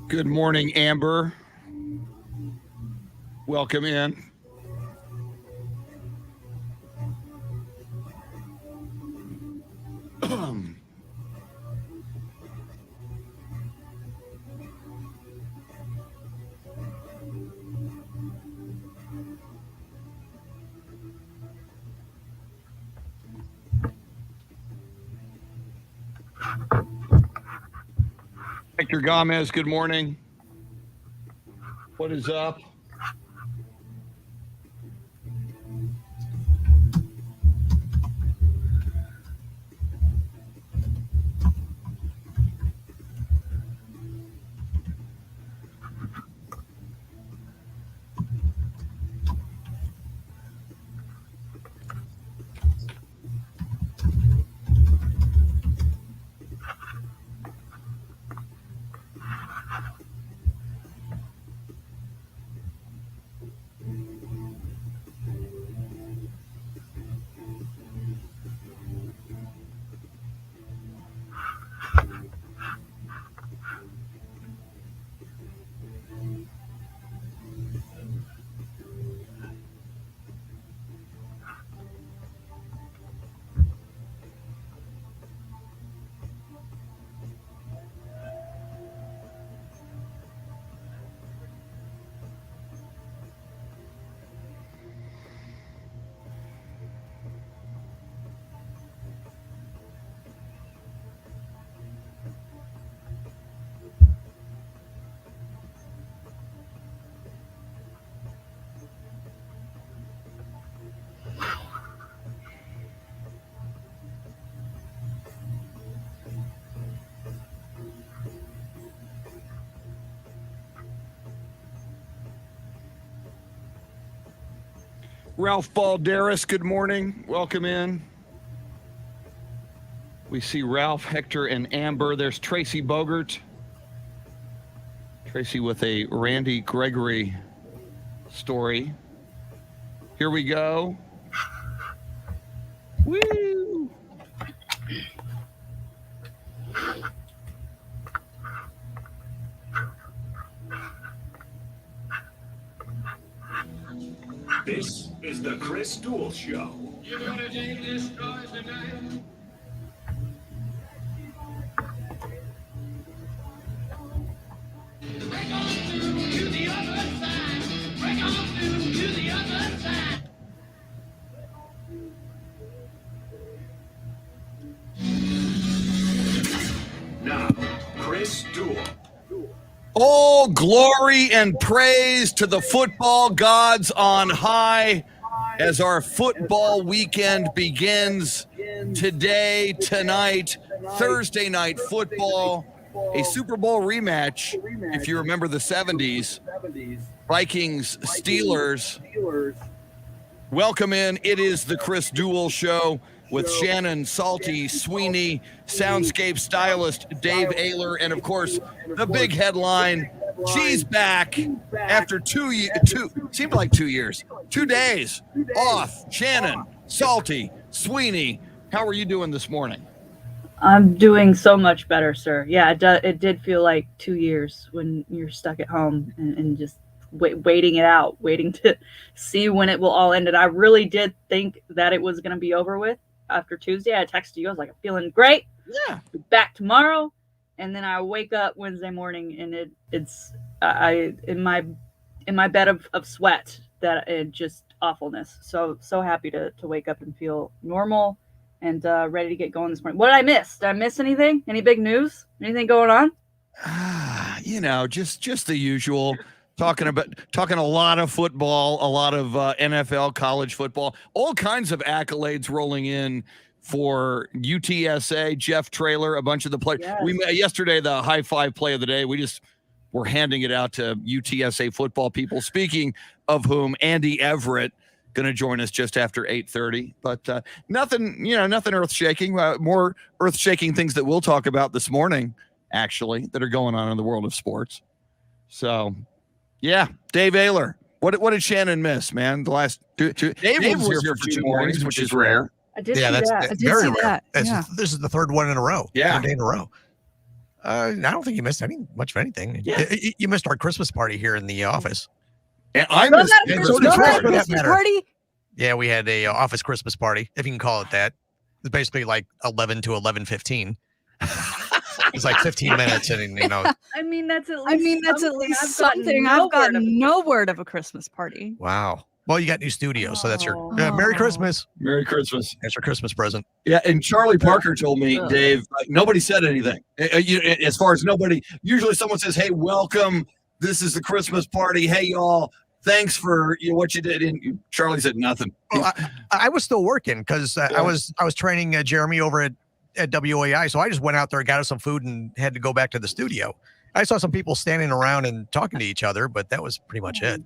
Good morning, Amber. Welcome in. Hector Gomez, good morning. What is up? Ralph Balderas, good morning. Welcome in. We see Ralph, Hector, and Amber. There's Tracy Bogert. Tracy with a Randy Gregory story. Here we go. Woo! This is the Chris Duel Show. You're gonna take this noise tonight. Break on through to the other side. Break on through to the other side. Now, Chris Duel. All glory and praise to the football gods on high as our football weekend begins today, tonight, Thursday night football, a Super Bowl rematch. If you remember the 70s, Vikings, Steelers. Welcome in. It is the Chris Duel Show with Shannon, Salty, Sweeney, Soundscape, Stylist, Dave OEHLER, and of course, the big headline, she's back after seemed like 2 years, 2 days off. Shannon, Salty, Sweeney, how are you doing this morning? I'm doing so much better, sir. Yeah, it did feel like 2 years when you're stuck at home and just waiting it out, waiting to see when it will all end. And I really did think that it was going to be over with after Tuesday. I texted you. I was like, I'm feeling great. Yeah. Be back tomorrow. And then I wake up Wednesday morning and it's in my bed of sweat, that it just awfulness. So happy to wake up and feel normal and ready to get going this morning. What did I miss? Did I miss anything? Any big news? Anything going on? Just the usual. Talking a lot of football, a lot of NFL, college football, all kinds of accolades rolling in for UTSA, Jeff Traylor, a bunch of the players. Yes. We met yesterday, the high five play of the day. We just we're handing it out to UTSA football people. Speaking of whom, Andy Everett going to join us just after 8:30. But nothing earth-shaking. More earth-shaking things that we'll talk about this morning, actually, that are going on in the world of sports. So, yeah, Dave Ehler. What did Shannon miss, man? The last two Dave was here for 2 mornings, which is rare. I did see that's that. very rare. This is the third one in a row. Yeah. Third day in a row. I don't think you missed much of anything. Yeah. You missed our Christmas party here in the office. And I So missed did Christmas Fred, party. for that matter. Party? Yeah, we had a office Christmas party, if you can call it that. It's basically like 11 to 11:15. It's like 15 minutes, and I mean, that's at least something. I've gotten no word of a Christmas party. Wow. Well, you got new studio, so that's your Merry Christmas. Merry Christmas. That's your Christmas present. Yeah, and Charlie Parker told me, Dave, nobody said anything. As far as nobody, usually someone says, "Hey, welcome. This is the Christmas party. Hey, y'all. Thanks for what you did." And Charlie said nothing. Well, I was still working because I was training Jeremy over at WAI, so I just went out there, got us some food, and had to go back to the studio. I saw some people standing around and talking to each other, but that was pretty much it.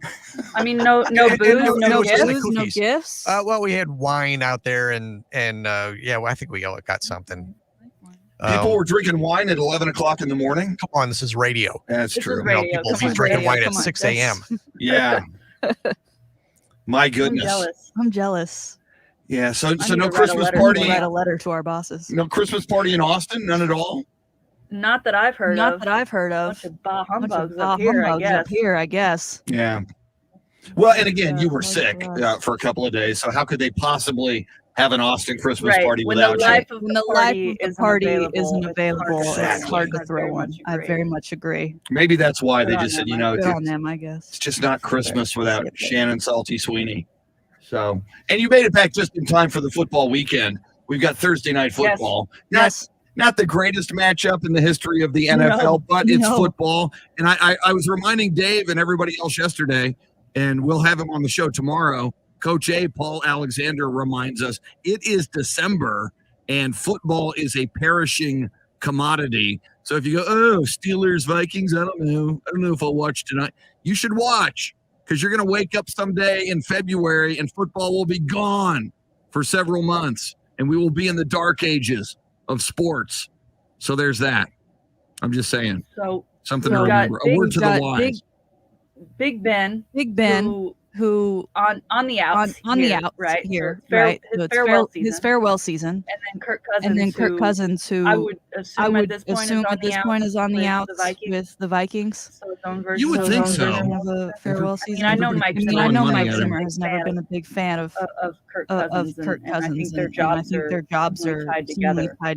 I mean, no booze, no gifts. Well, we had wine out there, and I think we all got something. People were drinking wine at 11 o'clock in the morning. Come on, this is radio. That's true. People be drinking wine at 6 a.m. Yeah. My goodness. I'm jealous. Yeah. So no Christmas party. Write a letter to our bosses. No Christmas party in Austin. None at all. Not that I've heard of. Not that I've heard of. Bunch of bah humbugs up here, I guess. Yeah. Well, and again, you were sick for a couple of days, so how could they possibly have an Austin Christmas party without you? When the life of the party isn't available, it's hard to throw one. I very much agree. Maybe that's why they just said, Good on them, I guess. it's just not Christmas without Shannon Salty Sweeney. So, and you made it back just in time for the football weekend. We've got Thursday night football. Yes. Not the greatest matchup in the history of the NFL, but it's football. And I was reminding Dave and everybody else yesterday, and we'll have him on the show tomorrow. Coach A, Paul Alexander, reminds us it is December and football is a perishing commodity. So if you go, Steelers, Vikings, I don't know if I'll watch tonight. You should watch, because you're going to wake up someday in February and football will be gone for several months, and we will be in the dark ages of sports. So there's that. I'm just saying. So something to remember. A word to the wise. Big Ben, who on the outs, right here, so right? His farewell season, and then Kirk Cousins, who I would assume at this point is on the outs with the Vikings. So his own version. You would think so. Of a farewell season. I know Mike Zimmer has never been a big fan of Kirk Cousins, and I think their jobs are tied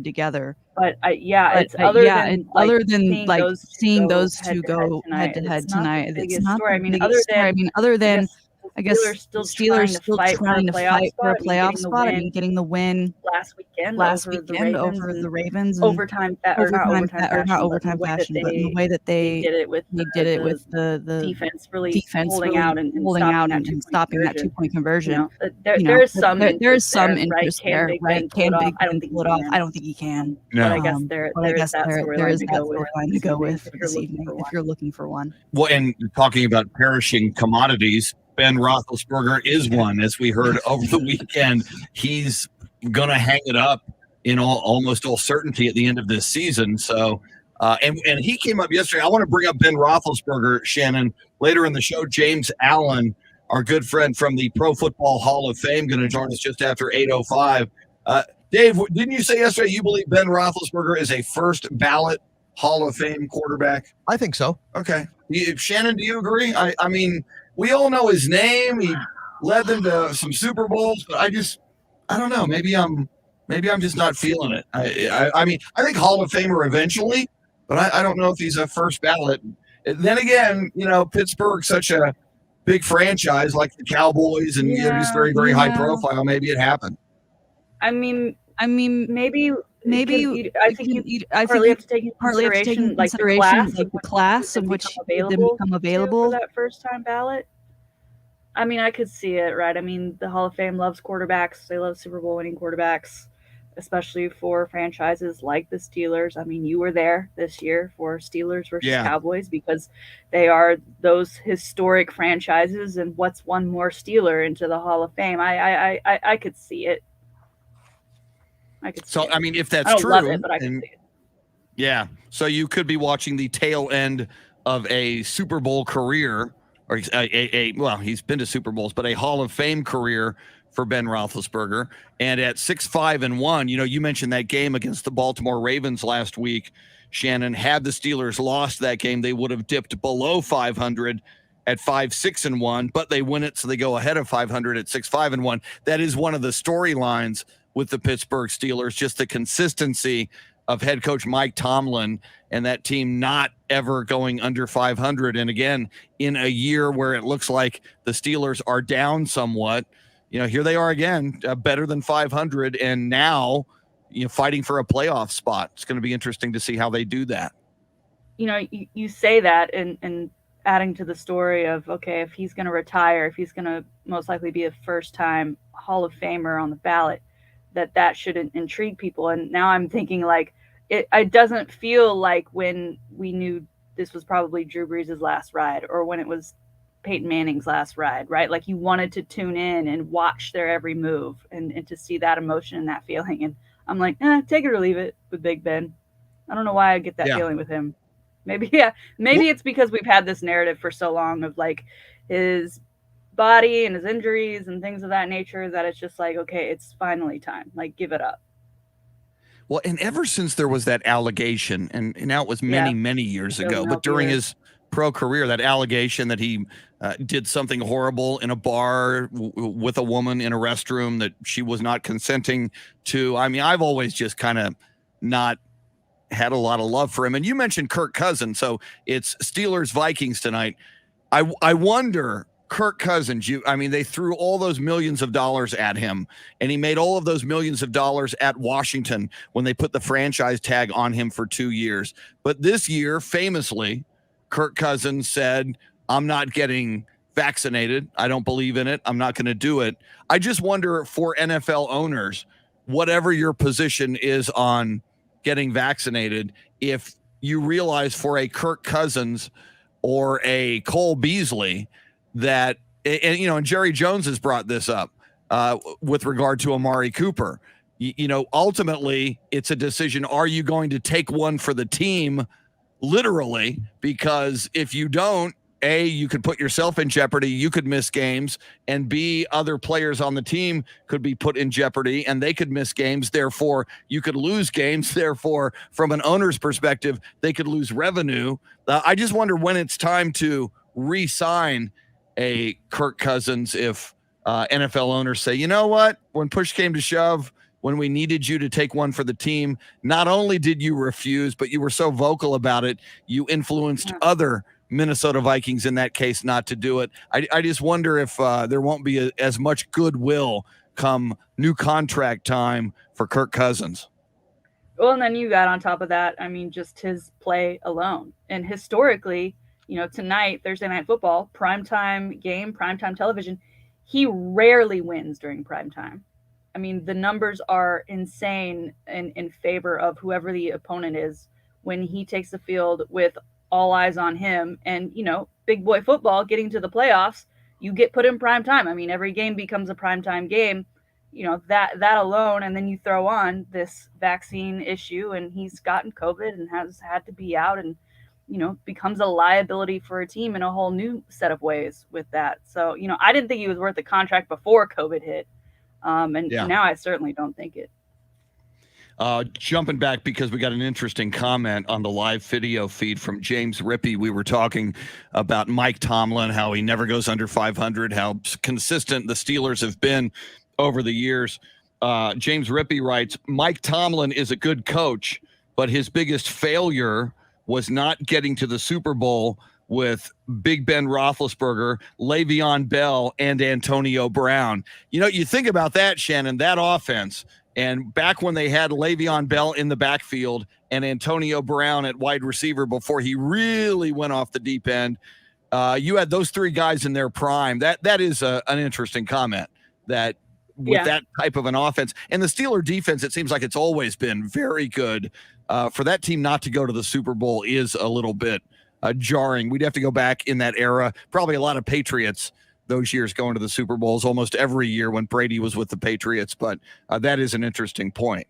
together. But it's other than like seeing those two go head to head tonight. It's not the biggest story. I mean, other than I guess Steelers still trying to fight for a playoff spot. I mean, getting the win last weekend over the Ravens. Not overtime fashion, but in the way that they did it with the defense holding out and stopping that 2-point conversion. There is some interest there, right? Can Big Ben pull it off? I don't think he can. No. But I guess there is that storyline to go with this evening if you're looking for one. Well, and talking about perishing commodities, Ben Roethlisberger is one, as we heard over the weekend. He's going to hang it up in almost all certainty at the end of this season. So, and he came up yesterday. I want to bring up Ben Roethlisberger, Shannon, later in the show. James Allen, our good friend from the Pro Football Hall of Fame, going to join us just after 8:05. Dave, didn't you say yesterday you believe Ben Roethlisberger is a first ballot Hall of Fame quarterback? I think so. Okay. Shannon, do you agree? I mean, we all know his name. He led them to some Super Bowls, but I don't know. Maybe I'm just not feeling it. I mean, I think Hall of Famer eventually, but I don't know if he's a first ballot. Then again, Pittsburgh's such a big franchise like the Cowboys, and he's very, very high profile. Maybe it happened. I mean, maybe. I think you partly have to take into consideration the class in which they become available for that first time ballot. I mean, I could see it, right? I mean, the Hall of Fame loves quarterbacks. They love Super Bowl winning quarterbacks. especially for franchises like the Steelers. I mean, you were there this year for Steelers versus Cowboys because they are those historic franchises. And what's one more Steeler into the Hall of Fame? I could see it. I mean, if that's I don't true, love it, but I can see it. Yeah. So you could be watching the tail end of a Super Bowl career, or well, he's been to Super Bowls, but a Hall of Fame career for Ben Roethlisberger. And at 6-5-1, you mentioned that game against the Baltimore Ravens last week, Shannon. Had the Steelers lost that game, they would have dipped below 500 at 5-6-1, but they win it, so they go ahead of 500 at 6-5-1. That is one of the storylines with the Pittsburgh Steelers, just the consistency of head coach Mike Tomlin and that team not ever going under 500. And again, in a year where it looks like the Steelers are down somewhat, here they are again, better than 500, and now, fighting for a playoff spot. It's going to be interesting to see how they do that. You say that, and adding to the story of, okay, if he's going to retire, if he's going to most likely be a first-time Hall of Famer on the ballot, that shouldn't intrigue people. And now I'm thinking, like, it doesn't feel like when we knew this was probably Drew Brees' last ride, or when it was Peyton Manning's last ride, right? Like, you wanted to tune in and watch their every move and to see that emotion and that feeling. And I'm like, take it or leave it with Big Ben. I don't know why I get that feeling with him. Maybe it's because we've had this narrative for so long of, like, his body and his injuries and things of that nature, that it's just like, okay, it's finally time. Like, give it up. Well, and ever since there was that allegation, and now it was many years ago, but during his pro career, that allegation that he did something horrible in a bar with a woman in a restroom that she was not consenting to. I mean, I've always just kind of not had a lot of love for him. And you mentioned Kirk Cousins, so it's Steelers Vikings tonight. I wonder, Kirk Cousins, they threw all those millions of dollars at him, and he made all of those millions of dollars at Washington when they put the franchise tag on him for 2 years. But this year, famously, Kirk Cousins said, I'm not getting vaccinated. I don't believe in it. I'm not going to do it. I just wonder, for NFL owners, whatever your position is on getting vaccinated, if you realize for a Kirk Cousins or a Cole Beasley that, and Jerry Jones has brought this up with regard to Amari Cooper, ultimately it's a decision. Are you going to take one for the team, literally? Because if you don't, A, you could put yourself in jeopardy, you could miss games, and B, other players on the team could be put in jeopardy and they could miss games. Therefore, you could lose games. Therefore, from an owner's perspective, they could lose revenue. I just wonder when it's time to re-sign a Kirk Cousins if NFL owners say, you know what, when push came to shove, when we needed you to take one for the team, not only did you refuse, but you were so vocal about it, you influenced other Minnesota Vikings in that case not to do it. I just wonder if there won't be as much goodwill come new contract time for Kirk Cousins. Well, and then you got on top of that, just his play alone. And historically, tonight, Thursday Night Football, primetime game, primetime television, he rarely wins during primetime. The numbers are insane in favor of whoever the opponent is when he takes the field with all eyes on him. And, big boy football, getting to the playoffs, you get put in primetime. Every game becomes a primetime game, that alone. And then you throw on this vaccine issue, and he's gotten COVID and has had to be out, and becomes a liability for a team in a whole new set of ways with that. So, I didn't think he was worth the contract before COVID hit. Now I certainly don't think it. Jumping back, because we got an interesting comment on the live video feed from James Rippey. We were talking about Mike Tomlin, how he never goes under 500, how consistent the Steelers have been over the years. James Rippey writes, Mike Tomlin is a good coach, but his biggest failure was not getting to the Super Bowl with Big Ben Roethlisberger, Le'Veon Bell, and Antonio Brown. You think about that, Shannon, that offense, and back when they had Le'Veon Bell in the backfield and Antonio Brown at wide receiver before he really went off the deep end, you had those three guys in their prime. That is an interesting comment, that with that type of an offense. And the Steeler defense, it seems like it's always been very good. For that team not to go to the Super Bowl is a little bit jarring. We'd have to go back in that era. Probably a lot of Patriots those years going to the Super Bowls almost every year when Brady was with the Patriots. But that is an interesting point.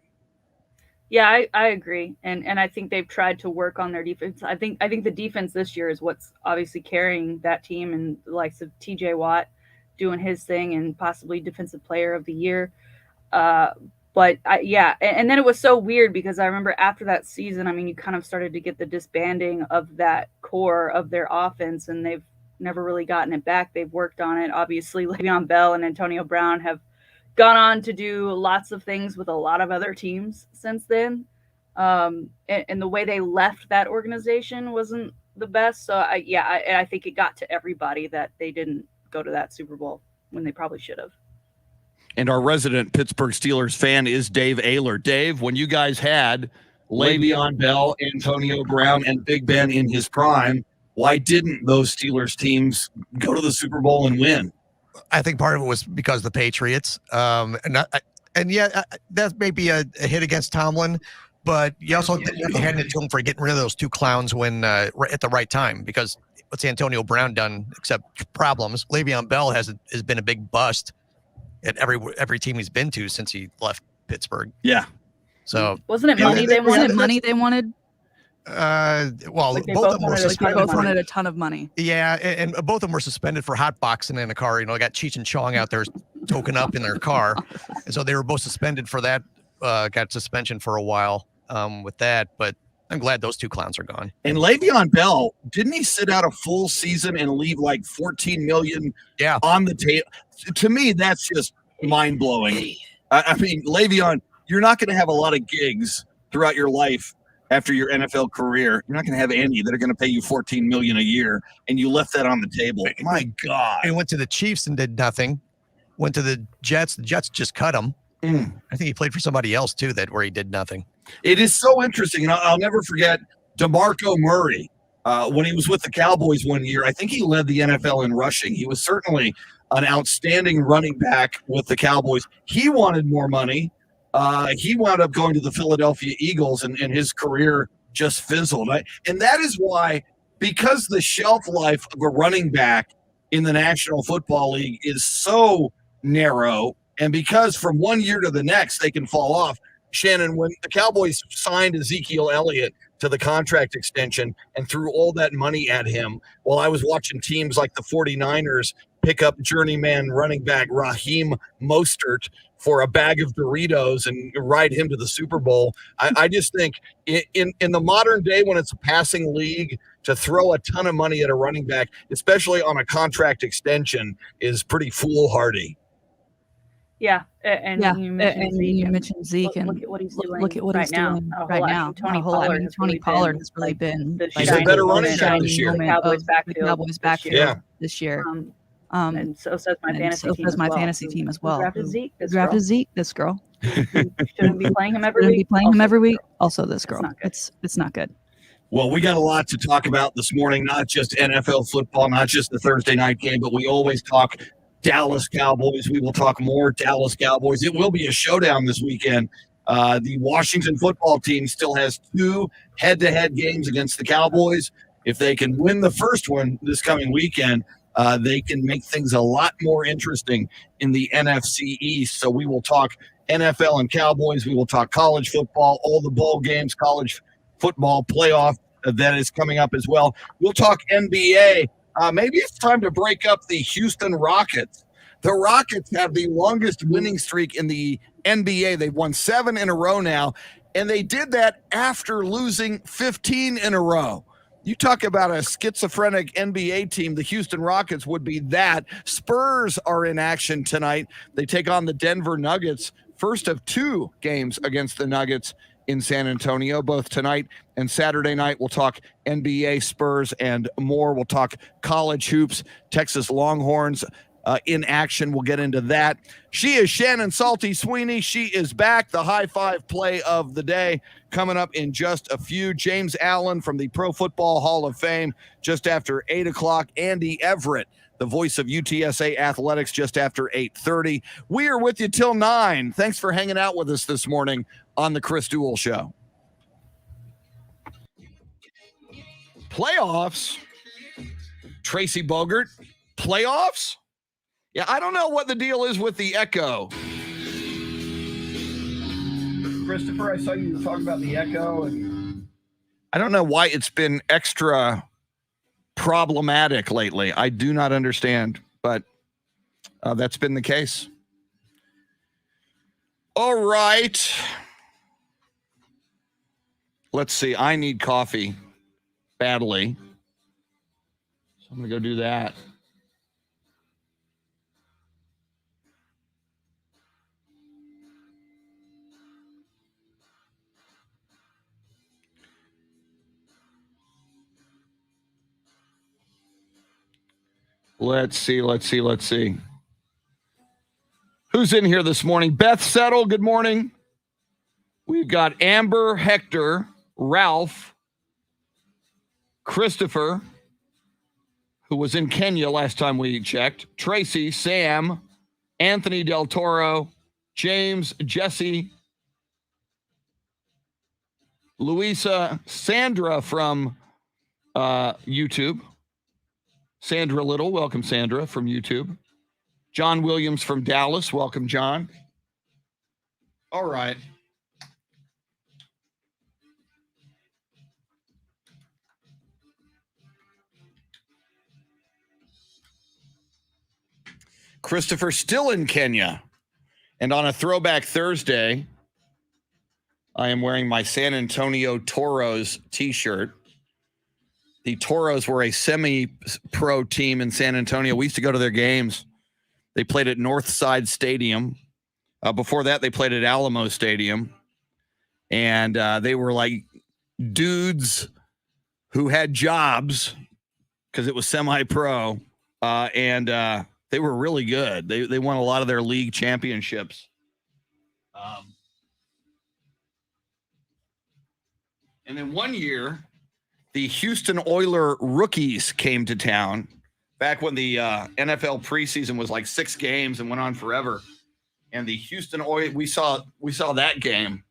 Yeah, I agree. And I think they've tried to work on their defense. I think the defense this year is what's obviously carrying that team, and the likes of TJ Watt doing his thing and possibly defensive player of the year. But and then it was so weird because I remember after that season, I mean, you kind of started to get the disbanding of that core of their offense, and they've never really gotten it back. They've worked on it. Obviously, Le'Veon Bell and Antonio Brown have gone on to do lots of things with a lot of other teams since then. And the way they left that organization wasn't the best. So I think it got to everybody that they didn't go to that Super Bowl when they probably should have. And our resident Pittsburgh Steelers fan is Dave Ehler. Dave, when you guys had Le'Veon Bell, Antonio Brown, and Big Ben in his prime, why didn't those Steelers teams go to the Super Bowl and win? I think part of it was because of the Patriots. That may be a hit against Tomlin, but you also hand it to him for getting rid of those two clowns when at the right time, because what's Antonio Brown done except problems? Le'Veon Bell has been a big bust at every team he's been to since he left Pittsburgh. Yeah. So wasn't it money they wanted? Well, like both of them wanted a ton of money. Yeah, and both of them were suspended for hotboxing in a car. Got Cheech and Chong out there token up in their car, and so they were both suspended for that. Got suspension for a while with that, but I'm glad those two clowns are gone. And Le'Veon Bell, didn't he sit out a full season and leave like $14 million on the table? To me, that's just mind-blowing. I mean, Le'Veon, you're not going to have a lot of gigs throughout your life after your NFL career. You're not going to have any that are going to pay you $14 million a year, and you left that on the table. My God. He went to the Chiefs and did nothing. Went to the Jets. The Jets just cut him. I think he played for somebody else, too, where he did nothing. It is so interesting, and I'll never forget DeMarco Murray. When he was with the Cowboys one year, I think he led the NFL in rushing. He was certainly an outstanding running back with the Cowboys. He wanted more money. He wound up going to the Philadelphia Eagles, and his career just fizzled. And that is why, because the shelf life of a running back in the National Football League is so narrow, and because from one year to the next they can fall off. Shannon, when the Cowboys signed Ezekiel Elliott to the contract extension and threw all that money at him, while I was watching teams like the 49ers pick up journeyman running back Raheem Mostert for a bag of Doritos and ride him to the Super Bowl. I just think in the modern day, when it's a passing league, to throw a ton of money at a running back, especially on a contract extension, is pretty foolhardy. Yeah, and you mentioned Zeke, and look at what he's doing. Look at what he's doing right now. Tony Pollard has really been he's a better running back this year. The Cowboys backfield this year. And so says my fantasy team as well. Drafted Zeke. This girl. Shouldn't be playing him every week. Also, this girl. It's not good. Well, we got a lot to talk about this morning. Not just NFL football, not just the Thursday night game, but we always talk Dallas Cowboys. We will talk more Dallas Cowboys. It will be a showdown this weekend. The Washington football team still has 2 head-to-head games against the Cowboys. If they can win the first one this coming weekend, they can make things a lot more interesting in the NFC East. So we will talk NFL and Cowboys. We will talk college football, all the bowl games, college football playoff that is coming up as well. We'll talk NBA. Maybe it's time to break up the Houston Rockets. The Rockets have the longest winning streak in the NBA. They've won 7 in a row now, and they did that after losing 15 in a row. You talk about a schizophrenic NBA team, the Houston Rockets would be that. Spurs are in action tonight. They take on the Denver Nuggets, first of 2 games against the Nuggets in San Antonio, both tonight and Saturday night. We'll talk NBA, Spurs, and more. We'll talk college hoops, Texas Longhorns in action. We'll get into that. She is Shannon Salty Sweeney. She is back. The high five play of the day coming up in just a few. James Allen from the Pro Football Hall of Fame just after 8 o'clock. Andy Everett, the voice of UTSA Athletics, just after 8:30. We are with you till 9. Thanks for hanging out with us this morning on the Chris Duel Show. Playoffs. Tracy Bogert. Playoffs? Yeah, I don't know what the deal is with the echo. Christopher, I saw you talk about the echo, and I don't know why it's been extra problematic lately. I do not understand, but that's been the case. All right. Let's see. I need coffee badly, so I'm going to go do that. Let's see. Who's in here this morning? Beth Settle, good morning. We've got Amber, Hector, Ralph, Christopher, who was in Kenya last time we checked, Tracy, Sam, Anthony Del Toro, James, Jesse, Louisa, Sandra from YouTube. Sandra Little, welcome Sandra from YouTube. John Williams from Dallas, welcome John. All right. Christopher still in Kenya. And on a Throwback Thursday, I am wearing my San Antonio Toros t-shirt. The Toros were a semi-pro team in San Antonio. We used to go to their games. They played at Northside Stadium. Before that, they played at Alamo Stadium. And they were like dudes who had jobs because it was semi-pro. And they were really good. They won a lot of their league championships. And then one year, the Houston OEHLER rookies came to town back when the NFL preseason was like 6 games and went on forever. And the Houston OEHLER, we saw that game.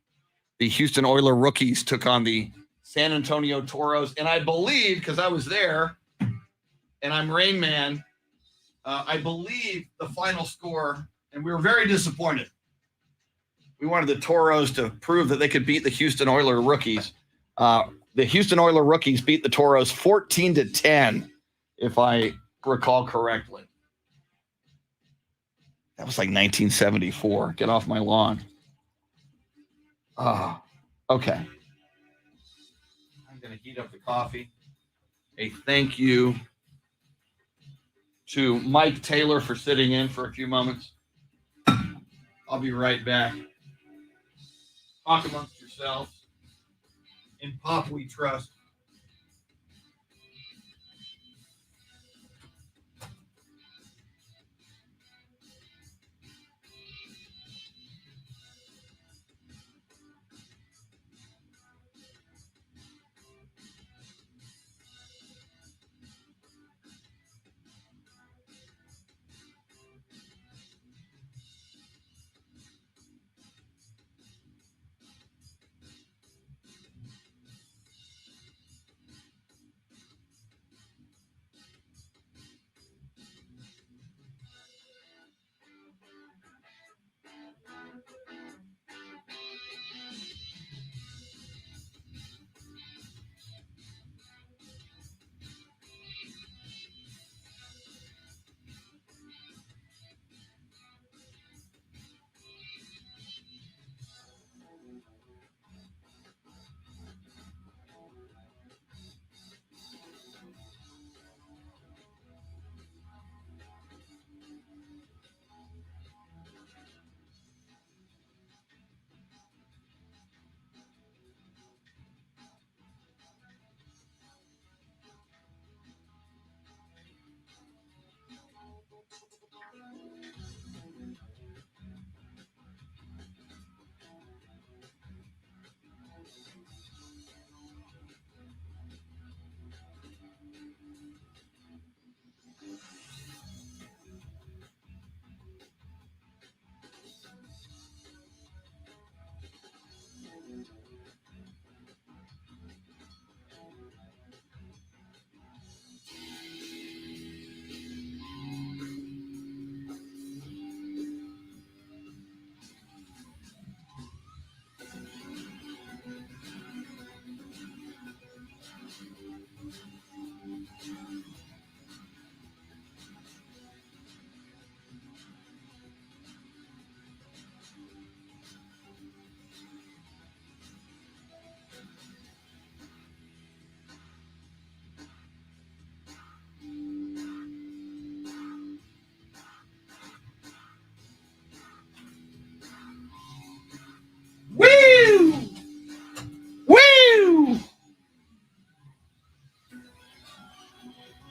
The Houston OEHLER rookies took on the San Antonio Toros. And I believe, because I was there, and I'm Rain Man, I believe the final score, and we were very disappointed. We wanted the Toros to prove that they could beat the Houston OEHLER rookies. The Houston OEHLER rookies beat the Toros 14-10, if I recall correctly. That was like 1974. Get off my lawn. Okay. I'm going to heat up the coffee. A thank you to Mike Taylor for sitting in for a few moments. I'll be right back. Talk amongst yourselves. In Pop we trust.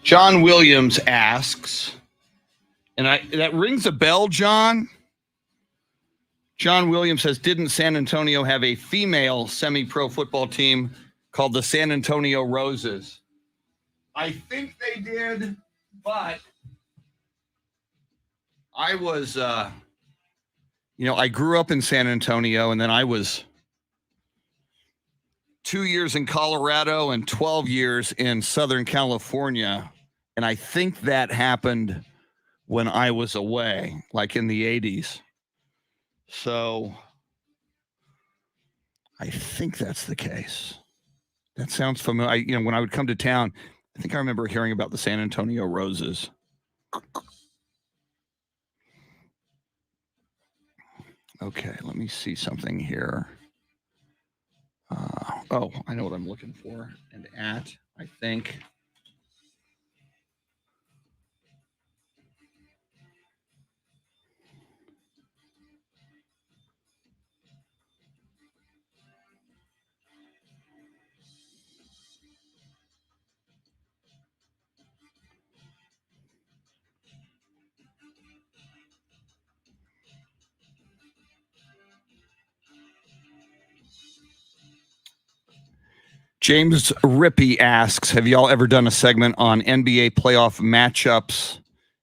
John Williams asks, and that rings a bell, John. John Williams says, didn't San Antonio have a female semi-pro football team called the San Antonio Roses? I think they did, but I was, I grew up in San Antonio, and then I was 2 years in Colorado and 12 years in Southern California. And I think that happened when I was away, like in the 80s. So I think that's the case. That sounds familiar. When I would come to town, I think I remember hearing about the San Antonio Roses. Okay, let me see something here. I know what I'm looking for. And I think. James Rippey asks, have y'all ever done a segment on NBA playoff matchups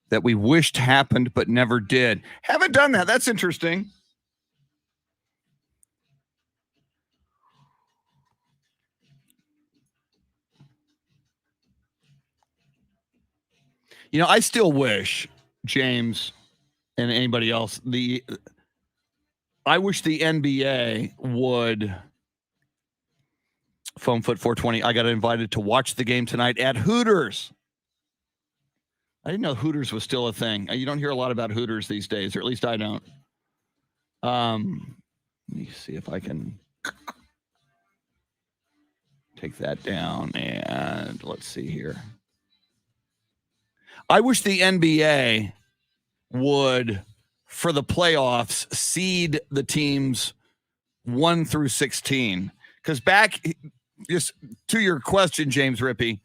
that we wished happened but never did? Haven't done that. That's interesting. I still wish, James and anybody else, I wish the NBA would... Foamfoot 420. I got invited to watch the game tonight at Hooters. I didn't know Hooters was still a thing. You don't hear a lot about Hooters these days, or at least I don't. Let me see if I can take that down. And let's see here. I wish the NBA would, for the playoffs, seed the teams 1 through 16. Because just to your question, James Rippey,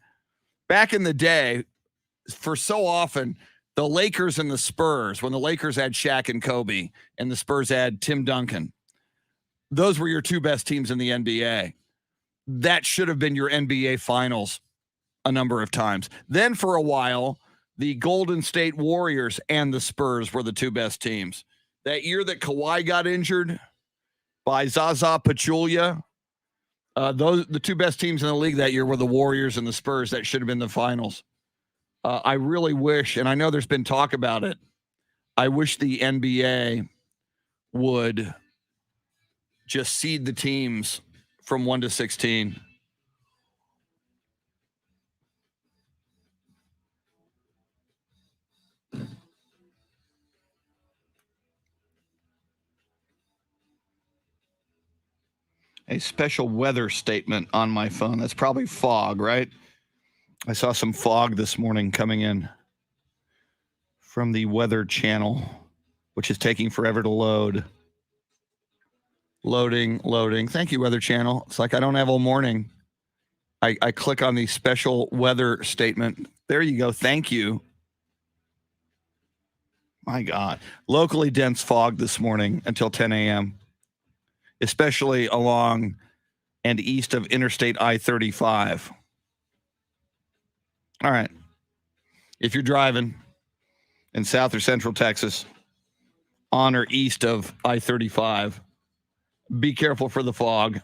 back in the day, for so often, the Lakers and the Spurs, when the Lakers had Shaq and Kobe and the Spurs had Tim Duncan, those were your two best teams in the NBA. That should have been your NBA finals a number of times. Then for a while, the Golden State Warriors and the Spurs were the two best teams. That year that Kawhi got injured by Zaza Pachulia, the two best teams in the league that year were the Warriors and the Spurs. That should have been the finals. I really wish, and I know there's been talk about it, I wish the NBA would just seed the teams from 1 to 16. A special weather statement on my phone. That's probably fog, right? I saw some fog this morning coming in from the Weather Channel, which is taking forever to load. Loading. Thank you, Weather Channel. It's like I don't have all morning. I click on the special weather statement. There you go. Thank you. My God. Locally dense fog this morning until 10 a.m., especially along and east of Interstate I-35. All right. If you're driving in South or Central Texas, on or east of I-35, be careful for the fog.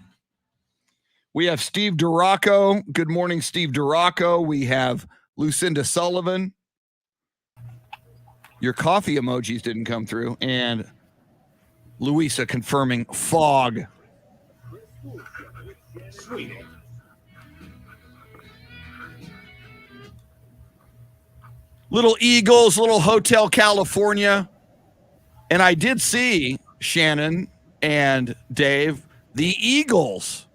We have Steve Duraco. Good morning, Steve Duraco. We have Lucinda Sullivan. Your coffee emojis didn't come through. And Louisa confirming fog. Sweeney. Little Eagles, little Hotel California. And I did see, Shannon and Dave, the Eagles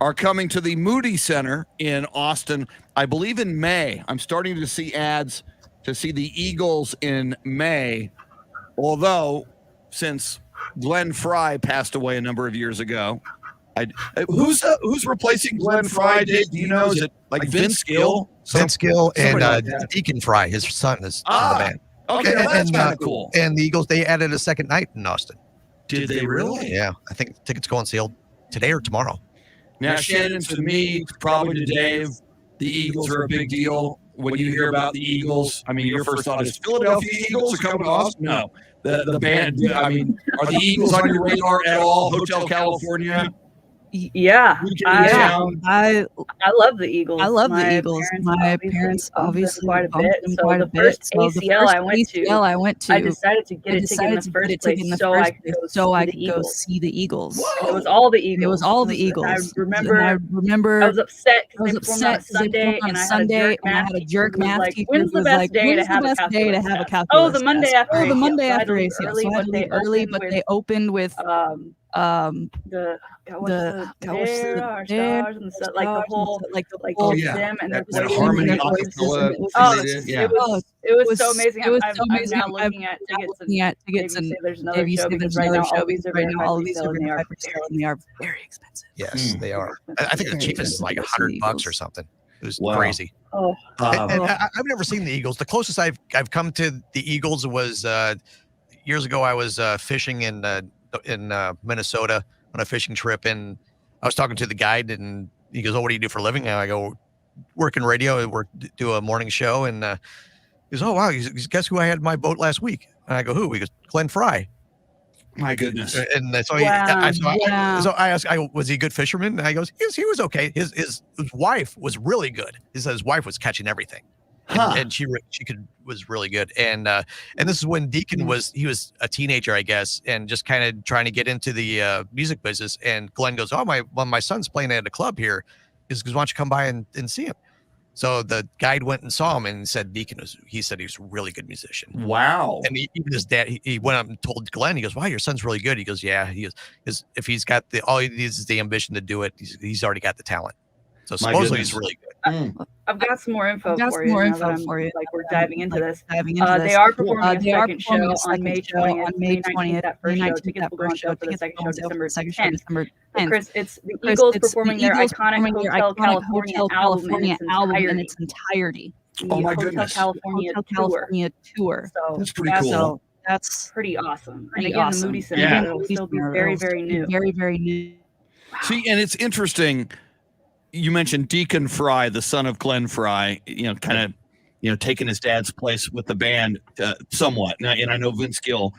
are coming to the Moody Center in Austin, I believe in May. I'm starting to see ads to see the Eagles in May. Although, since Glenn Fry passed away a number of years ago, Who's replacing Glenn Fry? Dave, do you know? Is it like Vince Gill? Vince Gill and Somebody like that. Deacon Fry, his son, is on the band. Okay, well, that's kind of cool. And the Eagles, they added a second night in Austin. Did they really? Yeah, I think tickets go on sale today or tomorrow. Now, Shannon, to me, probably to Dave, the Eagles are a big deal. When you hear about the Eagles, I mean, your first thought is Philadelphia Eagles are coming to Austin? No. The band, I mean, are the Eagles on your radar at all? Hotel California? Yeah, I love the Eagles. I love the Eagles. My parents obviously quite a bit. So the first ACL I went to, I decided to get a ticket in the first place so I could go see the Eagles. Whoa. It was all the Eagles. It was all the Eagles. I remember I was upset because they performed on a Sunday, and I had a jerk math teacher. When's the best day to have a calculus test? Oh, the Monday after ACL. The Monday after ACL. So I had to leave early, but they opened with the whole sim and the harmony acapella. It was so amazing. I'm now looking at tickets and there's another show because right now all of these are very high for sale and they are very expensive. Yes, they are. I think the cheapest is like $100 or something. It was crazy. Oh, and I've never seen the Eagles. The closest I've come to the Eagles was years ago. I was fishing in Minnesota on a fishing trip, and I was talking to the guide, and he goes, "Oh, what do you do for a living?" And I go, "Work in radio. Do a morning show." And he goes, "Oh, wow! Guess who I had in my boat last week?" And I go, "Who?" He goes, "Glenn Fry." My goodness. And so so I asked, was he a good fisherman? And I goes, he was okay. His wife was really good. He said his wife was catching everything. And she was really good. And this is when Deacon was a teenager, I guess, and just kind of trying to get into the music business. And Glenn goes, "Oh, my son's playing at a club here. Why don't you come by and see him?" So the guide went and saw him and said he said he was a really good musician. Wow. And even his dad, he went up and told Glenn, he goes, "Wow, your son's really good." He goes, "Yeah, he is. If he's got all he needs is the ambition to do it, he's already got the talent." So supposedly he's really good. I've got some more info for you. Like we're diving into this. They are performing a second show on May 20th. That first show. Tickets will go on sale for the second show December 10th. Chris, it's the Eagles performing their iconic Hotel California album in its entirety. Oh my goodness! Hotel California tour. So that's pretty cool. So that's pretty awesome. And again, the Moody Center will still be very, very new. Very, very new. See, and it's interesting. You mentioned Deacon Fry, the son of Glenn Fry, kind of, taking his dad's place with the band somewhat. And I know Vince Gill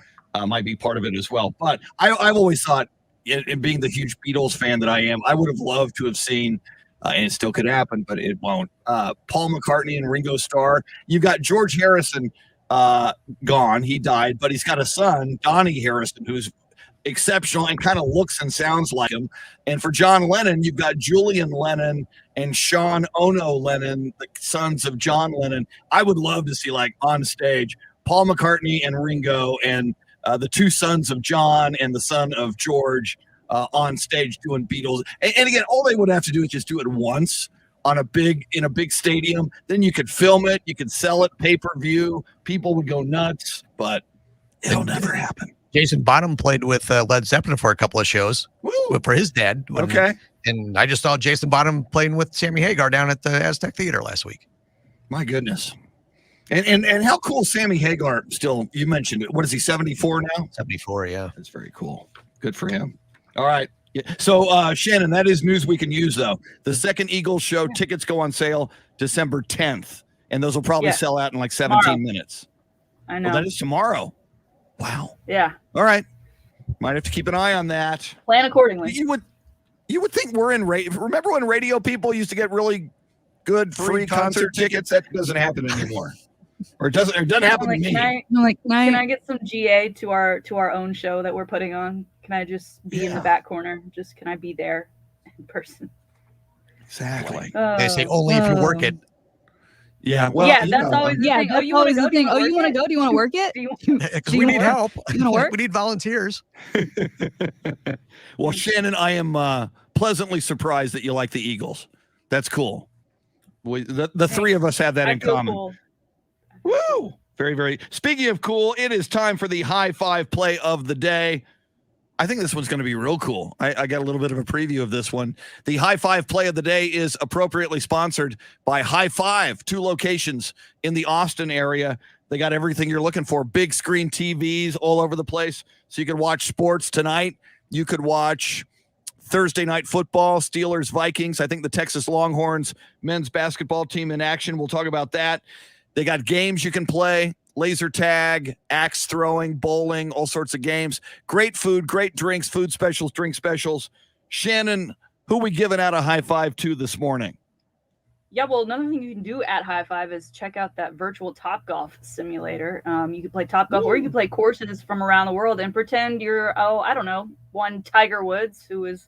might be part of it as well. But I've always thought, in being the huge Beatles fan that I am, I would have loved to have seen, and it still could happen, but it won't, Paul McCartney and Ringo Starr. You've got George Harrison gone. He died, but he's got a son, Donnie Harrison, who's exceptional and kind of looks and sounds like him. And for John Lennon, you've got Julian Lennon and Sean Ono Lennon, the sons of John Lennon. I would love to see, like, on stage, Paul McCartney and Ringo and the two sons of John and the son of George on stage doing Beatles. And again, all they would have to do is just do it once in a big stadium. Then you could film it, you could sell it pay-per-view. People would go nuts, but it'll never happen. Jason Bonham played with Led Zeppelin for a couple of shows for his dad. And I just saw Jason Bonham playing with Sammy Hagar down at the Aztec Theater last week. My goodness. And how cool is Sammy Hagar still? You mentioned it. What is he, 74 now? 74, yeah. That's very cool. Good for him. All right. Yeah. So, Shannon, that is news we can use, though. The second Eagles show, tickets go on sale December 10th. And those will probably sell out in like 17 minutes. I know. Well, that is tomorrow. Wow. Yeah. All right. Might have to keep an eye on that. Plan accordingly. You would think we're in radio. Remember when radio people used to get really good free concert tickets? That doesn't happen anymore. Or it doesn't happen to me. Can I get some GA to our own show that we're putting on? Can I just be in the back corner? Can I be there in person? Exactly. They say only if you work it. Yeah, well, that's always the thing. That's always the thing. Oh, you want to go? Do you want to work it? Because we need help. You want to work? We need volunteers. Well, Shannon, I am pleasantly surprised that you like the Eagles. That's cool. The three of us have that in common. Cool. Woo! Very, very. Speaking of cool, it is time for the high five play of the day. I think this one's going to be real cool. I got a little bit of a preview of this one. The High Five play of the day is appropriately sponsored by High Five, 2 locations in the Austin area. They got everything you're looking for. Big screen TVs all over the place. So you could watch sports tonight. You could watch Thursday night football, Steelers, Vikings. I think the Texas Longhorns men's basketball team in action. We'll talk about that. They got games you can play. Laser tag, axe throwing, bowling, all sorts of games. Great food, great drinks, food specials, drink specials. Shannon, who we giving out a high five to this morning? Yeah, well, another thing you can do at High Five is check out that virtual Topgolf simulator. You can play Topgolf, or you can play courses from around the world and pretend you're, I don't know, one Tiger Woods, who is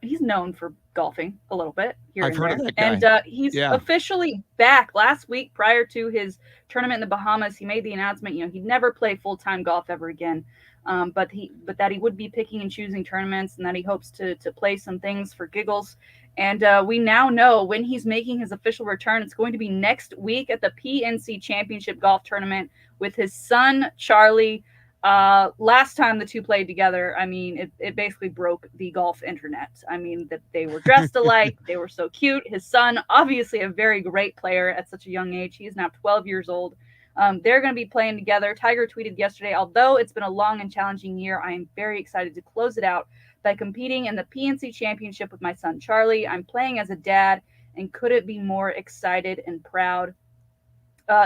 he's known for golfing a little bit here. I've heard of that guy. And he's officially back. Last week, prior to his tournament in the Bahamas, he made the announcement, he'd never play full-time golf ever again. But that he would be picking and choosing tournaments, and that he hopes to play some things for giggles. And we now know when he's making his official return. It's going to be next week at the PNC Championship Golf Tournament with his son, Charlie. Last time the two played together, I mean, it basically broke the golf internet. I mean, that they were dressed alike. They were so cute. His son, obviously a very great player at such a young age. He is now 12 years old. They're going to be playing together. Tiger tweeted yesterday, although it's been a long and challenging year, I am very excited to close it out by competing in the PNC Championship with my son, Charlie. I'm playing as a dad and couldn't be more excited and proud.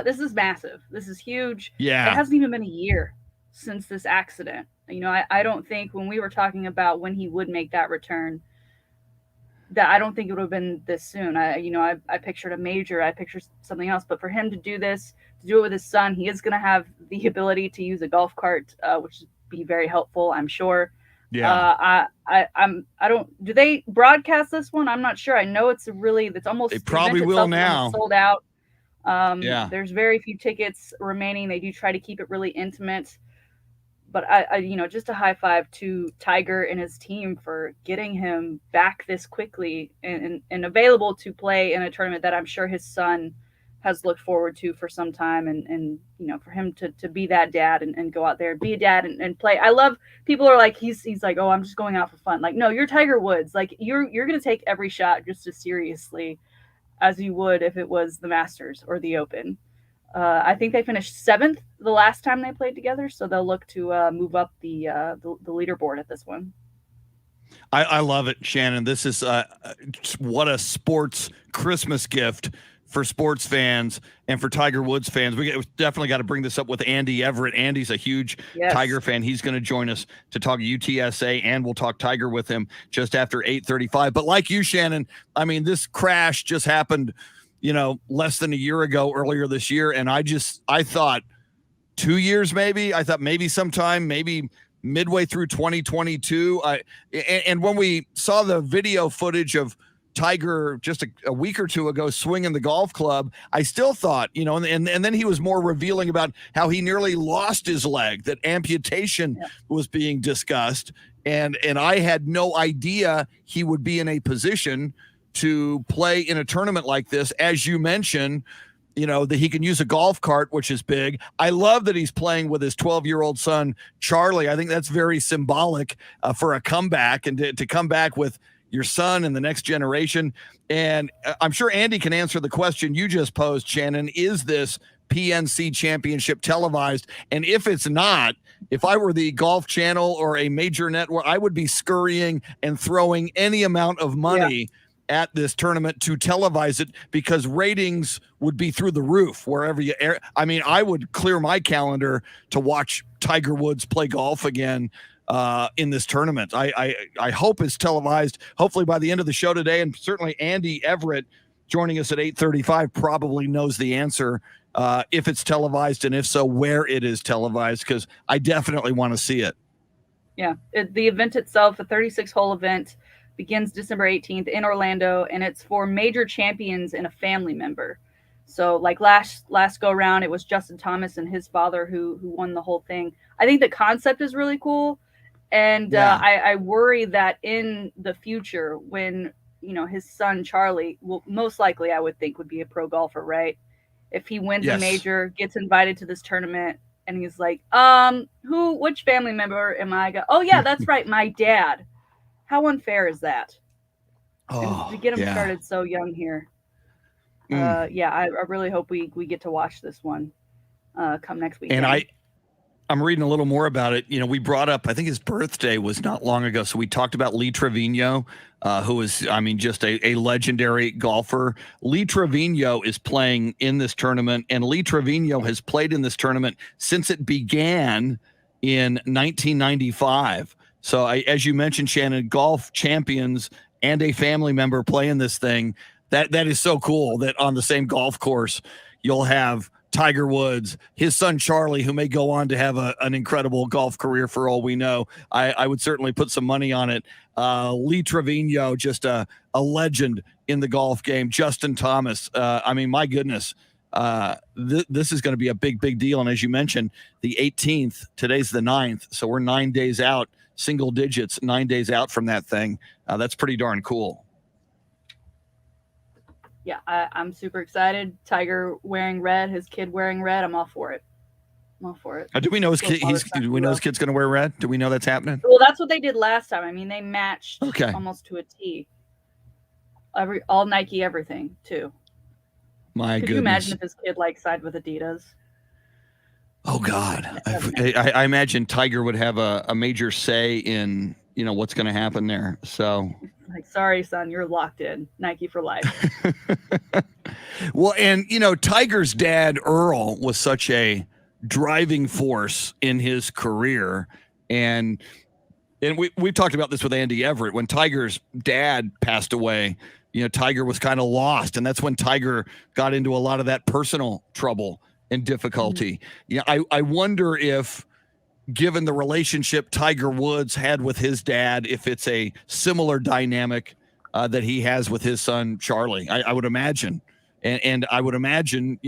This is massive. This is huge. Yeah. It hasn't even been a year since this accident. I don't think when we were talking about when he would make that return, that I don't think it would have been this soon. I pictured a major, I pictured something else, but for him to do this, to do it with his son, he is going to have the ability to use a golf cart, which would be very helpful, I'm sure. Yeah. Do they broadcast this one? I'm not sure. I know it's almost, they probably will now. Sold out. Yeah. There's very few tickets remaining. They do try to keep it really intimate. But just a high five to Tiger and his team for getting him back this quickly and available to play in a tournament that I'm sure his son has looked forward to for some time. And for him to be that dad and go out there and be a dad and play. I love people are like, he's like, oh, I'm just going out for fun. Like, no, you're Tiger Woods. Like you're going to take every shot just as seriously as you would if it was the Masters or the Open. I think they finished 7th the last time they played together, so they'll look to move up the leaderboard at this one. I love it, Shannon. This is what a sports Christmas gift for sports fans and for Tiger Woods fans. We definitely got to bring this up with Andy Everett. Andy's a huge Tiger fan. He's going to join us to talk UTSA, and we'll talk Tiger with him just after 8:35. But like you, Shannon, I mean, this crash just happened less than a year ago, earlier this year. And I thought 2 years, maybe. I thought maybe sometime, maybe midway through 2022. And when we saw the video footage of Tiger just a week or two ago swinging the golf club, I still thought, and then he was more revealing about how he nearly lost his leg, that amputation was being discussed. And I had no idea he would be in a position to play in a tournament like this. As you mentioned, that he can use a golf cart, which is big. I love that he's playing with his 12-year-old son, Charlie. I think that's very symbolic for a comeback, and to come back with your son and the next generation. And I'm sure Andy can answer the question you just posed, Shannon. Is this PNC Championship televised? And if it's not, if I were the Golf Channel or a major network, I would be scurrying and throwing any amount of money at this tournament to televise it, because ratings would be through the roof wherever you air. I mean, I would clear my calendar to watch Tiger Woods play golf again in this tournament. I hope it's televised, hopefully by the end of the show today. And certainly Andy Everett, joining us at 8:35, probably knows the answer if it's televised, and if so, where it is televised, because I definitely want to see it. Yeah, the event itself, a 36-hole event, begins December 18th in Orlando, and it's for major champions and a family member. So like last go around, it was Justin Thomas and his father who won the whole thing. I think the concept is really cool. And I worry that in the future, when, his son, Charlie, will most likely, I would think, would be a pro golfer, right? If he wins a major, gets invited to this tournament, and he's like, which family member am I? Oh yeah, that's right, my dad. How unfair is that? Oh, and to get him started so young here. I really hope we get to watch this one come next weekend. And I'm reading a little more about it. You know, we brought up, I think his birthday was not long ago. So we talked about Lee Trevino, who is, I mean, just a legendary golfer. Lee Trevino is playing in this tournament, and Lee Trevino has played in this tournament since it began in 1995. So as you mentioned, Shannon, golf champions and a family member playing this thing. That is so cool that on the same golf course, you'll have Tiger Woods, his son Charlie, who may go on to have an incredible golf career for all we know. I would certainly put some money on it. Lee Trevino, just a legend in the golf game. Justin Thomas, I mean, my goodness, this is going to be a big deal. And as you mentioned, the 18th, today's the 9th, so we're 9 days out, single digits, 9 days out from that thing. That's pretty darn cool. Yeah, I'm super excited. Tiger wearing red, his kid wearing red. I'm all for it. Do we know his kid? Do we know his kid's going to wear red? Do we know that's happening? Well, that's what they did last time. I mean, they matched almost to a T. All Nike, everything too. Could you imagine if his kid sided with Adidas? Oh God, I imagine Tiger would have a major say in what's going to happen there. So. Sorry, son, you're locked in. Nike for life. Well, and Tiger's dad, Earl, was such a driving force in his career. And we've talked about this with Andy Everett. When Tiger's dad passed away, Tiger was kind of lost. And that's when Tiger got into a lot of that personal trouble and difficulty. Mm-hmm. I wonder if, given the relationship Tiger Woods had with his dad, if it's a similar dynamic that he has with his son, Charlie. I would imagine. And I would imagine,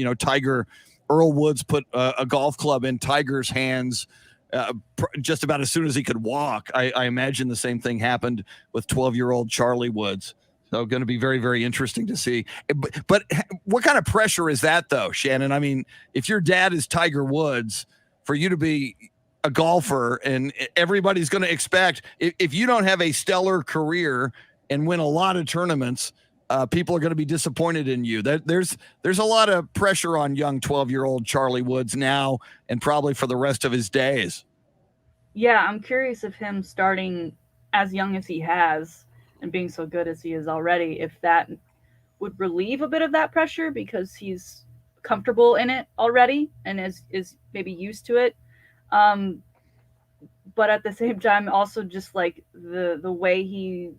Earl Woods put a golf club in Tiger's hands just about as soon as he could walk. I imagine the same thing happened with 12-year-old Charlie Woods. So going to be very, very interesting to see. But what kind of pressure is that, though, Shannon? I mean, if your dad is Tiger Woods, for you to be a golfer, and everybody's going to expect, if you don't have a stellar career and win a lot of tournaments, people are going to be disappointed in you. There's a lot of pressure on young 12-year-old Charlie Woods now, and probably for the rest of his days. Yeah, I'm curious if him starting as young as he has and being so good as he is already, if that would relieve a bit of that pressure because he's comfortable in it already and is maybe used to it. But at the same time, also just the way he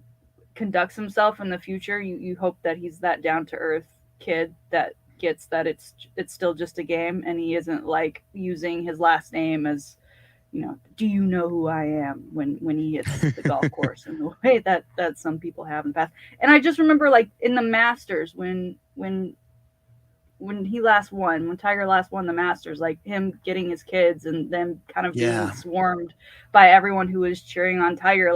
conducts himself in the future, you hope that he's that down to earth kid that gets that it's still just a game, and he isn't using his last name as, do you know who I am when he hits the golf course in the way that some people have in the past. And I just remember in the Masters when he last won, when Tiger last won the Masters, him getting his kids and them kind of being swarmed by everyone who was cheering on Tiger.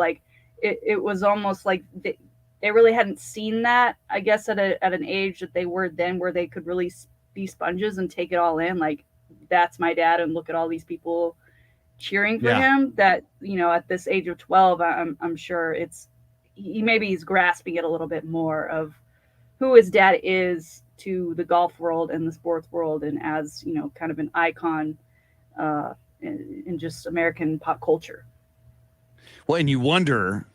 It was almost like they really hadn't seen that, I guess, at an age that they were then, where they could really be sponges and take it all in. That's my dad, and look at all these people cheering for him. That, at this age of 12, I'm sure he's grasping it a little bit more of who his dad is to the golf world and the sports world, and as kind of an icon in just American pop culture. Well, and you wonder,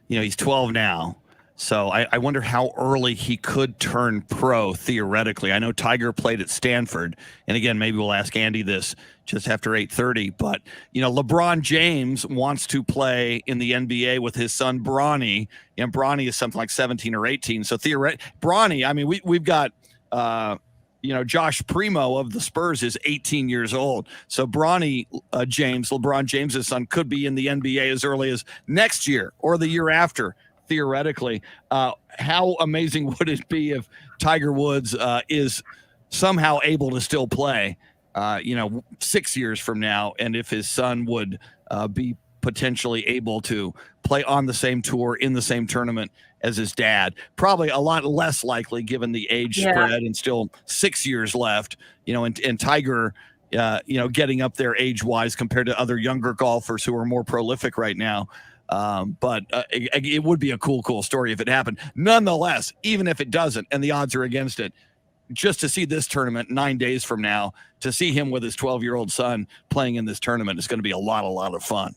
he's 12 now, so I wonder how early he could turn pro theoretically. I know Tiger played at Stanford, and again, maybe we'll ask Andy this just after 8:30, but LeBron James wants to prey in the NBA with his son Bronny, and Bronny is something like 17 or 18. So theoretically, Bronny, I mean, we've got Josh Primo of the Spurs is 18 years old. So LeBron James's son, could be in the NBA as early as next year or the year after, theoretically. How amazing would it be if Tiger Woods is somehow able to still play, 6 years from now, and if his son would be potentially able to play on the same tour in the same tournament as his dad. Probably a lot less likely given the age spread and still 6 years left, and Tiger, getting up there age-wise compared to other younger golfers who are more prolific right now. But it would be a cool story if it happened. Nonetheless, even if it doesn't, and the odds are against it, just to see this tournament 9 days from now, to see him with his 12-year-old son playing in this tournament is going to be a lot of fun.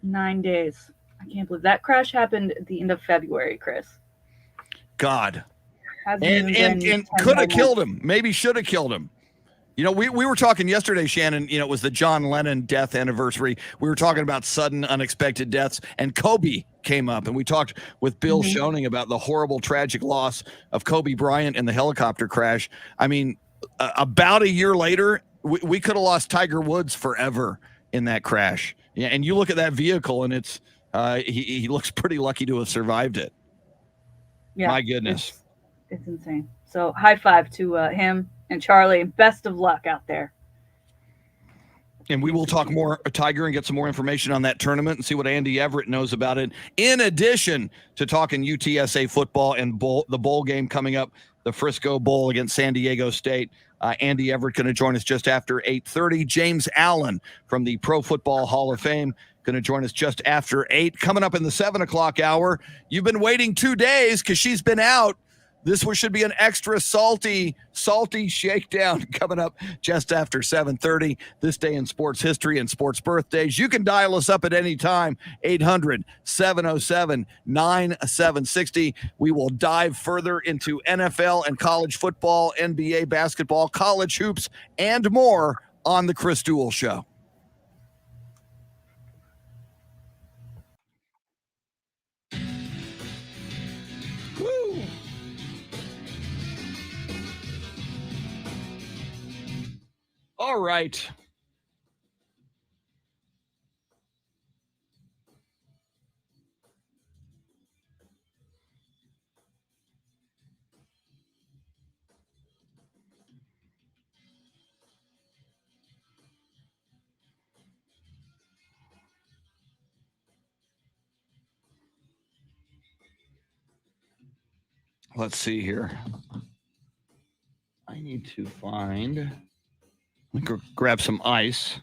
9 days. I can't believe that crash happened at the end of February, Chris. God. And could have killed him. Maybe should have killed him. We were talking yesterday, Shannon, it was the John Lennon death anniversary. We were talking about sudden, unexpected deaths, and Kobe came up, and we talked with Bill Schoening about the horrible, tragic loss of Kobe Bryant in the helicopter crash. I mean, about a year later, we could have lost Tiger Woods forever in that crash. Yeah, and you look at that vehicle, and it's he looks pretty lucky to have survived it. Yeah, my goodness. It's insane. So high five to him and Charlie. Best of luck out there. And we will talk more Tiger and get some more information on that tournament and see what Andy Everett knows about it. In addition to talking UTSA football and the bowl game coming up, the Frisco Bowl against San Diego State. Andy Everett going to join us just after 8:30. James Allen from the Pro Football Hall of Fame going to join us just after 8. Coming up in the 7 o'clock hour, you've been waiting 2 days because she's been out. This one should be an extra salty shakedown coming up just after 7:30. This day in sports history and sports birthdays. You can dial us up at any time, 800-707-9760. We will dive further into NFL and college football, NBA basketball, college hoops, and more on The Chris Duel Show. Woo! All right. Let's see here. I need to find... grab some ice.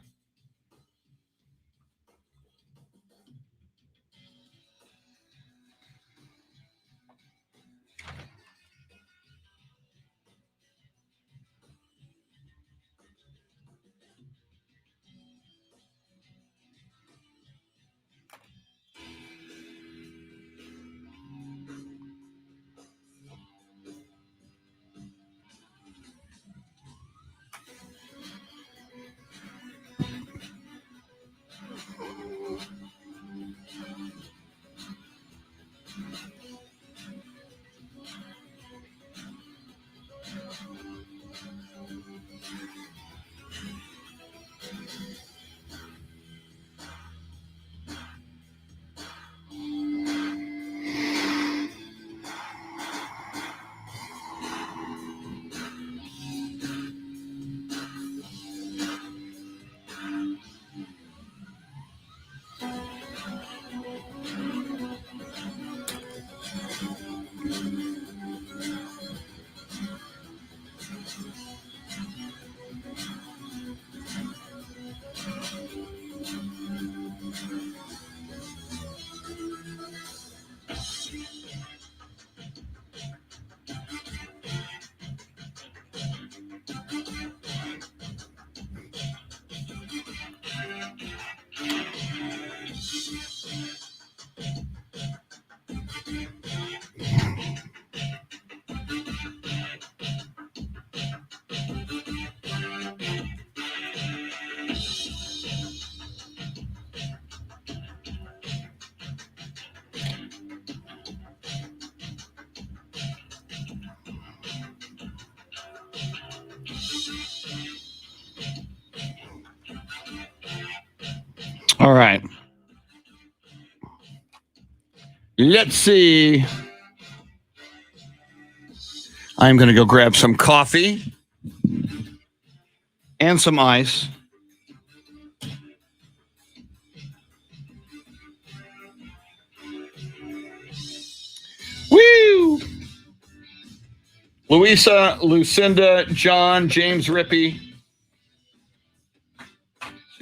All right. Let's see. I'm going to go grab some coffee and some ice. Woo! Louisa, Lucinda, John, James Rippey,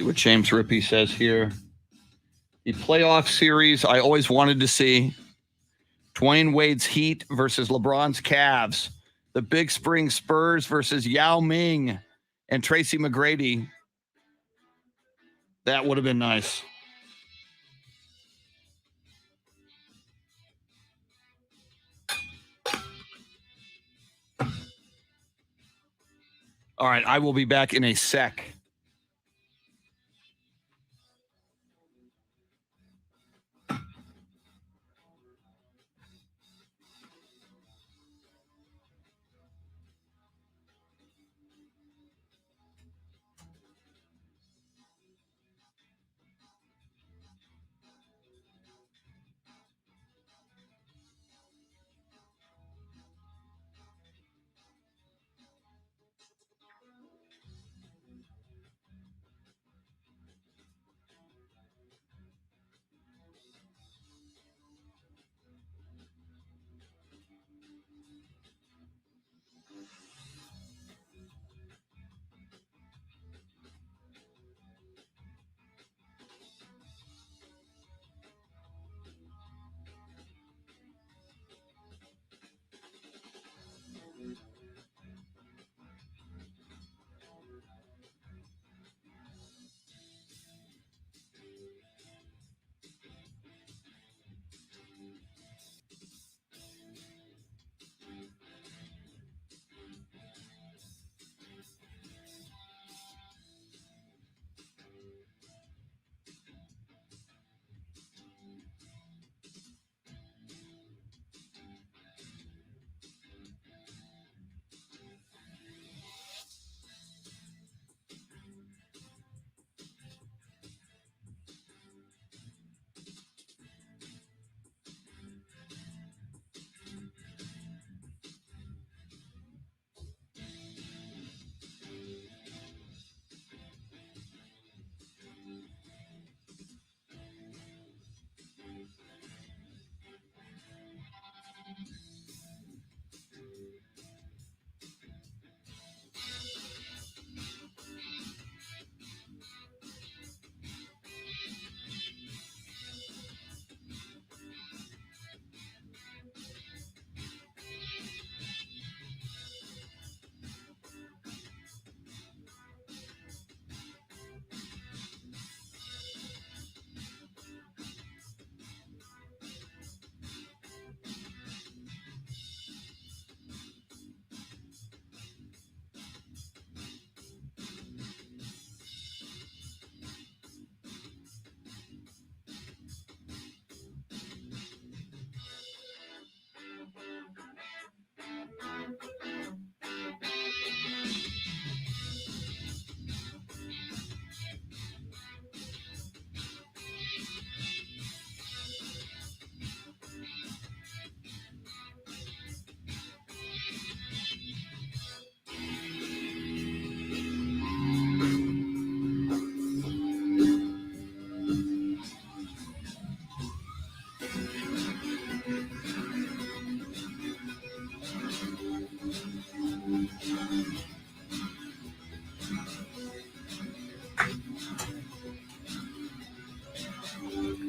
See what James Rippey says here. The playoff series I always wanted to see. Dwayne Wade's Heat versus LeBron's Cavs. The Big Spring Spurs versus Yao Ming and Tracy McGrady. That would have been nice. All right, I will be back in a sec.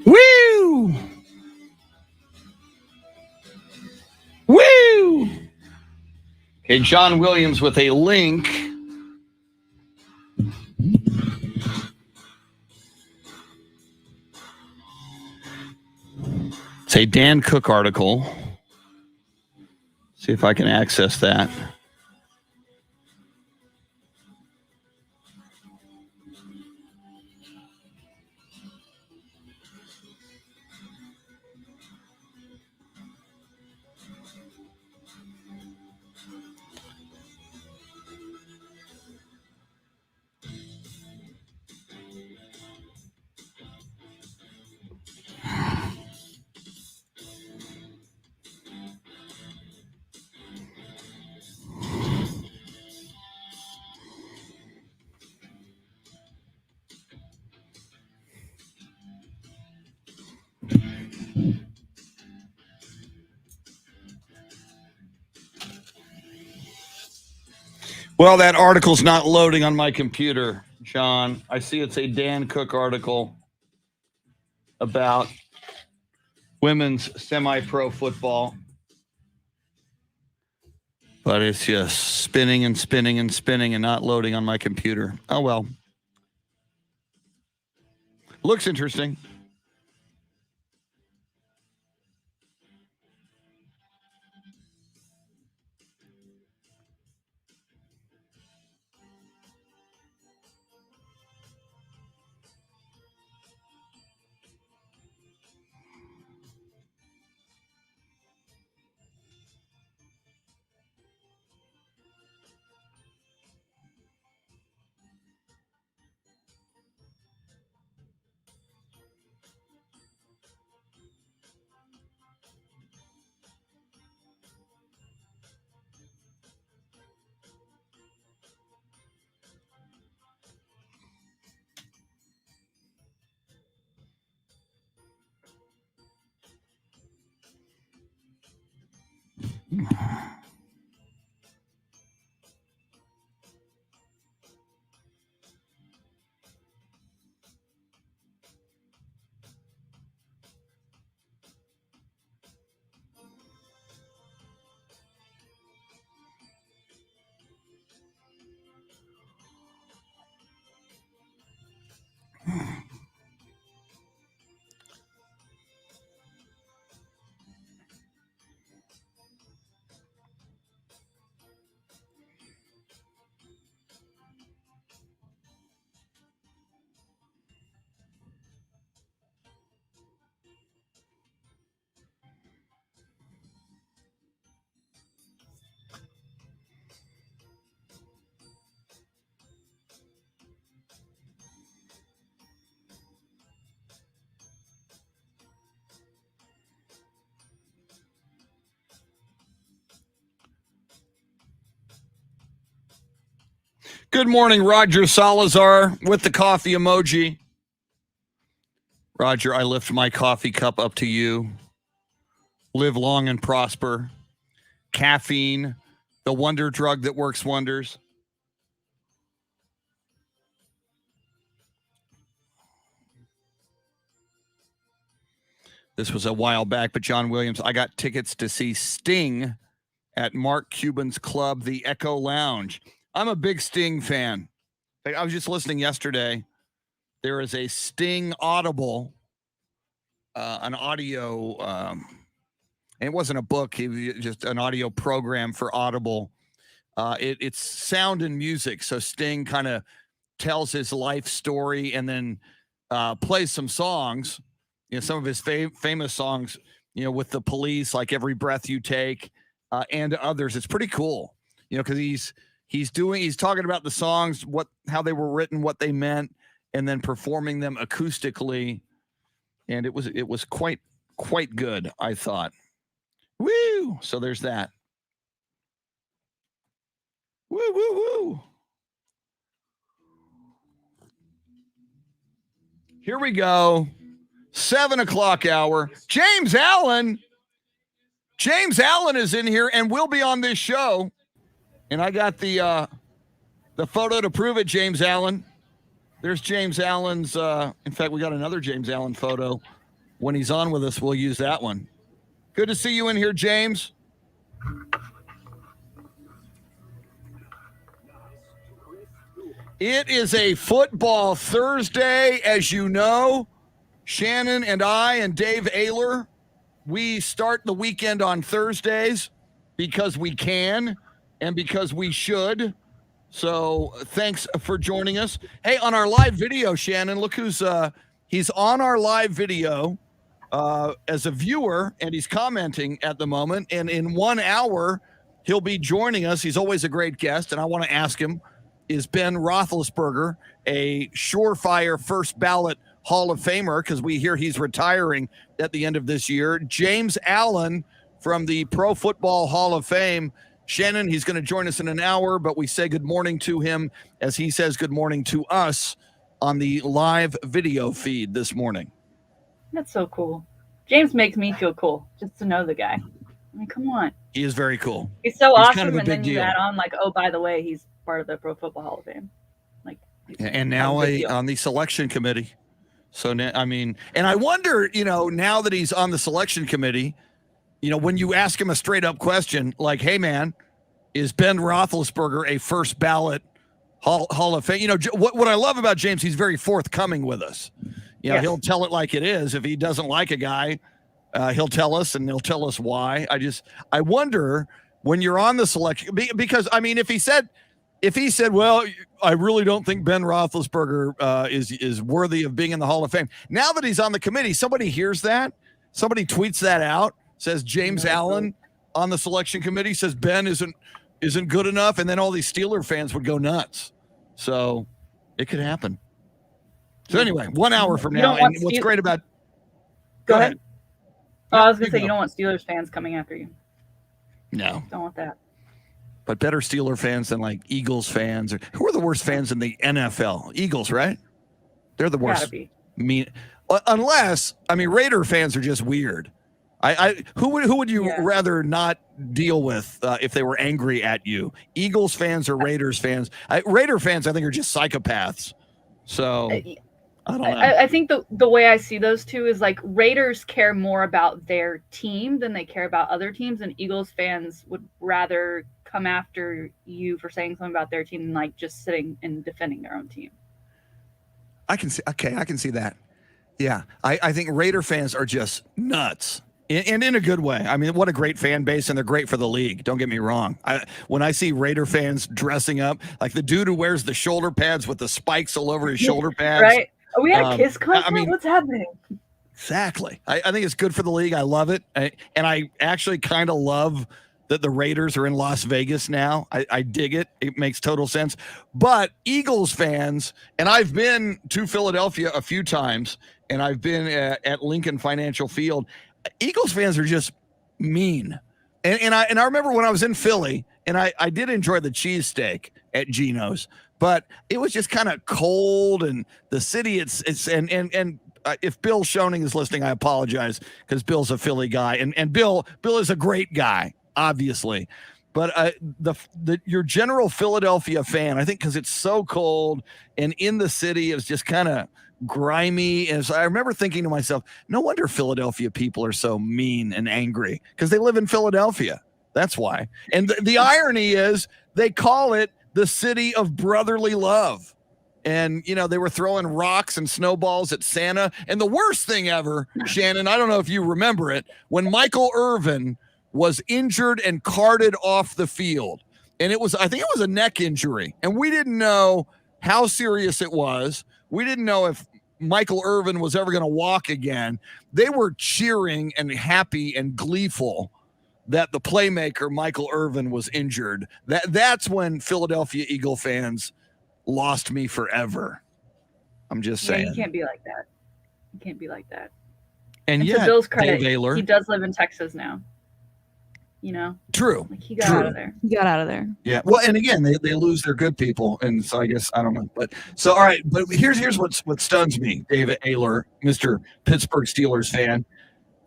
Woo! Woo! Okay, John Williams with a link. It's a Dan Cook article. See if I can access that. Well, that article's not loading on my computer. John. I see it's a Dan Cook article about women's semi-pro football. But it's just spinning and spinning and spinning and not loading on my computer. Oh, well. Looks interesting. Good morning, Roger Salazar with the coffee emoji. Roger, I lift my coffee cup up to you. Live long and prosper. Caffeine, the wonder drug that works wonders. This was a while back, but John Williams, I got tickets to see Sting at Mark Cuban's club, the Echo Lounge. I'm a big Sting fan. I was just listening yesterday. There is a Sting Audible, an audio, and it wasn't a book, it was just an audio program for Audible. It's sound and music. So Sting kind of tells his life story and then plays some songs, some of his famous songs, with the Police, like Every Breath You Take, and others. It's pretty cool, because he's talking about the songs, how they were written, what they meant, and then performing them acoustically. And it was quite good, I thought. Woo! So there's that. Woo, woo, woo. Here we go. 7 o'clock hour. James Allen is in here and will be on this show. And I got the photo to prove it, James Allen. There's James Allen's. In fact, we got another James Allen photo. When he's on with us, we'll use that one. Good to see you in here, James. It is a football Thursday, as you know. Shannon and I and Dave Ehler, we start the weekend on Thursdays because we can and because we should. So thanks for joining us. Hey, on our live video, Shannon, look who's he's on our live video as a viewer, and he's commenting at the moment. And in 1 hour, he'll be joining us. He's always a great guest, and I want to ask him, is Ben Roethlisberger a surefire first ballot Hall of Famer? Because we hear he's retiring at the end of this year. James Allen from the Pro Football Hall of Fame. Shannon, he's going to join us in an hour, but we say good morning to him as he says good morning to us on the live video feed this morning. That's so cool. James makes me feel cool just to know the guy. I mean, come on. He is very cool. He's so awesome, kind of and then you add on like, oh, by the way, he's part of the Pro Football Hall of Fame. Like, And now on the selection committee. So now, I mean, and I wonder, now that he's on the selection committee, when you ask him a straight up question like, "Hey, man, is Ben Roethlisberger a first ballot Hall of Fame?" What I love about James, he's very forthcoming with us. He'll tell it like it is. If he doesn't like a guy, he'll tell us, and he'll tell us why. I wonder when you're on the selection, because I mean, if he said, well, I really don't think Ben Roethlisberger is worthy of being in the Hall of Fame. Now that he's on the committee, somebody hears that, somebody tweets that out, says James Allen on the selection committee says Ben isn't good enough, and then all these Steeler fans would go nuts. So it could happen. So anyway, 1 hour from now, and what's great about go ahead. Oh, I was gonna say you don't want Steelers fans coming after you. No, don't want that. But better Steeler fans than like Eagles fans. Who are the worst fans in the NFL? Eagles, right? They're the worst. Gotta be. Unless, Raider fans are just weird. Who would you rather not deal with if they were angry at you? Eagles fans or Raiders fans? Raider fans, I think, are just psychopaths. So I don't know. I think the way I see those two is like Raiders care more about their team than they care about other teams, and Eagles fans would rather come after you for saying something about their team than like just sitting and defending their own team. I can see that. Yeah, I think Raider fans are just nuts. And in a good way. I mean, what a great fan base, and they're great for the league. Don't get me wrong. When I see Raider fans dressing up, like the dude who wears the shoulder pads with the spikes all over his shoulder pads. Right. Are we at a Kiss concert? What's happening? Exactly. I think it's good for the league. I love it. And I actually kind of love that the Raiders are in Las Vegas now. I dig it. It makes total sense. But Eagles fans, and I've been to Philadelphia a few times, and I've been at Lincoln Financial Field. Eagles fans are just mean. And I remember when I was in Philly, and I did enjoy the cheesesteak at Geno's, but it was just kind of cold, and the city if Bill Schoening is listening, I apologize, because Bill's a Philly guy, and Bill is a great guy, obviously. But your general Philadelphia fan, I think, because it's so cold and in the city, it's just kind of grimy. And so I remember thinking to myself, no wonder Philadelphia people are so mean and angry, because they live in Philadelphia. That's why. And the irony is they call it the city of brotherly love. And, they were throwing rocks and snowballs at Santa. And the worst thing ever, Shannon, I don't know if you remember it, when Michael Irvin was injured and carted off the field. And I think it was a neck injury. And we didn't know how serious it was. We didn't know if Michael Irvin was ever going to walk again. They were cheering and happy and gleeful that the playmaker Michael Irvin was injured. That's when Philadelphia Eagle fans lost me forever. I'm just saying. You can't be like that. You can't be like that. And yet, to Bill's credit, EVERETT, he does live in Texas now. True. Like he got out of there. He got out of there. Yeah. Well, and again, they lose their good people, and so I guess I don't know. But so all right. But here's what stuns me, David EVERETT, Mr. Pittsburgh Steelers fan.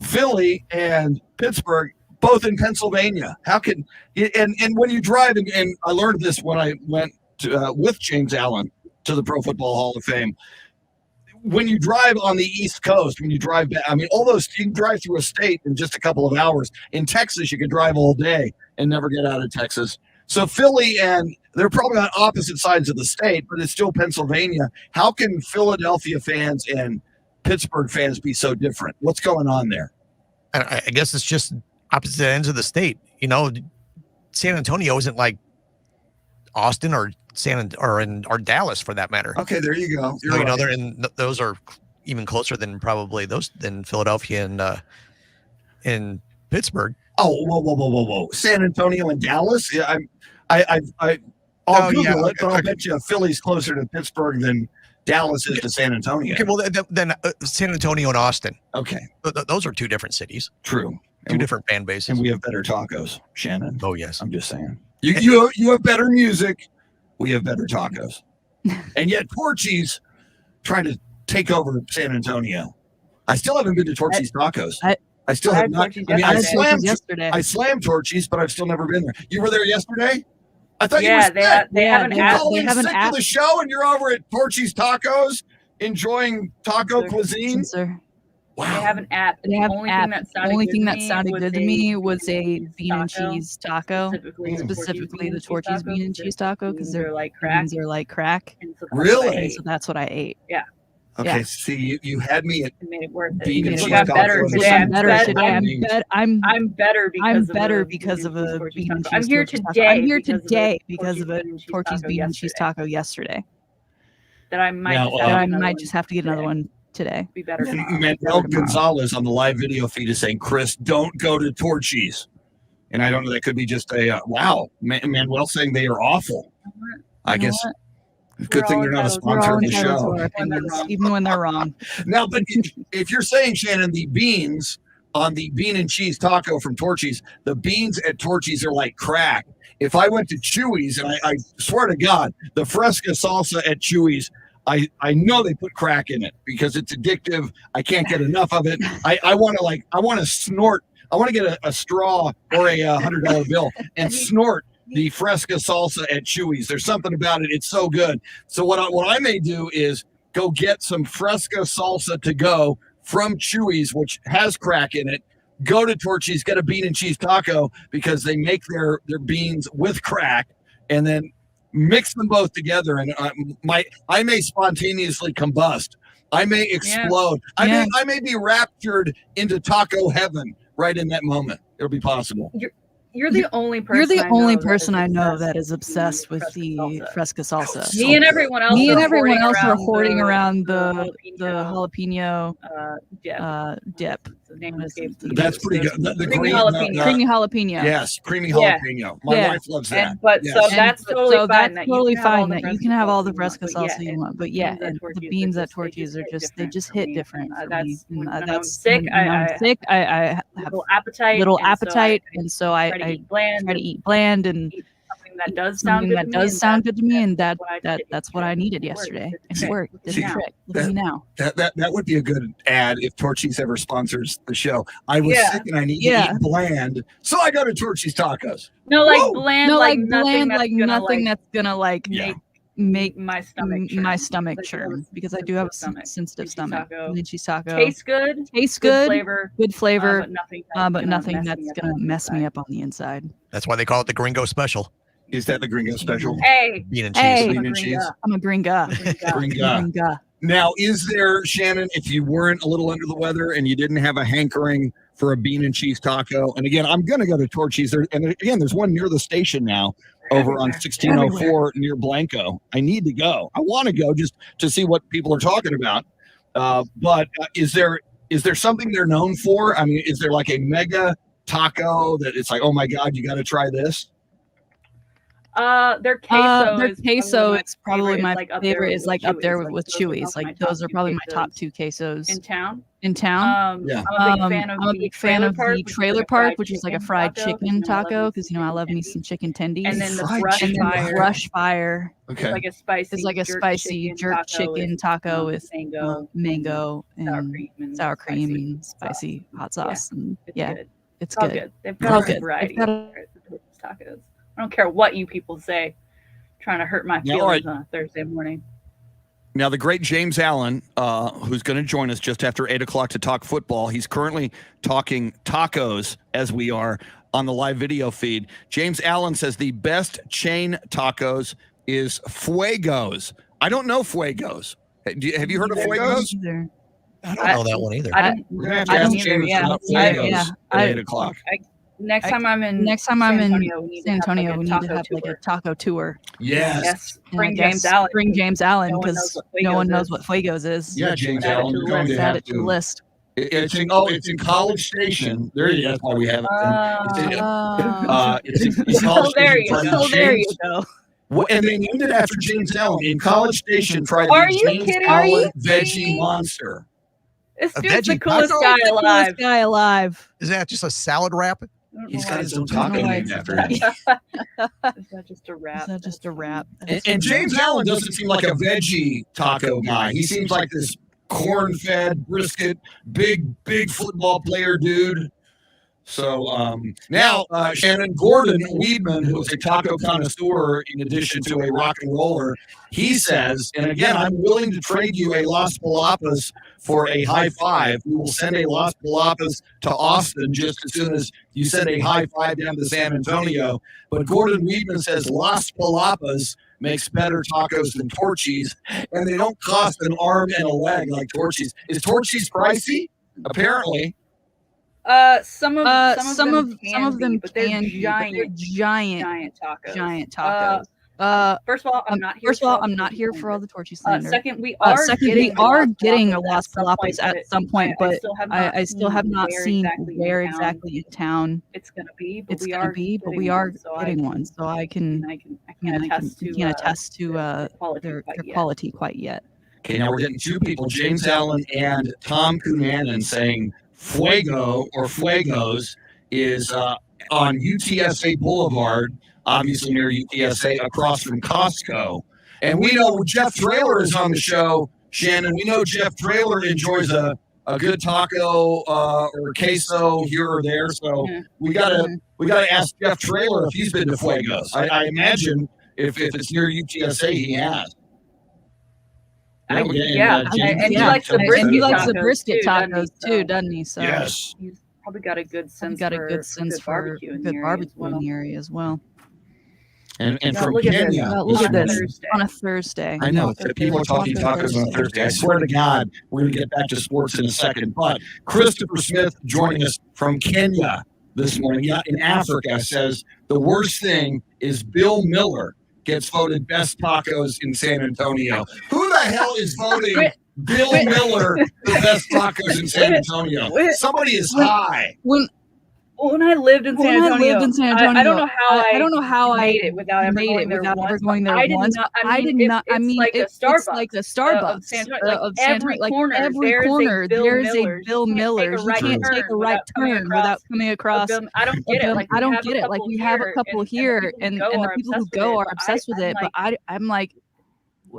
Philly and Pittsburgh, both in Pennsylvania. How can and when you drive, and I learned this when I went to, with James Allen to the Pro Football Hall of Fame. When you drive on the East Coast, when you drive back, all those, you can drive through a state in just a couple of hours. In Texas, you could drive all day and never get out of Texas. So Philly, and they're probably on opposite sides of the state, but it's still Pennsylvania. How can Philadelphia fans and Pittsburgh fans be so different? What's going on there? I guess it's just opposite ends of the state. San Antonio isn't like Austin or or Dallas, for that matter. Okay, there you go. Those are even closer than than Philadelphia and Pittsburgh. Oh, whoa! San Antonio and Dallas. Yeah, I'll Google it, but I'll bet you Philly's closer to Pittsburgh than Dallas is to San Antonio. Okay, well then San Antonio and Austin. Okay, those are two different cities. True. Two different fan bases. And we have better tacos, Shannon. Oh yes, I'm just saying. You have better music. We have better tacos. And yet Torchy's trying to take over San Antonio. I still haven't been to Torchy's Tacos. I still have not. I slammed Torchy's, but I've still never been there. You were there yesterday? I thought Yeah, you were sick. they have an You app. called They in have an sick app. to the show, and you're over at Torchy's Tacos enjoying taco cuisine. Sir. They have an app. They have The an app. The only thing that sounded good to me was a bean and cheese taco, specifically the Torchy's bean and cheese taco, because they're like crack. Really? So that's what I ate. Yeah. Okay, Yeah. see, you had me at It made it worth it. bean and It cheese got better tacos. today. I'm better today. I'm better because of a bean and cheese. I'm here Torchy's today. taco. I'm here today because of a Torchy's bean and cheese taco yesterday. That I might. I might just have to get another one today. Be better. Manuel Gonzalez on the live video feed is saying, Chris, don't go to Torchy's. And I don't know, that could be just a, wow, Manuel saying they are awful. I guess. Good thing they're not a sponsor of the show. Even when they're wrong. Now, but if you're saying, Shannon, the beans on the bean and cheese taco from Torchy's, the beans at Torchy's are like crack. If I went to Chewy's, and I swear to God, the Fresca salsa at Chewy's, I know they put crack in it because it's addictive. I can't get enough of it. I want to snort. I want to get a straw or a $100 bill and snort the Fresca salsa at Chewy's. There's something about it. It's so good. So what I may do is go get some Fresca salsa to go from Chewy's, which has crack in it. Go to Torchy's, get a bean and cheese taco because they make their beans with crack, and then mix them both together. And I may spontaneously combust. I may explode. Yeah. I may be raptured into taco heaven right in that moment. It'll be possible. You're the only person. I know that is obsessed with the Fresca salsa. Me and everyone else. Are hoarding around the jalapeno dip. That's pretty good. The creamy jalapeno. Creamy jalapeno. Yes, creamy jalapeno. My wife loves that. So that's totally fine. That's totally fine. That you can have all the Fresca salsa you want, but the beans at Torchy's are just hit different. That's when I'm sick. I have little appetite, and so I try to eat bland and something that does sound good to me, and that's what I needed yesterday. And it worked. Did the trick. Look at me now. That would be a good ad if Torchy's ever sponsors the show. I was sick and I need to eat bland, so I go to Torchy's Tacos. Nothing that's gonna make my stomach churn because I do have a sensitive stomach. Bean and cheese taco tastes good, good flavor, but nothing that's gonna mess me up on the inside. That's why they call it the Gringo Special. Is that the Gringo Special? Hey, bean and cheese. Bean and cheese. I'm a gringa. Gringa. Now, is there, Shannon, if you weren't a little under the weather and you didn't have a hankering for a bean and cheese taco, and again, I'm going to go to Torchy's. There's one near the station now over on 1604 near Blanco. I need to go. I want to go just to see what people are talking about. But is there something they're known for? I mean, is there like a mega taco that it's like, oh my God, you got to try this? Their queso. It's probably my favorite. Is like up there with Chewy's. Like those are probably my top two quesos in town. I'm a big fan of the trailer park, which is like a fried chicken taco because I love me some chicken tendies. And then the brush fire. Okay, it's like a spicy jerk chicken taco with mango and sour cream and spicy hot sauce. And it's good. They've got a variety of tacos. I don't care what you people say, trying to hurt my feelings on a Thursday morning. Now, the great James Allen, who's going to join us just after 8 o'clock to talk football. He's currently talking tacos as we are on the live video feed. James Allen says the best chain tacos is Fuegos. I don't know Fuegos. Have you heard of Fuegos? I don't know that one either. We're going to have to ask James about Fuegos at 8 o'clock. Next time I'm in San Antonio, we need to have like a taco tour. Yes. Bring James Allen. Bring James Allen because no one knows what Fuegos is. Yeah, James Allen. You're going to have to list. It's in College Station. There you go. That's why we have it. It's in College Station. There you go. And they named it after James Allen. In College Station, try the James Allen Veggie Monster. This dude's the coolest guy alive. Is that just a salad wrap? He's got his own taco named after him. Is that just a wrap? And James Allen doesn't seem like a veggie taco guy. He seems like this corn-fed brisket, big football player dude. So now Shannon Gordon Weedman, who is a taco connoisseur in addition to a rock and roller, he says, and again, I'm willing to trade you a Las Palapas for a high five. We will send a Las Palapas to Austin just as soon as you send a high five down to San Antonio. But Gordon Weedman says Las Palapas makes better tacos than Torchy's, and they don't cost an arm and a leg like Torchy's. Is Torchy's pricey? Apparently. Some of them but they're can be, but they're giant tacos. giant tacos. First of all, I'm not here for all the Torchy slander. Second, we are getting a Las Palapas at some point, but I still have not seen where exactly in town it's gonna be. But we are getting one, so I can't attest to their quality quite yet. Okay, now we're getting two people, James Allen and Tom Cunanan, saying Fuego or Fuegos is on UTSA Boulevard, obviously near UTSA, across from Costco. And we know Jeff Traylor is on the show, Shannon. We know Jeff Traylor enjoys a good taco or queso here or there. So we gotta ask Jeff Traylor if he's been to Fuegos. I imagine if it's near UTSA, he has. And he likes the brisket tacos too, doesn't he? So yes, he's probably got a good sense for good barbecue in the area as well. And from Kenya, look at this on a Thursday. I know people are talking tacos on a Thursday. I swear to God, we're going to get back to sports in a second. But Christopher Smith joining us from Kenya this morning, in Africa, says the worst thing is Bill Miller gets voted best tacos in San Antonio. Who the hell is voting Bill Miller the best tacos in San Antonio? Somebody is high. When I lived in San Antonio, I don't know how I made it without ever going there once. I did not. I mean, it's like a Starbucks of San Antonio. Every corner, there's a Bill Miller. You can't take a right turn without coming across. I don't get it. I don't get it. Like we have a couple here, and the people who go are obsessed with it. But I'm like,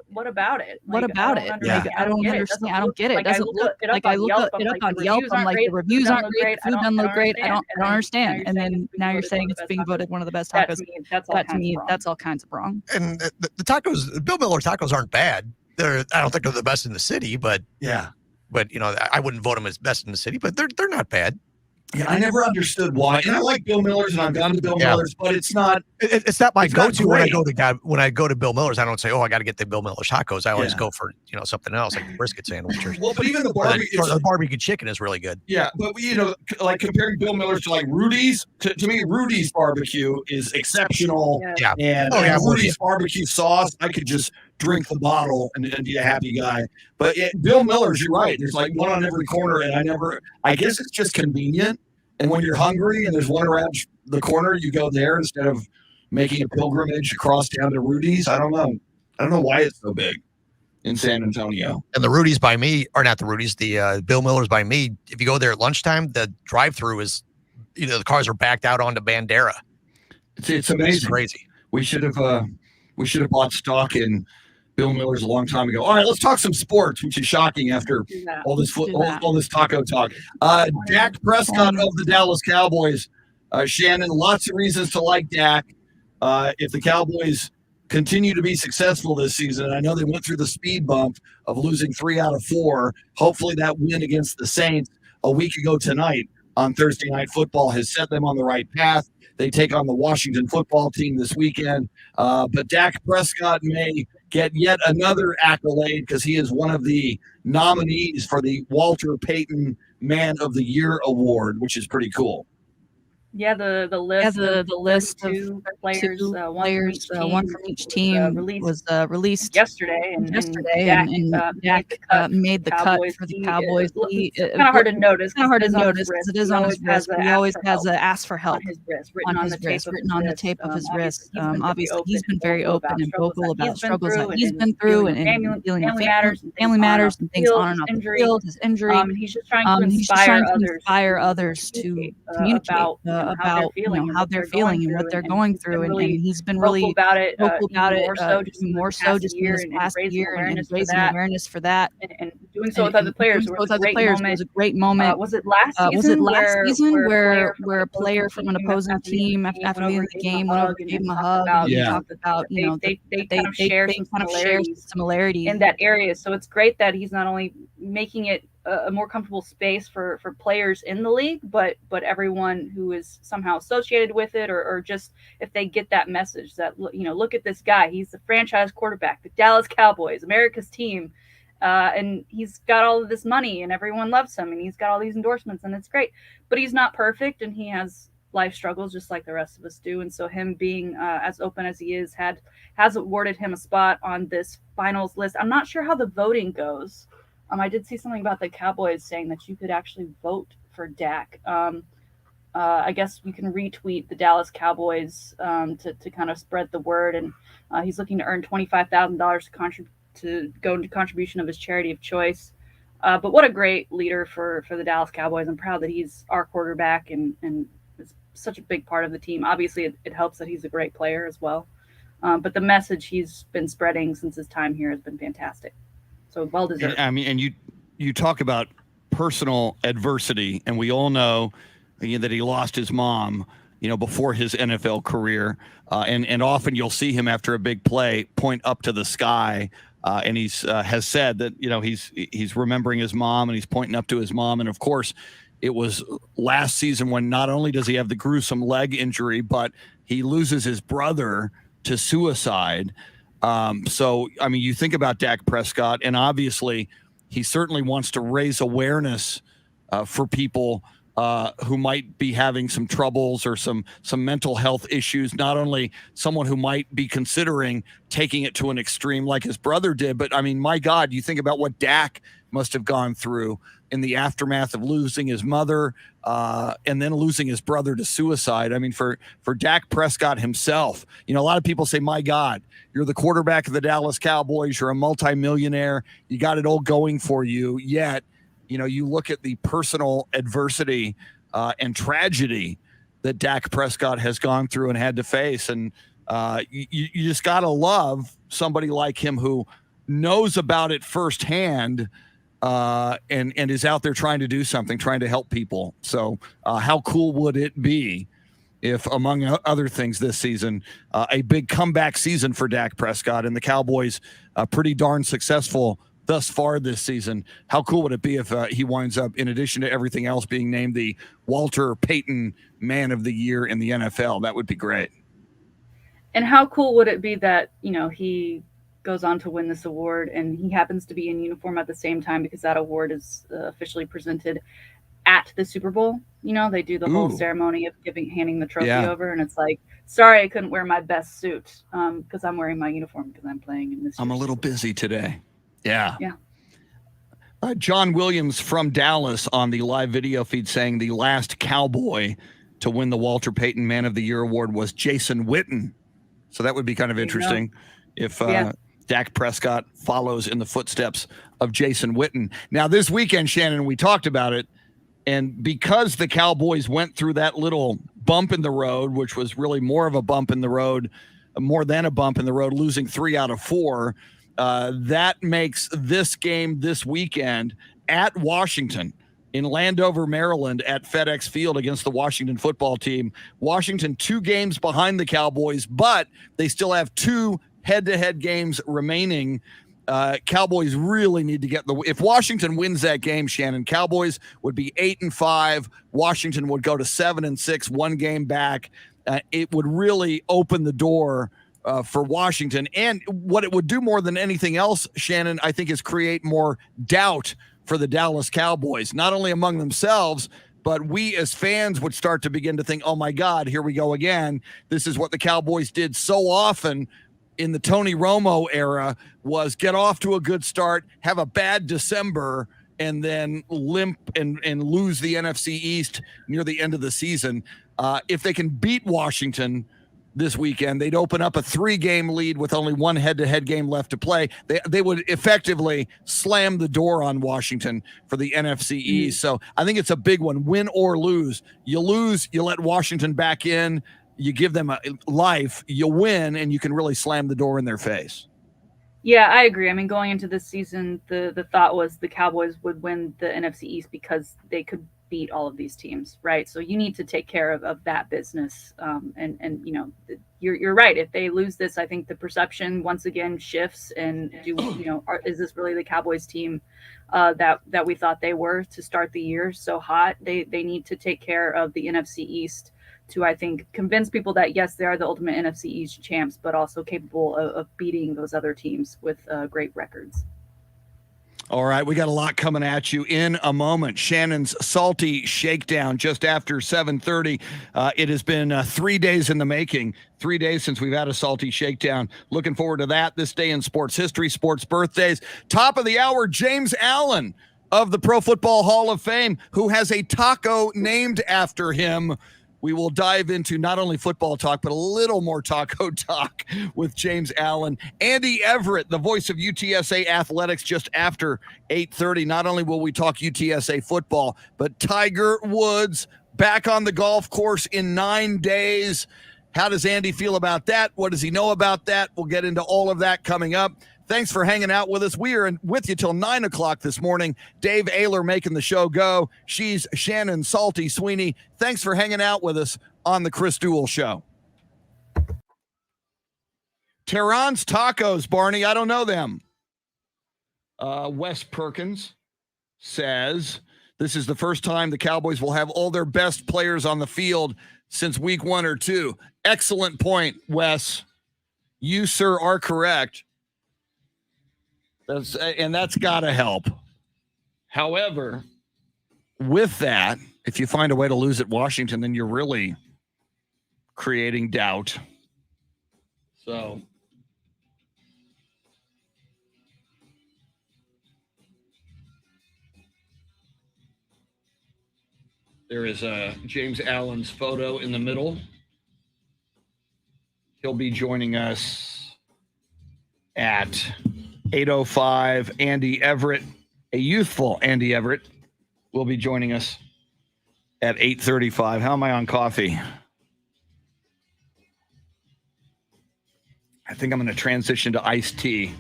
what about it? What about it? Like, I don't understand. I don't get it. It doesn't look like I look it up on Yelp. I'm like, the reviews aren't great. Food doesn't look great. I don't understand. And then now you're saying it's being voted one of the best tacos. That to me, that's all kinds of wrong. And the tacos, Bill Miller tacos aren't bad. I don't think they're the best in the city, but yeah. But I wouldn't vote them as best in the city, but they're not bad. Yeah, I never understood why. And I like Bill Miller's, and I've gone to Bill Miller's, but it's not my go-to when I go to Bill Miller's. I don't say, I got to get the Bill Miller's tacos. I always go for something else like the brisket sandwich. Well, but even the barbecue chicken is really good. Yeah, but like comparing Bill Miller's to like Rudy's, to me, Rudy's barbecue is exceptional. Yeah. And Rudy's barbecue sauce, I could just drink the bottle and be a happy guy. But Bill Miller's, you're right. There's like one on every corner, and I guess it's just convenient. And when you're hungry and there's one around the corner, you go there instead of making a pilgrimage across town to Rudy's. I don't know why it's so big in San Antonio. And the Rudy's by me, or not the Rudy's, the Bill Miller's by me. If you go there at lunchtime, the drive-through is, the cars are backed out onto Bandera. It's amazing. It's crazy. We should have bought stock in Bill Miller's a long time ago. All right, let's talk some sports, which is shocking after all this taco talk. Dak Prescott of the Dallas Cowboys. Shannon, lots of reasons to like Dak. If the Cowboys continue to be successful this season, I know they went through the speed bump of losing 3 out of 4. Hopefully that win against the Saints a week ago tonight on Thursday Night Football has set them on the right path. They take on the Washington football team this weekend. But Dak Prescott may get yet another accolade because he is one of the nominees for the Walter Payton Man of the Year Award, which is pretty cool. Yeah, the list. The list of two players, one from each team was released yesterday. And Dak made the cut for the Cowboys. It's kind of hard to notice. Because it is on his wrist. He always has an ask for help written on the tape of his wrist. Obviously, he's been very open and vocal about the struggles that he's been through and dealing with family matters and things on and off the field, his injury. He's just trying to inspire others to communicate about how they're feeling and what they're going through, and he's been really vocal about it, more so just in this past year, and raising awareness for that, and doing so with other players. It was a great moment. Was it last season where a player from an opposing team after the end of the game went over and gave him a hug, and he talked about they kind of share some similarities in that area. So it's great that he's not only making it a more comfortable space for players in the league, but everyone who is somehow associated with it, or just if they get that message that, look at this guy, he's the franchise quarterback, the Dallas Cowboys, America's team, and he's got all of this money and everyone loves him and he's got all these endorsements and it's great, but he's not perfect and he has life struggles just like the rest of us do. And so him being as open as he is has awarded him a spot on this finals list. I'm not sure how the voting goes. I did see something about the Cowboys saying that you could actually vote for Dak. I guess you can retweet the Dallas Cowboys to kind of spread the word. And he's looking to earn $25,000 to go into contribution of his charity of choice. But what a great leader for the Dallas Cowboys. I'm proud that he's our quarterback and is such a big part of the team. Obviously, it helps that he's a great player as well. But the message he's been spreading since his time here has been fantastic. So well deserved. And you talk about personal adversity, and we all know that he lost his mom, before his NFL career, and often you'll see him after a big play point up to the sky, and he's has said that he's remembering his mom and he's pointing up to his mom, and of course, it was last season when not only does he have the gruesome leg injury, but he loses his brother to suicide. So, you think about Dak Prescott, and obviously he certainly wants to raise awareness for people who might be having some troubles or some mental health issues, not only someone who might be considering taking it to an extreme like his brother did, but my God, you think about what Dak must have gone through in the aftermath of losing his mother and then losing his brother to suicide. For Dak Prescott himself, a lot of people say, my God, you're the quarterback of the Dallas Cowboys. You're a multimillionaire. You got it all going for you. Yet, you look at the personal adversity and tragedy that Dak Prescott has gone through and had to face. And you just got to love somebody like him who knows about it firsthand and is out there trying to do something, trying to help people. So how cool would it be if, among other things this season, a big comeback season for Dak Prescott and the Cowboys pretty darn successful thus far this season? How cool would it be if he winds up, in addition to everything else, being named the Walter Payton Man of the Year in the NFL? That would be great. And how cool would it be that, he goes on to win this award and he happens to be in uniform at the same time, because that award is officially presented at the Super Bowl. They do the whole ceremony of handing the trophy over, and it's like, sorry, I couldn't wear my best suit because I'm wearing my uniform because I'm playing in this. I'm a little busy today. Yeah. John Williams from Dallas on the live video feed saying the last Cowboy to win the Walter Payton Man of the Year award was Jason Witten. So that would be kind of interesting if Dak Prescott follows in the footsteps of Jason Witten. Now, this weekend, Shannon, we talked about it, and because the Cowboys went through that little bump in the road, which was really more of a bump in the road, more than a bump in the road, losing 3 out of 4, that makes this game this weekend at Washington in Landover, Maryland, at FedEx Field against the Washington football team. Washington 2 games behind the Cowboys, but they still have 2 head-to-head games remaining. Cowboys really need to get if Washington wins that game, Shannon, Cowboys would be 8-5. Washington would go to 7-6, 1 game back. It would really open the door for Washington. And what it would do more than anything else, Shannon, I think, is create more doubt for the Dallas Cowboys, not only among themselves, but we as fans would start to begin to think, oh my God, here we go again. This is what the Cowboys did so often in the Tony Romo era, was get off to a good start, have a bad December, and then limp and lose the NFC East near the end of the season. If they can beat Washington, this weekend, they'd open up a 3-game lead with only one head-to-head game left to play. They would effectively slam the door on Washington for the NFC East. So I think it's a big one, win or lose. You lose, you let Washington back in, you give them a life, you win, and you can really slam the door in their face. Yeah, I agree. I mean, going into this season, the thought was the Cowboys would win the NFC East because they could beat all of these teams, right? So you need to take care of that business. And you know, you're right. If they lose this, I think the perception once again shifts. And is this really the Cowboys team that we thought they were to start the year so hot? They need to take care of the NFC East to, I think, convince people that, yes, they are the ultimate NFC East champs, but also capable of beating those other teams with great records. All right, we got a lot coming at you in a moment. Shannon's Salty Shakedown just after 7:30. It has been 3 days in the making, 3 days since we've had a Salty Shakedown. Looking forward to that this day in sports history, sports birthdays. Top of the hour, James Allen of the Pro Football Hall of Fame, who has a taco named after him. We will dive into not only football talk, but a little more taco talk with James Allen. Andy Everett, the voice of UTSA athletics, just after 8:30. Not only will we talk UTSA football, but Tiger Woods back on the golf course in 9 days. How does Andy feel about that? What does he know about that? We'll get into all of that coming up. Thanks for hanging out with us. We are with you till 9 o'clock this morning. Dave Ehler making the show go. She's Shannon Salty Sweeney. Thanks for hanging out with us on the Chris Duel Show. Tehran's Tacos, Barney. I don't know them. Wes Perkins says this is the first time the Cowboys will have all their best players on the field since week 1 or 2. Excellent point, Wes. You, sir, are correct. That's got to help. However, with that, if you find a way to lose at Washington, then you're really creating doubt. So there is James Allen's photo in the middle. He'll be joining us at 8:05. Andy Everett, a youthful Andy Everett, will be joining us at 8:35. How am I on coffee? I think I'm going to transition to iced tea.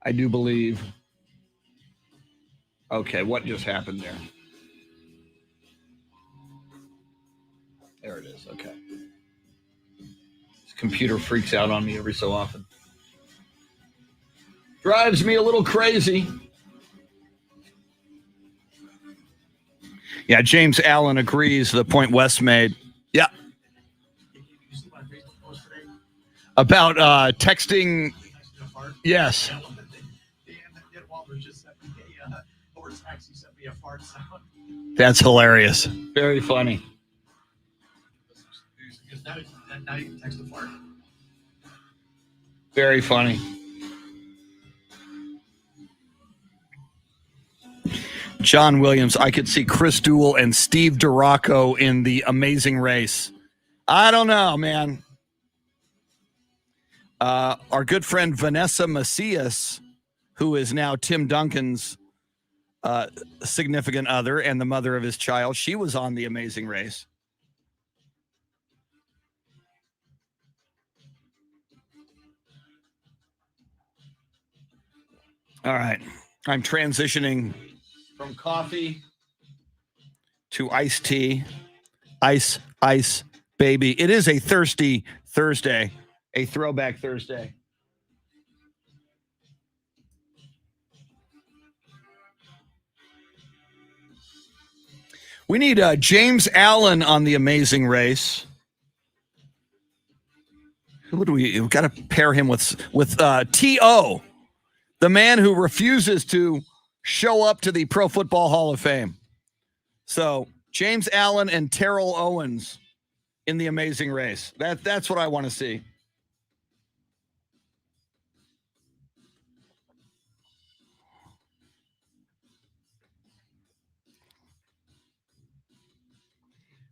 I do believe. Okay, what just happened there? There it is. Okay. This computer freaks out on me every so often. Drives me a little crazy. Yeah, James Allen agrees the point Wes made. Yeah. About texting. Yes. That's hilarious. Very funny. Very funny. John Williams, I could see Chris Duel and Steve Duraco in The Amazing Race. I don't know, man. Our good friend Vanessa Macias, who is now Tim Duncan's significant other and the mother of his child, she was on The Amazing Race. All right. I'm transitioning from coffee to iced tea. Ice, baby. It is a thirsty Thursday, a throwback Thursday. We need James Allen on The Amazing Race. Who would we've got to pair him with T.O., the man who refuses to show up to the Pro Football Hall of Fame. So James Allen and Terrell Owens in The Amazing Race. That's what I want to see.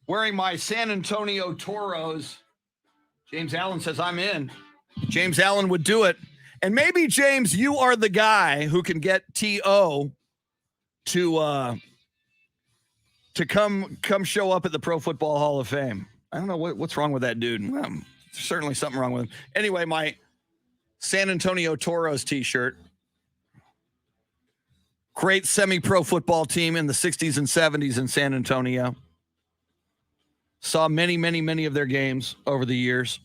Wearing my San Antonio Toros James Allen says, I'm in. James Allen would do it. And maybe, James, you are the guy who can get T.O. to come show up at the Pro Football Hall of Fame. I don't know what's wrong with that dude. Well, there's certainly something wrong with him. Anyway, my San Antonio Toros t-shirt. Great semi-pro football team in the 60s and 70s in San Antonio. Saw many, many, many of their games over the years.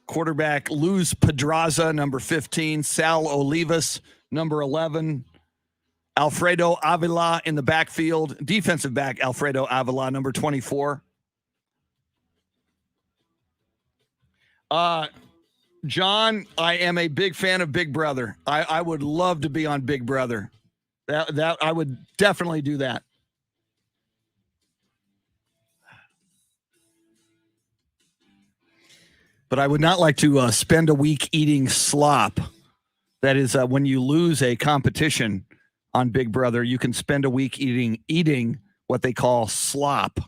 Quarterback Luz Pedraza, number 15. Sal Olivas, number 11. Alfredo Avila in the backfield. Defensive back Alfredo Avila, number 24. John, I am a big fan of Big Brother. I would love to be on Big Brother. That I would definitely do that. But I would not like to spend a week eating slop. That is when you lose a competition on Big Brother, you can spend a week eating what they call slop,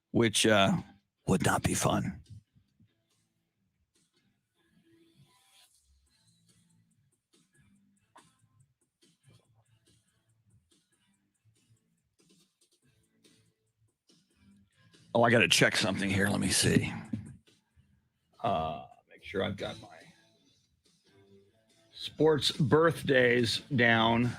which would not be fun. Oh, I got to check something here. Let me see. Make sure I've got my sports birthdays down.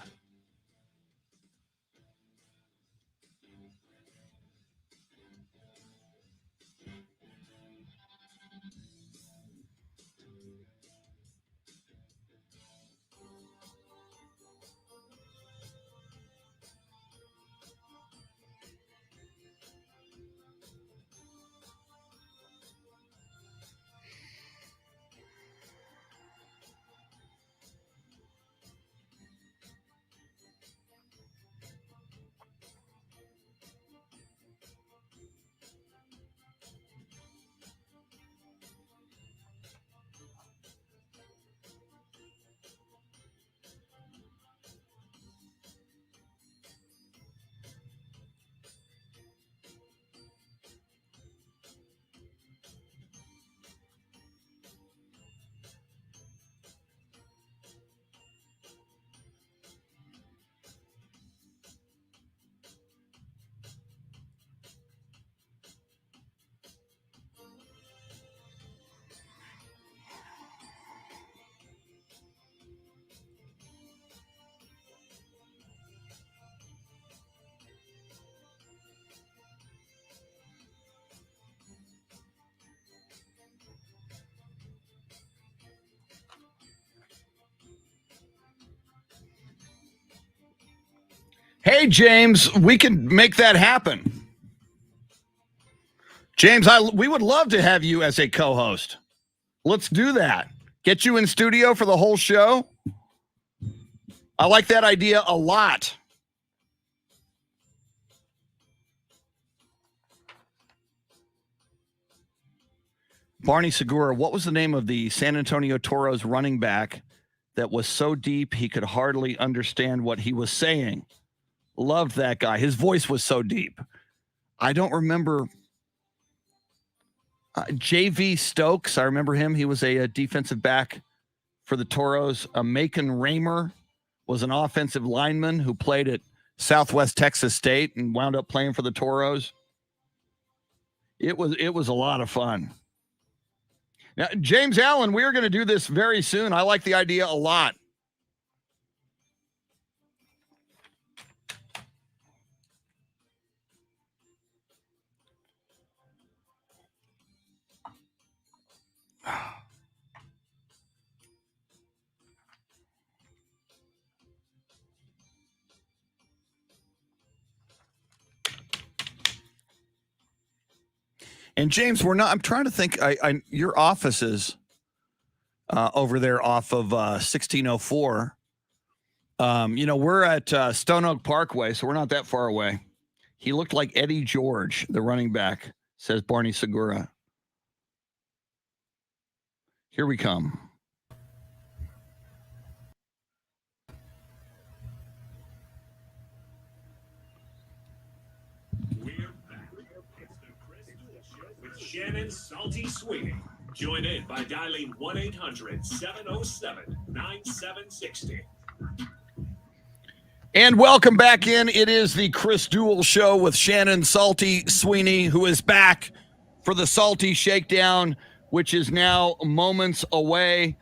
Hey, James, we can make that happen. James, we would love to have you as a co-host. Let's do that. Get you in studio for the whole show. I like that idea a lot. Barney Segura, what was the name of the San Antonio Toros running back that was so deep he could hardly understand what he was saying? Loved that guy. His voice was so deep. I don't remember. J.V. Stokes, I remember him. He was a defensive back for the Toros. Macon Raymer was an offensive lineman who played at Southwest Texas State and wound up playing for the Toros. It was a lot of fun. Now, James Allen, we're going to do this very soon. I like the idea a lot. And James, I'm trying to think, your offices over there off of 1604. We're at Stone Oak Parkway, so we're not that far away. He looked like Eddie George, the running back, says Barney Segura. Here we come. and Salty Sweeney. Join in by dialing 1-800-707-9760. And welcome back in. It is the Chris Duel Show with Shannon Salty Sweeney, who is back for the Salty Shakedown, which is now moments away.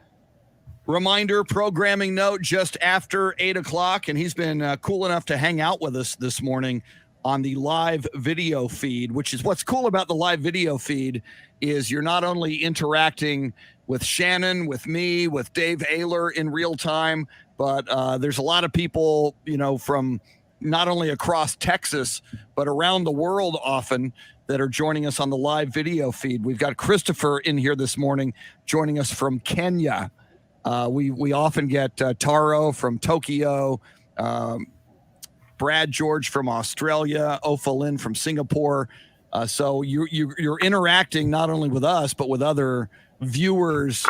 Reminder, programming note, just after 8 o'clock, and he's been cool enough to hang out with us this morning on the live video feed, which is what's cool about the live video feed is you're not only interacting with Shannon, with me, with Dave OEHLER in real time, but there's a lot of people, from not only across Texas, but around the world often that are joining us on the live video feed. We've got Christopher in here this morning joining us from Kenya. We often get Taro from Tokyo, Brad George from Australia, Ofa Lin from Singapore. So you're interacting not only with us, but with other viewers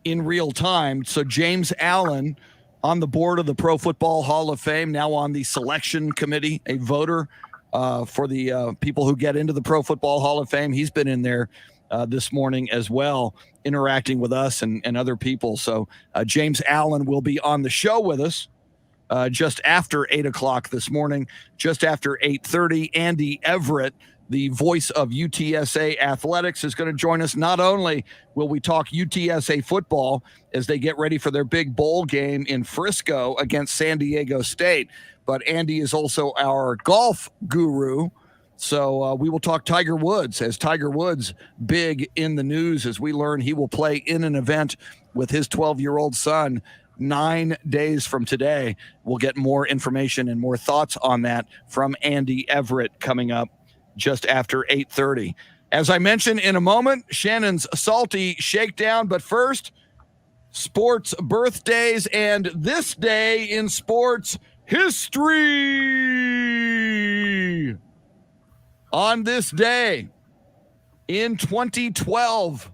in real time. So James Allen on the board of the Pro Football Hall of Fame, now on the selection committee, a voter for the people who get into the Pro Football Hall of Fame. He's been in there this morning as well, interacting with us and other people. So James Allen will be on the show with us just after 8 o'clock this morning, just after 8:30. Andy Everett, the voice of UTSA Athletics, is going to join us. Not only will we talk UTSA football as they get ready for their big bowl game in Frisco against San Diego State, but Andy is also our golf guru. So we will talk Tiger Woods, as Tiger Woods big in the news as we learn he will play in an event with his 12-year-old son 9 days from today. We'll get more information and more thoughts on that from Andy Everett coming up just after 8:30. As I mentioned, in a moment, Shannon's Salty Shakedown. But first, sports birthdays and this day in sports history. On this day in 2012,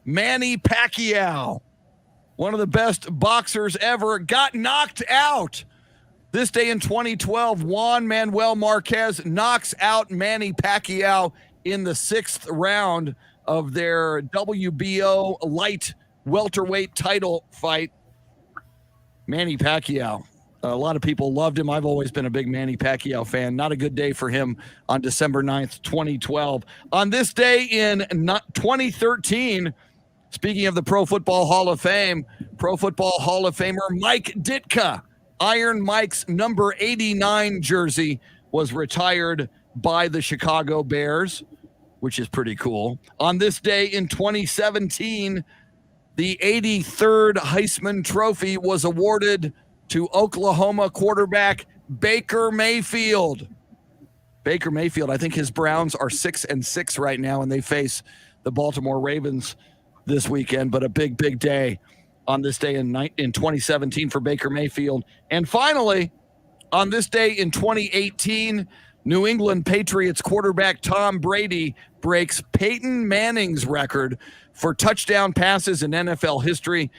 Manny Pacquiao, one of the best boxers ever, got knocked out. This day in 2012, Juan Manuel Marquez knocks out Manny Pacquiao in the 6th round of their WBO light welterweight title fight. Manny Pacquiao. A lot of people loved him. I've always been a big Manny Pacquiao fan. Not a good day for him on December 9th, 2012. On this day in 2013, speaking of the Pro Football Hall of Fame, Pro Football Hall of Famer Mike Ditka, Iron Mike's number 89 jersey, was retired by the Chicago Bears, which is pretty cool. On this day in 2017, the 83rd Heisman Trophy was awarded to Oklahoma quarterback Baker Mayfield. Baker Mayfield, I think his Browns are 6-6 right now, and they face the Baltimore Ravens this weekend, but a big, big day on this day in 2017 for Baker Mayfield. And finally, on this day in 2018, New England Patriots quarterback Tom Brady breaks Peyton Manning's record for touchdown passes in NFL history.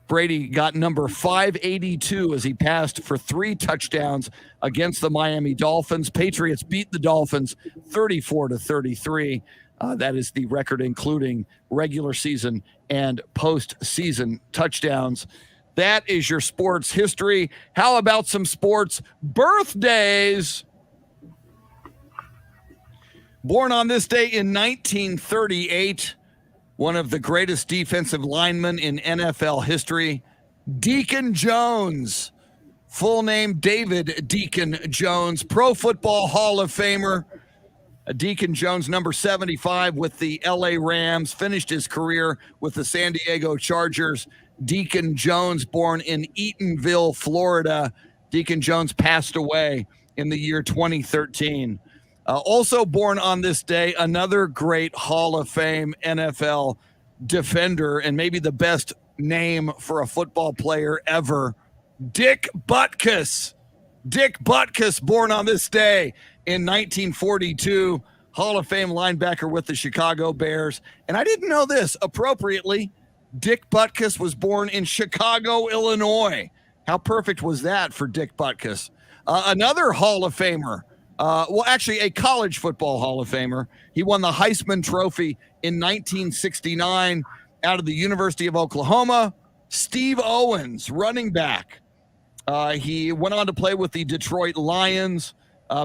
Brady got number 582 as he passed for 3 touchdowns against the Miami Dolphins. Patriots beat the Dolphins 34-33. That is the record, including regular season and postseason touchdowns. That is your sports history. How about some sports birthdays? Born on this day in 1938, one of the greatest defensive linemen in NFL history, Deacon Jones. Full name, David Deacon Jones, Pro Football Hall of Famer. Deacon Jones, number 75 with the LA Rams, finished his career with the San Diego Chargers. Deacon Jones, born in Eatonville, Florida. Deacon Jones passed away in the year 2013. Also born on this day, another great Hall of Fame NFL defender, and maybe the best name for a football player ever, Dick Butkus. Dick Butkus, born on this day in 1942, Hall of Fame linebacker with the Chicago Bears. And I didn't know this. Appropriately, Dick Butkus was born in Chicago, Illinois. How perfect was that for Dick Butkus? Another Hall of Famer, well, actually a college football Hall of Famer. He won the Heisman Trophy in 1969 out of the University of Oklahoma. Steve Owens, running back. He went on to play with the Detroit Lions,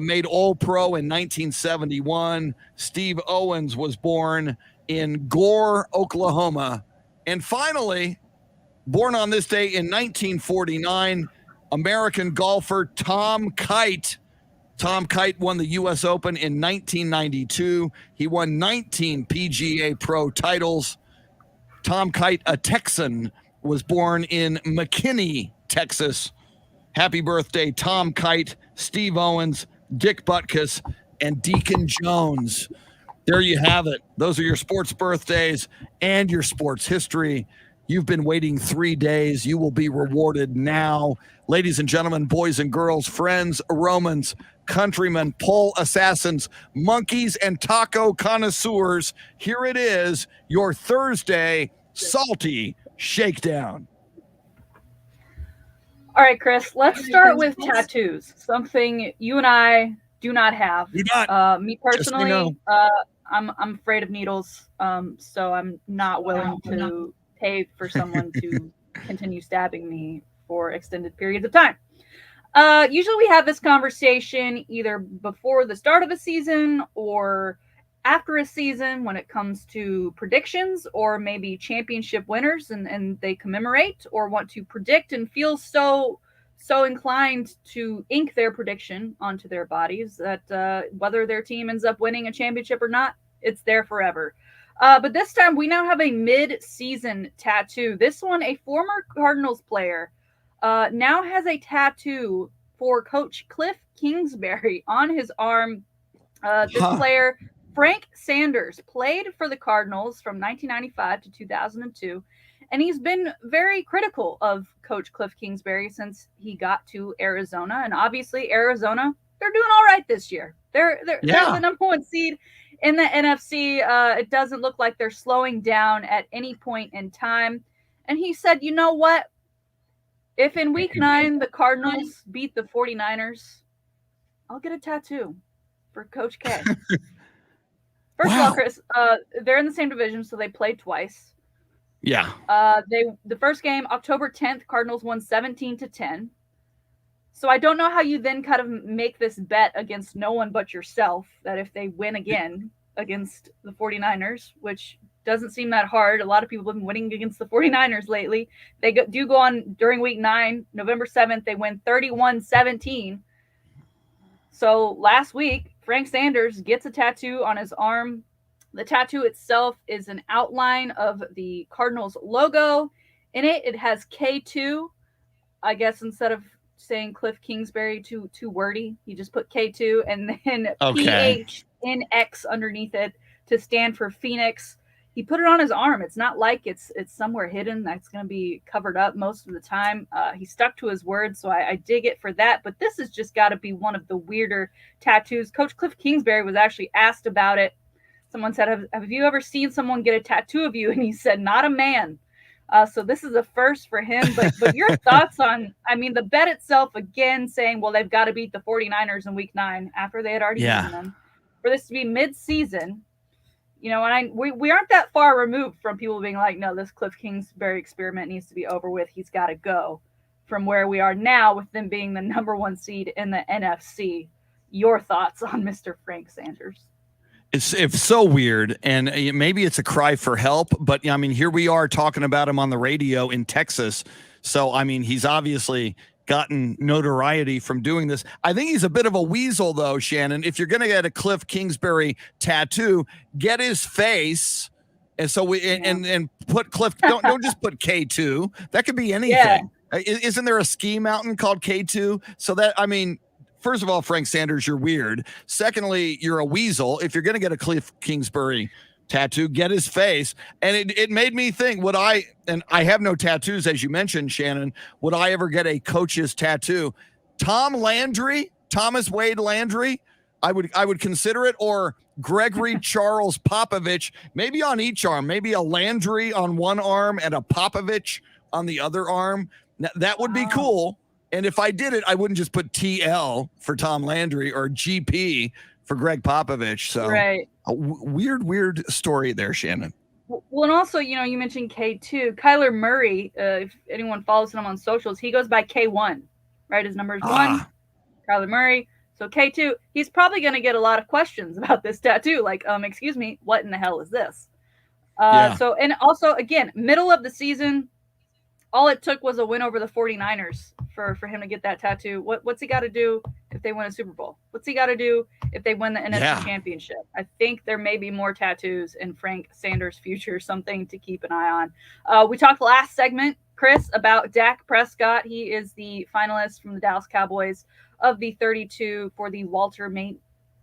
made All-Pro in 1971. Steve Owens was born in Gore, Oklahoma. And finally, born on this day in 1949, American golfer Tom Kite. Tom Kite won the U.S. Open in 1992. He won 19 PGA Pro titles. Tom Kite, a Texan, was born in McKinney, Texas. Happy birthday, Tom Kite, Steve Owens, Dick Butkus, and Deacon Jones. There you have it. Those are your sports birthdays and your sports history. You've been waiting 3 days. You will be rewarded now. Ladies and gentlemen, boys and girls, friends, Romans, countrymen, pole assassins, monkeys, and taco connoisseurs, here it is, your Thursday Salty Shakedown. All right, Chris, let's start with tattoos, something you and I do not have. Do not. Me personally, I'm afraid of needles, so I'm not willing to pay for someone to continue stabbing me for extended periods of time. Usually we have this conversation either before the start of a season or after a season when it comes to predictions or maybe championship winners and they commemorate or want to predict and feel so inclined to ink their prediction onto their bodies that whether their team ends up winning a championship or not, it's there forever. But this time we now have a mid-season tattoo. This one, a former Cardinals player, now has a tattoo for Coach Cliff Kingsbury on his arm. This player, Frank Sanders, played for the Cardinals from 1995 to 2002, and he's been very critical of Coach Cliff Kingsbury since he got to Arizona. And obviously, Arizona, they're doing all right this year. They're the number one seed in the NFC. It doesn't look like they're slowing down at any point in time. And he said, you know what? If in week 9 the Cardinals beat the 49ers, I'll get a tattoo for Coach K. First of all, Chris, they're in the same division, so they played twice. Yeah. The first game, October 10th, Cardinals won 17-10. So I don't know how you then kind of make this bet against no one but yourself that if they win again against the 49ers, which doesn't seem that hard. A lot of people have been winning against the 49ers lately. They do go on during week 9, November 7th. They win 31-17. So last week, Frank Sanders gets a tattoo on his arm. The tattoo itself is an outline of the Cardinals logo. In it, it has K2. I guess instead of saying Cliff Kingsbury too wordy, he just put K2 and then PHNX underneath it to stand for Phoenix. He put it on his arm. It's not like it's somewhere hidden that's going to be covered up most of the time. He stuck to his word, so I dig it for that. But this has just got to be one of the weirder tattoos. Coach Cliff Kingsbury was actually asked about it. Someone said, have you ever seen someone get a tattoo of you? And he said, not a man. So this is a first for him. But your thoughts on, the bet itself, again, saying, well, they've got to beat the 49ers in week 9 after they had already beaten them. For this to be mid-season, and we aren't that far removed from people being like, no, this Cliff Kingsbury experiment needs to be over with. He's got to go from where we are now with them being the number 1 seed in the NFC. Your thoughts on Mr. Frank Sanders? It's so weird, and maybe it's a cry for help, but here we are talking about him on the radio in Texas. So, he's obviously gotten notoriety from doing this. I think he's a bit of a weasel, though, Shannon. If you're going to get a Cliff Kingsbury tattoo, get his face, and so and put Cliff. Don't just put K2. That could be anything. Yeah. Isn't there a ski mountain called K2? So that first of all, Frank Sanders, you're weird. Secondly, you're a weasel. If you're going to get a Cliff Kingsbury tattoo, get his face. And it made me think, and I have no tattoos, as you mentioned, Shannon, would I ever get a coach's tattoo? Thomas Wade Landry, I would consider it, or Gregory Charles Popovich, maybe on each arm, maybe a Landry on one arm and a Popovich on the other arm. That would be cool. And if I did it, I wouldn't just put TL for Tom Landry or GP for Greg Popovich. So right. Weird story there, Shannon. Well, and also, you mentioned K2. Kyler Murray, if anyone follows him on socials, he goes by K1, right? His number is 1. Kyler Murray. So K2, he's probably going to get a lot of questions about this tattoo. Like, excuse me, what in the hell is this? So, and also, again, middle of the season, all it took was a win over the 49ers for him to get that tattoo. What's he got to do if they win a Super Bowl? What's he got to do if they win the NFC Championship? I think there may be more tattoos in Frank Sanders' future, something to keep an eye on. We talked last segment, Chris, about Dak Prescott. He is the finalist from the Dallas Cowboys of the 32 for the Walter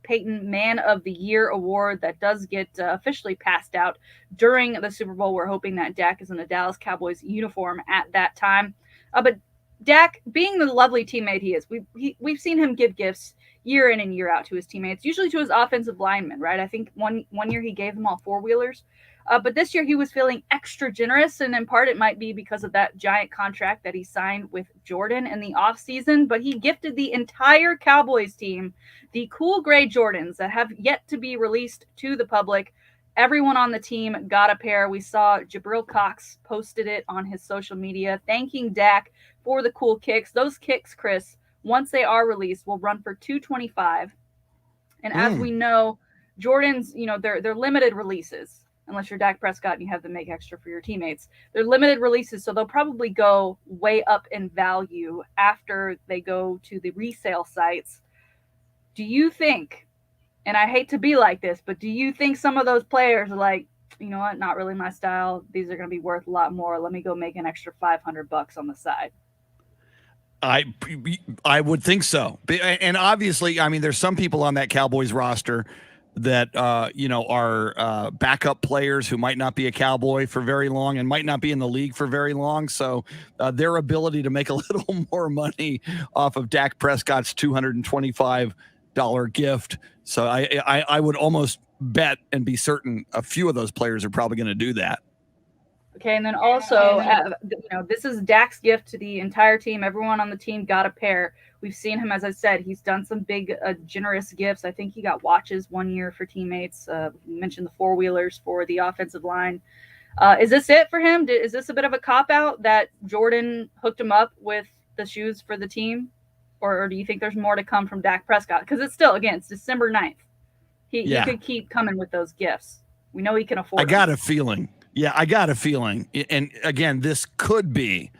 Payton Man of the Year award that does get officially passed out during the Super Bowl. We're hoping that Dak is in a Dallas Cowboys uniform at that time. But Dak, being the lovely teammate he is, we've seen him give gifts year in and year out to his teammates, usually to his offensive linemen, right? I think one year he gave them all 4-wheelers. But this year he was feeling extra generous, and in part it might be because of that giant contract that he signed with Jordan in the offseason. But he gifted the entire Cowboys team the cool gray Jordans that have yet to be released to the public. Everyone on the team got a pair. We saw Jabril Cox posted it on his social media, thanking Dak for the cool kicks. Those kicks, Chris, once they are released, will run for $225. And as we know, Jordans, they're limited releases. Unless you're Dak Prescott and you have to make extra for your teammates. They're limited releases, so they'll probably go way up in value after they go to the resale sites. Do you think, and I hate to be like this, but do you think some of those players are like, you know what, not really my style. These are going to be worth a lot more. Let me go make an extra $500 on the side. I would think so. And obviously, I mean, there's some people on that Cowboys roster that are backup players who might not be a Cowboy for very long and might not be in the league for very long. So their ability to make a little more money off of Dak Prescott's $225 gift. So I would almost bet and be certain a few of those players are probably going to do that. Okay, and then also, this is Dak's gift to the entire team. Everyone on the team got a pair. We've seen him, as I said, he's done some big, generous gifts. I think he got watches one year for teammates. You mentioned the 4-wheelers for the offensive line. Is this it for him? Is this a bit of a cop-out that Jordan hooked him up with the shoes for the team? Or do you think there's more to come from Dak Prescott? Because it's still, again, it's December 9th. He could keep coming with those gifts. We know he can afford them. I got a feeling. Yeah, I got a feeling. And again, this could be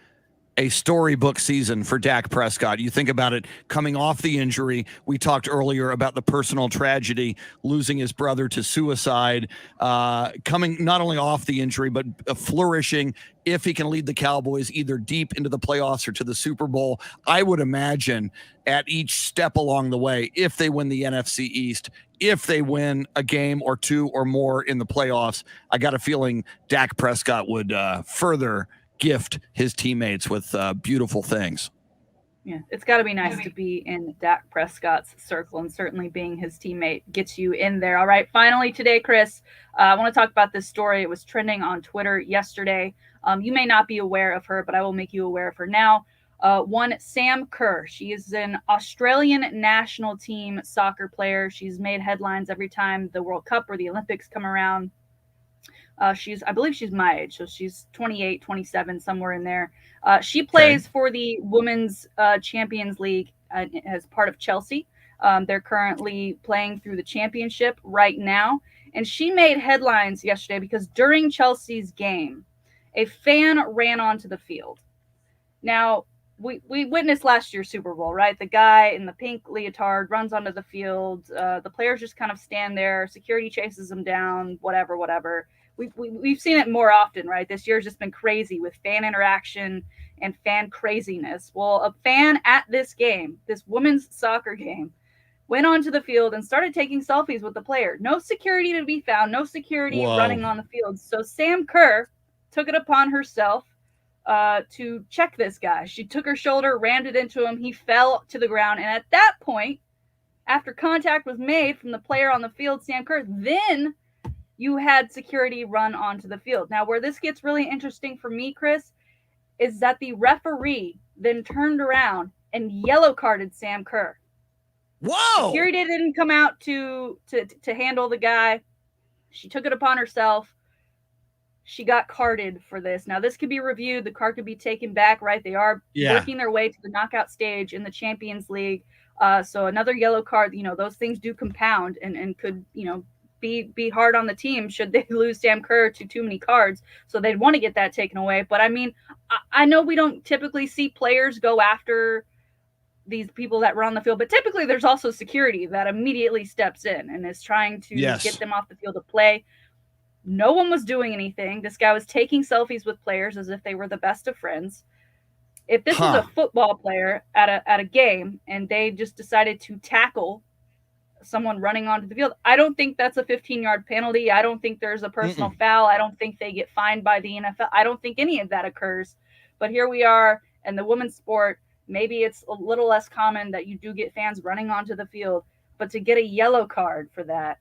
a storybook season for Dak Prescott. You think about it, coming off the injury. We talked earlier about the personal tragedy, losing his brother to suicide, coming not only off the injury, but flourishing if he can lead the Cowboys either deep into the playoffs or to the Super Bowl. I would imagine at each step along the way, if they win the NFC East, if they win a game or two or more in the playoffs, I got a feeling Dak Prescott would further gift his teammates with beautiful things. Yeah, it's got to be nice to be in Dak Prescott's circle, and certainly being his teammate gets you in there. All right, finally today, Chris, I want to talk about this story. It was trending on Twitter yesterday. You may not be aware of her, but I will make you aware of her now. One, Sam Kerr. She is an Australian national team soccer player. She's made headlines every time the World Cup or the Olympics come around. I believe she's my age, so she's 28, 27, somewhere in there. She plays for the Women's Champions League as part of Chelsea. They're currently playing through the championship right now. And she made headlines yesterday because during Chelsea's game, a fan ran onto the field. Now, we witnessed last year's Super Bowl, right? The guy in the pink leotard runs onto the field. The players just kind of stand there. Security chases them down, whatever. We've seen it more often, right? This year's just been crazy with fan interaction and fan craziness. Well, a fan at this game, this women's soccer game, went onto the field and started taking selfies with the player. No security to be found, no security running on the field. So Sam Kerr took it upon herself to check this guy. She took her shoulder, rammed it into him. He fell to the ground. And at that point, after contact was made from the player on the field, Sam Kerr, then you had security run onto the field. Now, where this gets really interesting for me, Chris, is that the referee then turned around and yellow carded Sam Kerr. Whoa! Security didn't come out to handle the guy. She took it upon herself. She got carded for this. Now, this could be reviewed. The card could be taken back, right? They are working their way to the knockout stage in the Champions League. So another yellow card, those things do compound and could, be hard on the team should they lose Sam Kerr to too many cards. So they'd want to get that taken away. But, I mean, I know we don't typically see players go after these people that run the field, but typically there's also security that immediately steps in and is trying to get them off the field to play. No one was doing anything. This guy was taking selfies with players as if they were the best of friends. If this was a football player at a game and they just decided to tackle someone running onto the field, I don't think that's a 15-yard penalty. I don't think there's a personal foul. I don't think they get fined by the NFL. I don't think any of that occurs. But here we are in the women's sport. Maybe it's a little less common that you do get fans running onto the field, but to get a yellow card for that,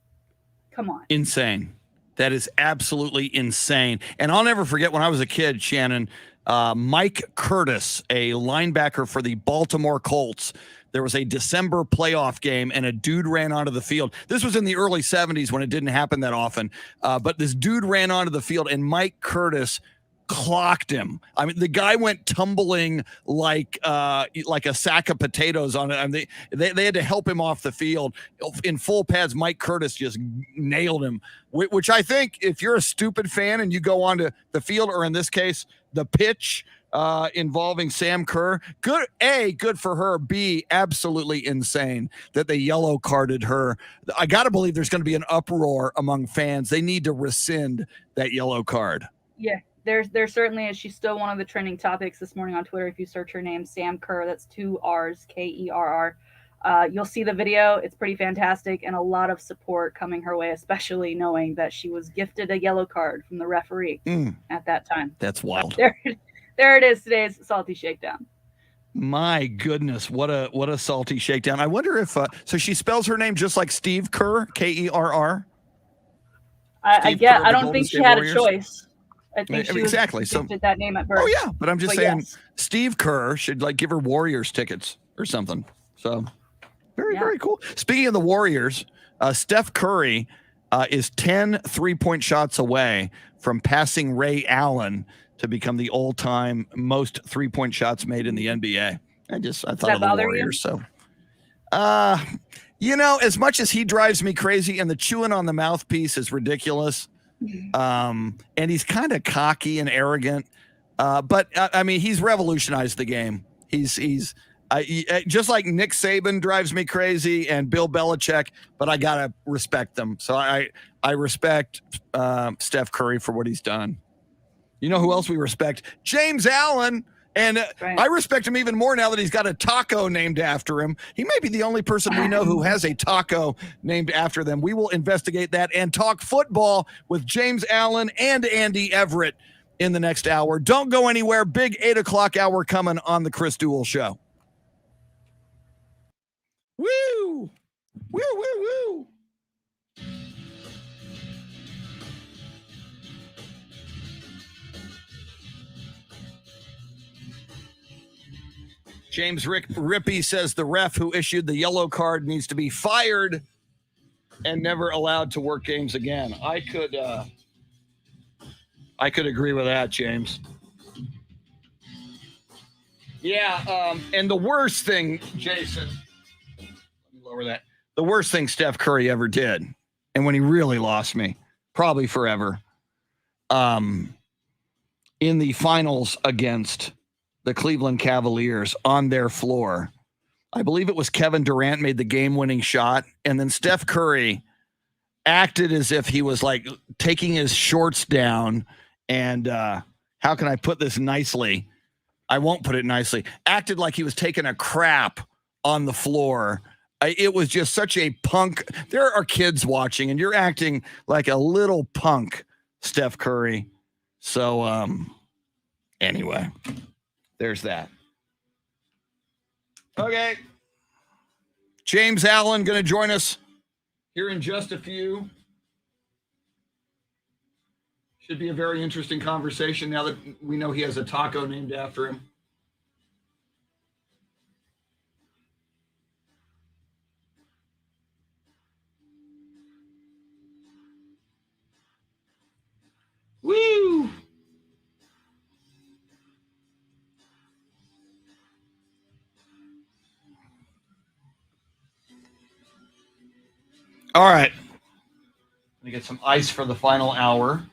come on. Insane. That is absolutely insane. And I'll never forget when I was a kid, Shannon, Mike Curtis, a linebacker for the Baltimore Colts. There was a December playoff game and a dude ran onto the field. This was in the early 70s when it didn't happen that often. But this dude ran onto the field and Mike Curtis clocked him. I mean, the guy went tumbling like a sack of potatoes on it. I mean, they had to help him off the field in full pads. Mike Curtis just nailed him, which I think if you're a stupid fan and you go onto the field, or in this case, the pitch involving Sam Kerr, good for her. B, absolutely insane that they yellow carded her. I got to believe there's going to be an uproar among fans. They need to rescind that yellow card. Yeah. There certainly is. She's still one of the trending topics this morning on Twitter. If you search her name, Sam Kerr, that's 2 R's, Kerr. You'll see the video. It's pretty fantastic and a lot of support coming her way, especially knowing that she was gifted a yellow card from the referee at that time. That's wild. There it is, today's Salty Shakedown. My goodness, what a salty shakedown. I wonder if so she spells her name just like Steve Kerr, Kerr. I don't think she had a choice. I think she exactly. So that name at birth. Oh yeah, but I'm just saying, yes. Steve Kerr should give her Warriors tickets or something. So very cool. Speaking of the Warriors, Steph Curry is 10 3-point shots away from passing Ray Allen to become the all-time most 3-point shots made in the NBA. I thought of the Warriors. You? So, as much as he drives me crazy, and the chewing on the mouthpiece is ridiculous. And he's kind of cocky and arrogant, but I mean, he's revolutionized the game. He's just like Nick Saban drives me crazy and Bill Belichick, but I gotta respect them. So I respect Steph Curry for what he's done. You know who else we respect? James Allen. And I respect him even more now that he's got a taco named after him. He may be the only person we know who has a taco named after them. We will investigate that and talk football with James Allen and Andy Everett in the next hour. Don't go anywhere. Big 8 o'clock hour coming on the Chris Duel Show. Woo! Woo, woo, woo! James Rippey says the ref who issued the yellow card needs to be fired and never allowed to work games again. I could agree with that, James. Yeah, and the worst thing, Jason, let me lower that. The worst thing Steph Curry ever did, and when he really lost me, probably forever, in the finals against the Cleveland Cavaliers on their floor. I believe it was Kevin Durant made the game-winning shot, and then Steph Curry acted as if he was taking his shorts down and how can I put this nicely? I won't put it nicely. Acted like he was taking a crap on the floor. It was just such a punk. There are kids watching, and you're acting like a little punk, Steph Curry. So anyway. There's that. Okay. James Allen going to join us here in just a few. Should be a very interesting conversation now that we know he has a taco named after him. Woo! All right. Let me get some ice for the final hour.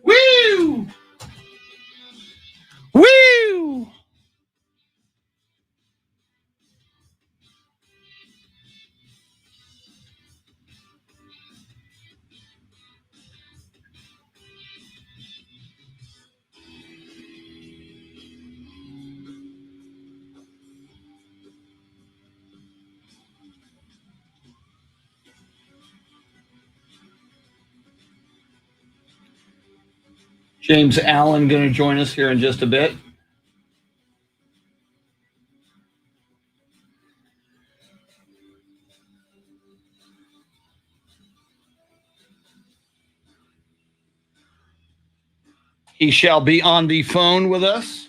Woo! Woo! James Allen going to join us here in just a bit. He shall be on the phone with us.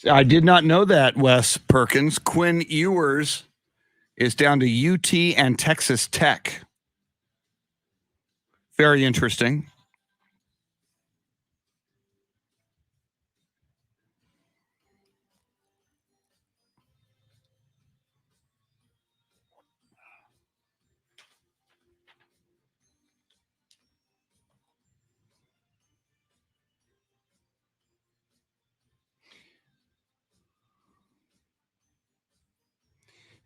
I did not know that, Wes Perkins. Quinn Ewers is down to UT and Texas Tech. Very interesting.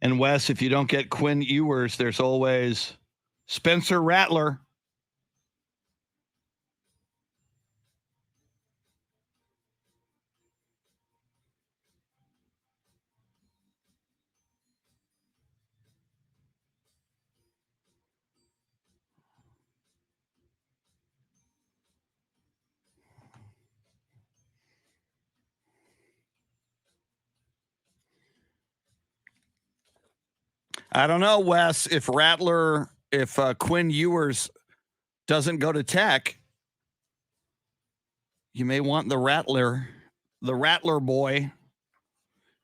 And Wes, if you don't get Quinn Ewers, there's always Spencer Rattler. I don't know, Wes, if Quinn Ewers doesn't go to Tech, you may want the Rattler boy.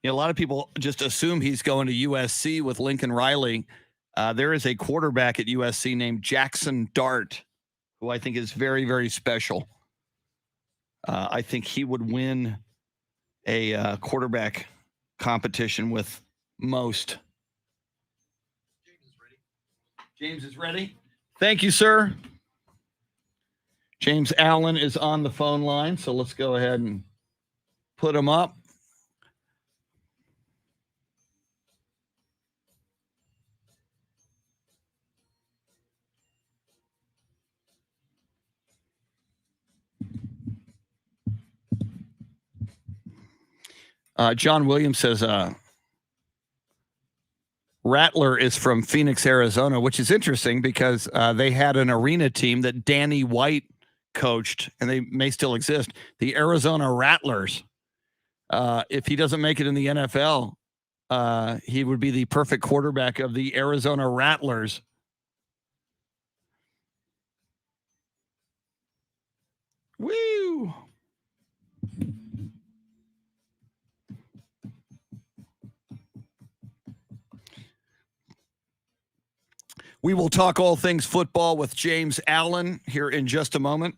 You know, a lot of people just assume he's going to USC with Lincoln Riley. There is a quarterback at USC named Jackson Dart, who I think is very, very special. I think he would win a quarterback competition with most. James is ready. Thank you, sir. James Allen is on the phone line, so let's go ahead and put him up. John Williams says Rattler is from Phoenix, Arizona, which is interesting because they had an arena team that Danny White coached, and they may still exist, the Arizona Rattlers. If he doesn't make it in the NFL, he would be the perfect quarterback of the Arizona Rattlers. Woo! We will talk all things football with James Allen here in just a moment.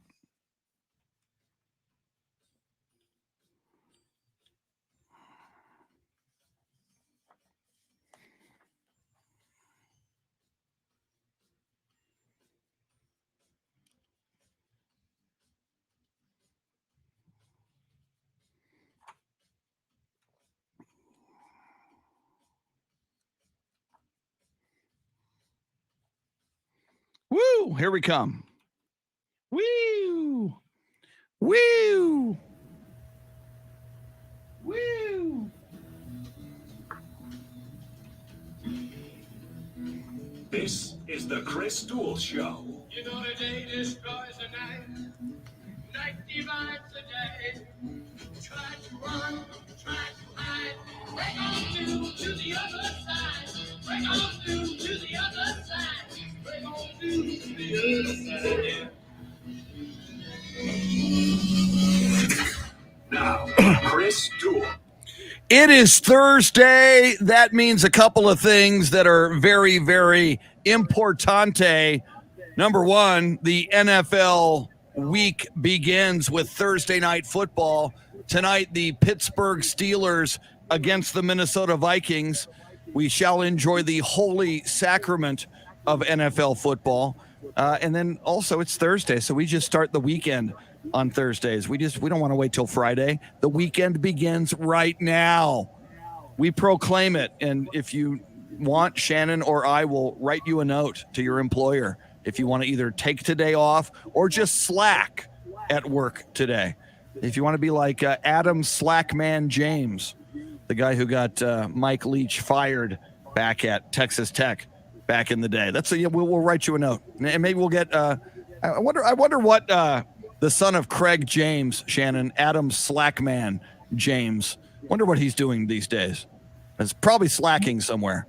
Woo! Here we come. Woo! Woo! Woo! This is the Chris Duel Show. You know the day destroys the night. Night divides the day. Try to run, try to hide. Break on to the other side. Break on to the other side. Break on to the other side. Now, Chris Duel. It is Thursday. That means a couple of things that are very, very importante. Number one, the NFL week begins with Thursday night football. Tonight, the Pittsburgh Steelers against the Minnesota Vikings. We shall enjoy the holy sacrament of NFL football. And then also it's Thursday, so we just start the weekend on Thursdays. We don't want to wait till Friday. The weekend begins right now. We proclaim it. And if you want, Shannon or I will write you a note to your employer if you want to either take today off or just slack at work today. If you want to be like Adam Slackman James, the guy who got Mike Leach fired back at Texas Tech back in the day. We'll write you a note, and maybe we'll get. I wonder what the son of Craig James, Shannon, Adam Slackman James. Wonder what he's doing these days. It's probably slacking somewhere.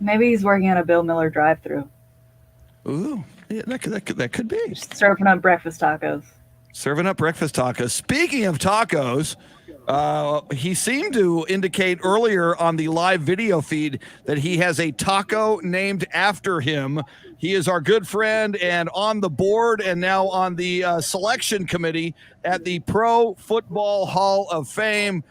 Maybe he's working at a Bill Miller drive-thru. Ooh, yeah, that could be. Just serving up breakfast tacos. Serving up breakfast tacos. Speaking of tacos, He seemed to indicate earlier on the live video feed that he has a taco named after him. He is our good friend and on the board and now on the selection committee at the Pro Football Hall of Fame.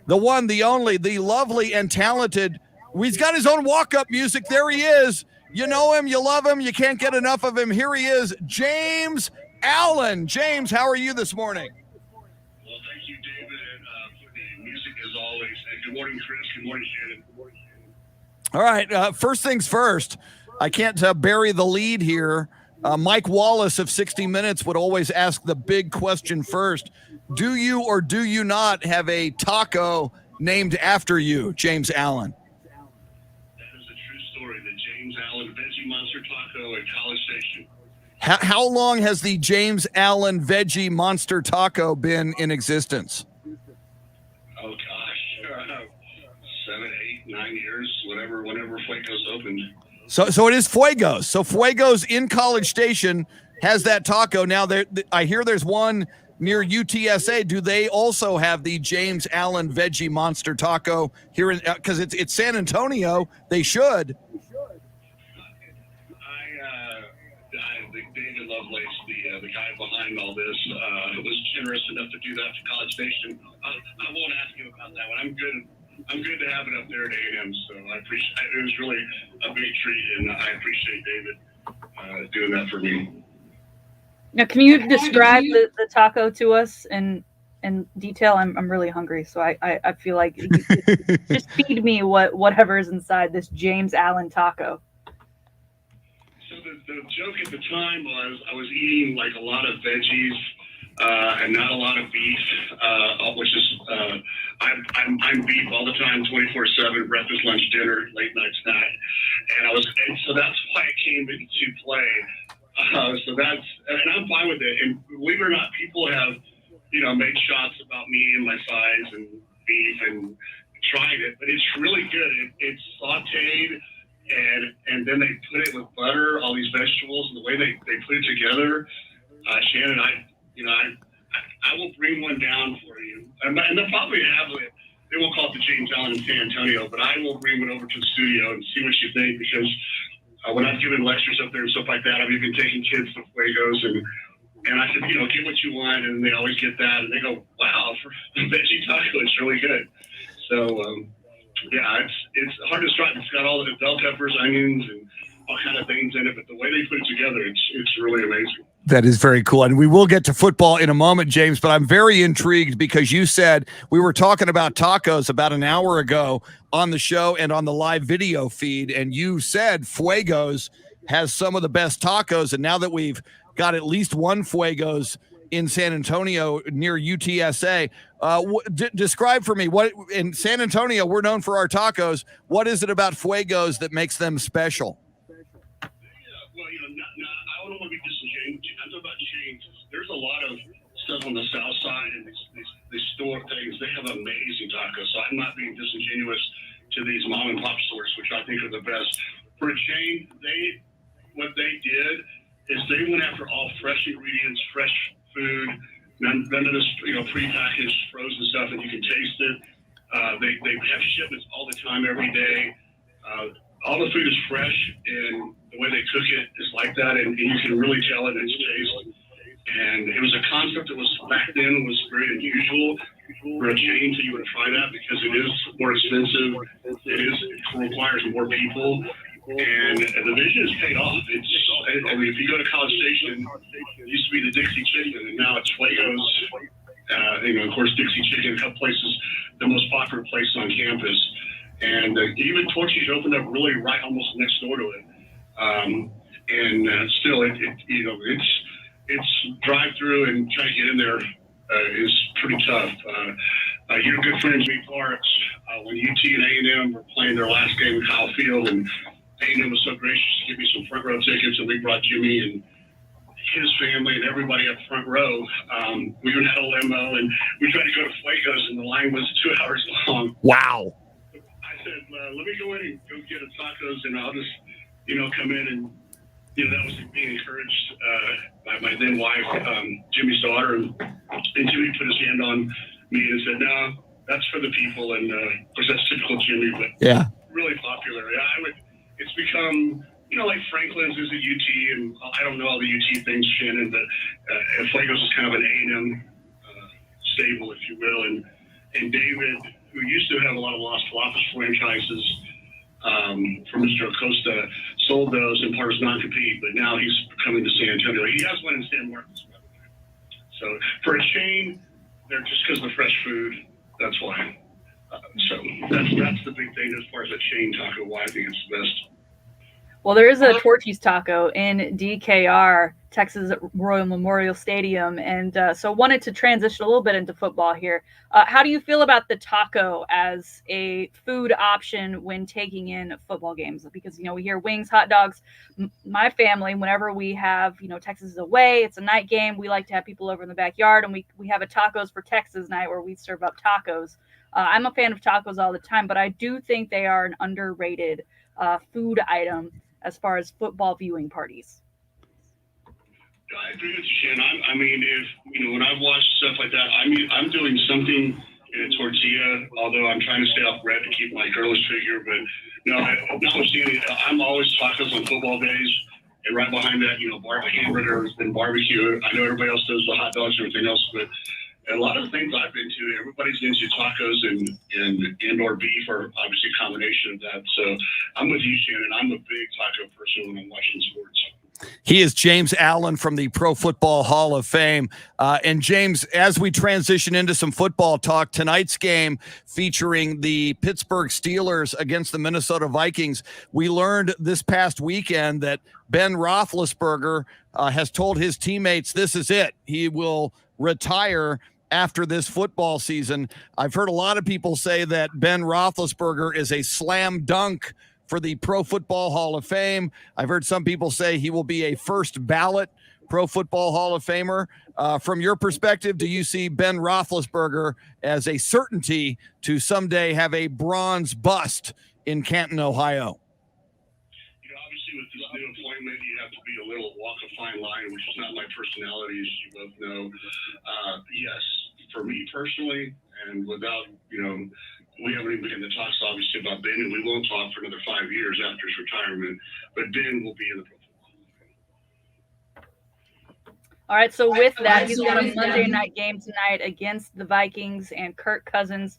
The one, the only, the lovely and talented. He's got his own walk-up music. There he is. You know him, you love him, you can't get enough of him. Here he is, James Allen. James, how are you this morning? Well, thank you, David, for the music as always. And good morning, Chris. Good morning, Shannon. All right, first things first. I can't bury the lead here. Mike Wallace of 60 Minutes would always ask the big question first. Do you or do you not have a taco named after you, James Allen? That is a true story. The James Allen Veggie Monster Taco at College Station. How long has the James Allen Veggie Monster Taco been in existence? Oh, gosh. 7, 8, 9 years, whenever Fuego's opened. So it is Fuego's. So Fuego's in College Station has that taco. Now, I hear there's one near UTSA. Do they also have the James Allen Veggie Monster Taco here? Because it's San Antonio. They should. David Lovelace, the guy behind all this, was generous enough to do that to College Station. I won't ask you about that one. I'm good to have it up there at A&M, so I appreciate it. It was really a big treat, and I appreciate David doing that for me. Now, can you describe the taco to us in detail? I'm really hungry, so I feel like you just feed me whatever is inside this James Allen taco. So the joke at the time was I was eating like a lot of veggies and not a lot of beef, which is I'm beef all the time, 24/7, breakfast, lunch, dinner, late night snack, and so that's why it came into play. And I'm fine with it. And believe it or not, people have made shots about me and my size and beef and tried it, but it's really good. It's sauteed. And then they put it with butter, all these vegetables, and the way they put it together, Shannon, I will bring one down for you. And they'll probably have it. They won't call it the James Allen in San Antonio, but I will bring one over to the studio and see what you think, because when I've given lectures up there and stuff like that, I've even taken kids to Fuego's, and I said, get what you want, and they always get that, and they go, wow, for a veggie taco, it's really good. So, yeah, it's hard to describe. It's got all the bell peppers, onions, and all kind of things in it, but the way they put it together, it's really amazing. That is very cool. And we will get to football in a moment, James, but I'm very intrigued because you said we were talking about tacos about an hour ago on the show and on the live video feed, and you said Fuego's has some of the best tacos, and now that we've got at least one Fuego's in San Antonio near UTSA. Describe for me what in San Antonio, we're known for our tacos. What is it about Fuego's that makes them special? Well, I don't want to be disingenuous. I'm talking about chains. There's a lot of stuff on the south side, and they store things. They have amazing tacos. So I'm not being disingenuous to these mom and pop stores, which I think are the best. For a chain, what they did is they went after all fresh ingredients, fresh food, none of this, prepackaged frozen stuff, and you can taste it. They have shipments all the time, every day. All the food is fresh, and the way they cook it is like that, and you can really tell it in its taste. And it was a concept that was back then was very unusual for a chain, so you would try that because it is more expensive. It requires more people. And the vision has paid off. If you go to College Station, it used to be the Dixie Chicken, and now it's Fuego's. Of course, Dixie Chicken, a couple places, the most popular place on campus. And even Torchy's opened up really right almost next door to it. Still, it's drive through and trying to get in there is pretty tough. Your good friend Jimmy Parks, when UT and A&M were playing their last game in Kyle Field, and A&M was so gracious to give me some front row tickets, and we brought Jimmy and his family and everybody up front row. We even had a limo, and we tried to go to Fuego's, and the line was 2 hours long. Wow. I said, let me go in and go get a tacos, and I'll just, come in. And, that was being encouraged by my then wife, Jimmy's daughter. And Jimmy put his hand on me and said, no, that's for the people. And of course, that's typical Jimmy, but yeah, really popular. It's become, like Franklin's is at UT, and I don't know all the UT things, Shannon, but Flagos is kind of an A&M stable, if you will. And David, who used to have a lot of Los Falapas franchises from Mr. Acosta, sold those in part as non-compete, but now he's coming to San Antonio. He has one in San Marcos, by the way. So for a chain, they're just because of the fresh food, that's why. So that's the big thing as far as a chain taco, why I think it's the best. Well, there is a Torchy's Taco in DKR, Texas Royal Memorial Stadium, and so wanted to transition a little bit into football here. How do you feel about the taco as a food option when taking in football games? Because, we hear wings, hot dogs. My family, whenever we have, Texas is away, it's a night game, we like to have people over in the backyard, and we have a Tacos for Texas night where we serve up tacos. I'm a fan of tacos all the time, but I do think they are an underrated food item as far as football viewing parties. I agree with you, Shannon. I mean, if when I've watched stuff like that, I'm doing something in a tortilla, although I'm trying to stay off bread to keep my girlish figure. But notwithstanding, I'm always tacos on football days, and right behind that, hamburgers and barbecue. I know everybody else does the hot dogs and everything else, but a lot of the things I've been to, everybody's into tacos and or beef, or obviously a combination of that. So I'm with you, Shannon. I'm a big taco person when I'm watching sports. He is James Allen from the Pro Football Hall of Fame. And James, as we transition into some football talk, tonight's game featuring the Pittsburgh Steelers against the Minnesota Vikings, we learned this past weekend that Ben Roethlisberger has told his teammates this is it. He will retire after this football season. I've heard a lot of people say that Ben Roethlisberger is a slam dunk for the Pro Football Hall of Fame. I've heard some people say he will be a first ballot Pro Football Hall of Famer. From your perspective, do you see Ben Roethlisberger as a certainty to someday have a bronze bust in Canton, Ohio? Obviously with this new appointment, you have to be a little walk a fine line, which is not my personality, as you both know. Yes, for me personally, and without, we haven't even begun to talk, obviously, about Ben, and we won't talk for another 5 years after his retirement, but Ben will be in the Pro Football. All right, so with that, he's got a Monday night game tonight against the Vikings and Kirk Cousins.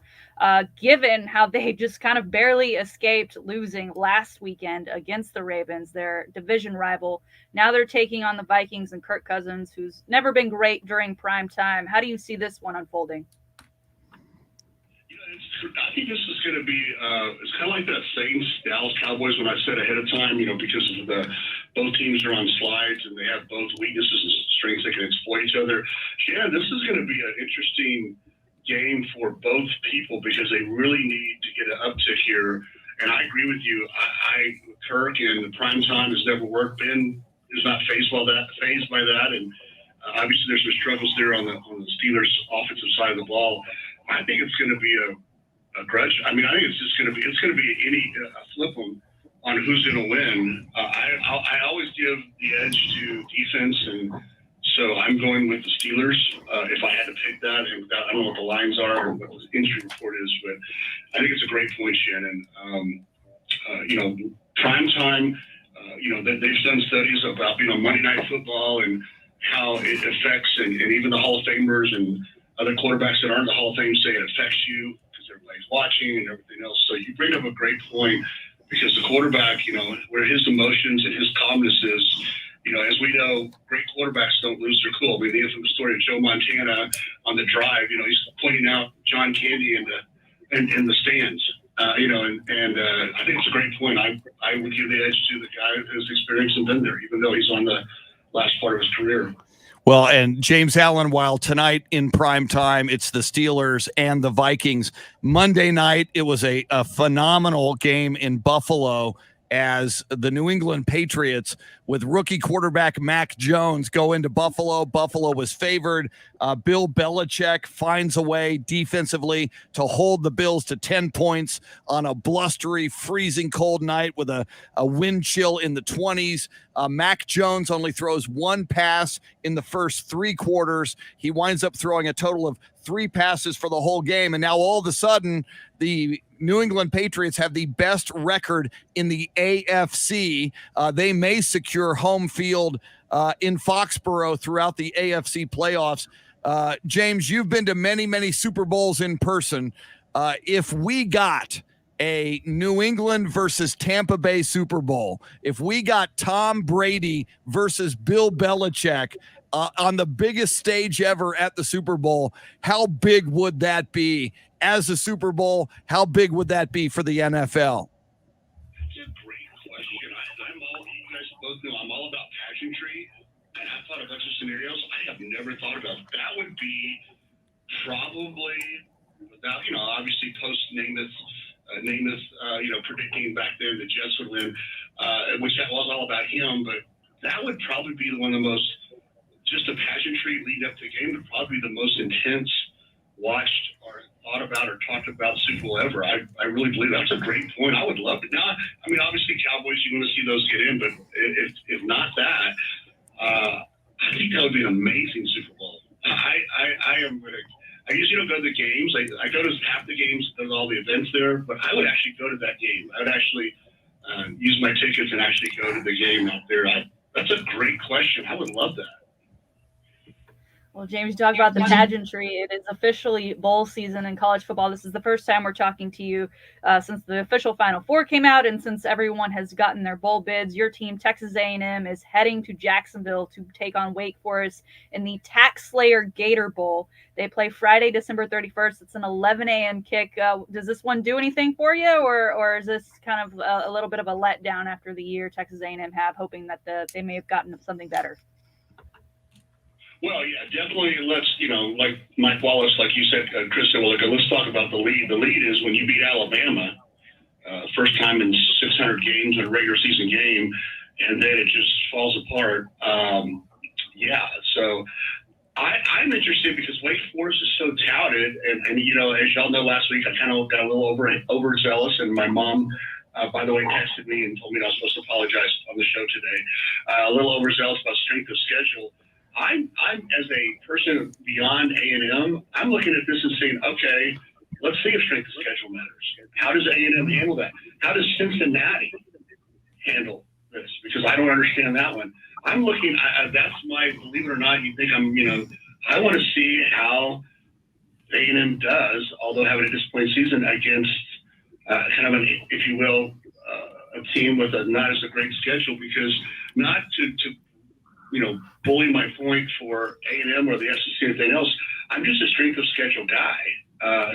Given how they just kind of barely escaped losing last weekend against the Ravens, their division rival, now they're taking on the Vikings and Kirk Cousins, who's never been great during prime time. How do you see this one unfolding? I think this is going to be, it's kind of like that Saints, Dallas Cowboys, when I said ahead of time, because of both teams are on slides and they have both weaknesses and strengths they can exploit each other. Yeah, this is going to be an interesting game for both people because they really need to get an uptick here. And I agree with you. Kirk in the prime time has never worked. Ben is not phased by that. And obviously there's some struggles there on the Steelers' offensive side of the ball. I think it's going to be a grudge. I think it's just going to be a flip on who's going to win. I always give the edge to defense, and so I'm going with the Steelers if I had to pick that. And I don't know what the lines are or what the injury report is, but I think it's a great point, Shannon. Prime time. They've done studies about Monday Night Football and how it affects, and even the Hall of Famers and other quarterbacks that aren't in the Hall of Fame say it affects you because everybody's watching and everything else. So you bring up a great point because the quarterback, where his emotions and his calmness is, as we know, great quarterbacks don't lose their cool. The infamous story of Joe Montana on the drive, he's pointing out John Candy in the stands, I think it's a great point. I would give the edge to the guy who's experienced and been there, even though he's on the last part of his career. Well, and James Allen, while tonight in prime time, it's the Steelers and the Vikings. Monday night, it was a phenomenal game in Buffalo. as the New England Patriots with rookie quarterback Mac Jones go into Buffalo. Buffalo was favored. Bill Belichick finds a way defensively to hold the Bills to 10 points on a blustery, freezing cold night with a wind chill in the 20s. Mac Jones only throws one pass in the first 3 quarters. He winds up throwing a total of 3 passes for the whole game. And now all of a sudden, the New England Patriots have the best record in the AFC. They may secure home field in Foxborough throughout the AFC playoffs. James, you've been to many, many Super Bowls in person. If we got a New England versus Tampa Bay Super Bowl, if we got Tom Brady versus Bill Belichick on the biggest stage ever at the Super Bowl, how big would that be as a Super Bowl? How big would that be for the NFL? That's a great question. You guys both know I'm all about pageantry, and I've thought of bunch of scenarios I have never thought about. That would be probably, without, obviously post Namath, predicting back then the Jets would win, which that was all about him, but that would probably be one of the most, just a pageantry lead up to the game, would probably be the most intense watched or thought about or talked about Super Bowl ever. I really believe that's a great point. I would love it. Now, obviously Cowboys, you want to see those get in, but if not that, I think that would be an amazing Super Bowl. I usually don't go to the games. I go to half the games, there's all the events there, but I would actually go to that game. I would actually use my tickets and actually go to the game out there. That's a great question. I would love that. Well, James, you talk about the pageantry. It is officially bowl season in college football. This is the first time we're talking to you since the official Final Four came out, and since everyone has gotten their bowl bids. Your team, Texas A&M, is heading to Jacksonville to take on Wake Forest in the Tax Slayer Gator Bowl. They play Friday, December 31st. It's an 11 a.m. kick. Does this one do anything for you, or is this kind of a little bit of a letdown after the year Texas A&M have, hoping that they may have gotten something better? Well, yeah, definitely. Let's, like Mike Wallace, like you said, Kristen, let's talk about the lead. The lead is when you beat Alabama, first time in 600 games in a regular season game, and then it just falls apart. So I'm interested because Wake Forest is so touted, and as y'all know, last week I kind of got a little overzealous, and my mom, by the way, texted me and told me I was supposed to apologize on the show today. A little overzealous about strength of schedule. I'm as a person beyond A&M, I'm looking at this and saying, okay, let's see if strength of schedule matters. How does A&M handle that? How does Cincinnati handle this? Because I don't understand that one. I'm looking, that's my, believe it or not, you think I want to see how A&M does, although having a disappointing season against kind of an, if you will, a team with not as a great schedule, because not to bully my point for A&M or the SEC or anything else. I'm just a strength of schedule guy.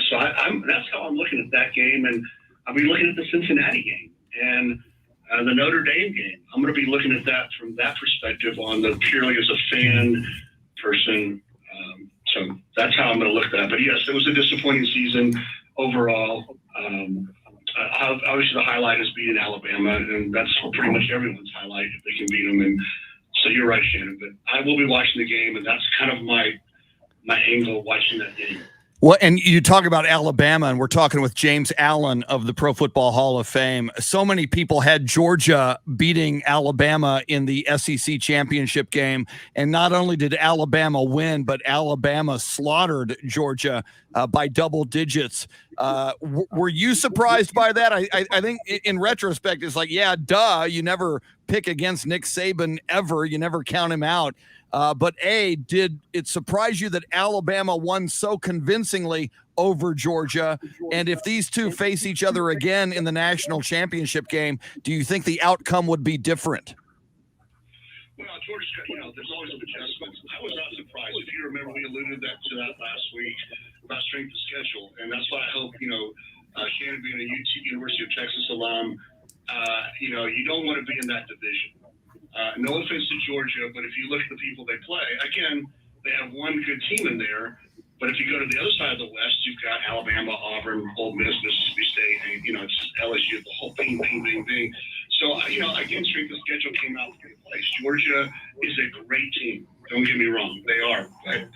So that's how I'm looking at that game. And I'll be looking at the Cincinnati game and the Notre Dame game. I'm going to be looking at that from that perspective on the purely as a fan person. So that's how I'm going to look at that. But yes, it was a disappointing season overall. Obviously the highlight is beating Alabama, and that's pretty much everyone's highlight if they can beat them. And so you're right, Shannon, but I will be watching the game, and that's kind of my angle watching that game. Well, and you talk about Alabama, and we're talking with James Allen of the Pro Football Hall of Fame. So many people had Georgia beating Alabama in the SEC championship game, and not only did Alabama win, but Alabama slaughtered Georgia by double digits. Were you surprised by that? I think in retrospect, it's like, yeah, duh, you never pick against Nick Saban ever. You never count him out. But did it surprise you that Alabama won so convincingly over Georgia? And if these two face each other again in the national championship game, do you think the outcome would be different? Well, Georgia, there's always adjustments. I was not surprised. If you remember, we alluded to that last week about strength of schedule. And that's why I hope, Shannon being a University of Texas alum, you don't want to be in that division. No offense to Georgia, but if you look at the people they play, again, they have one good team in there. But if you go to the other side of the West, you've got Alabama, Auburn, Ole Miss, Mississippi State, and it's just LSU, the whole bing, bing, bing, bing. So, again, strength of schedule came out in place. Georgia is a great team. Don't get me wrong. They are. Right?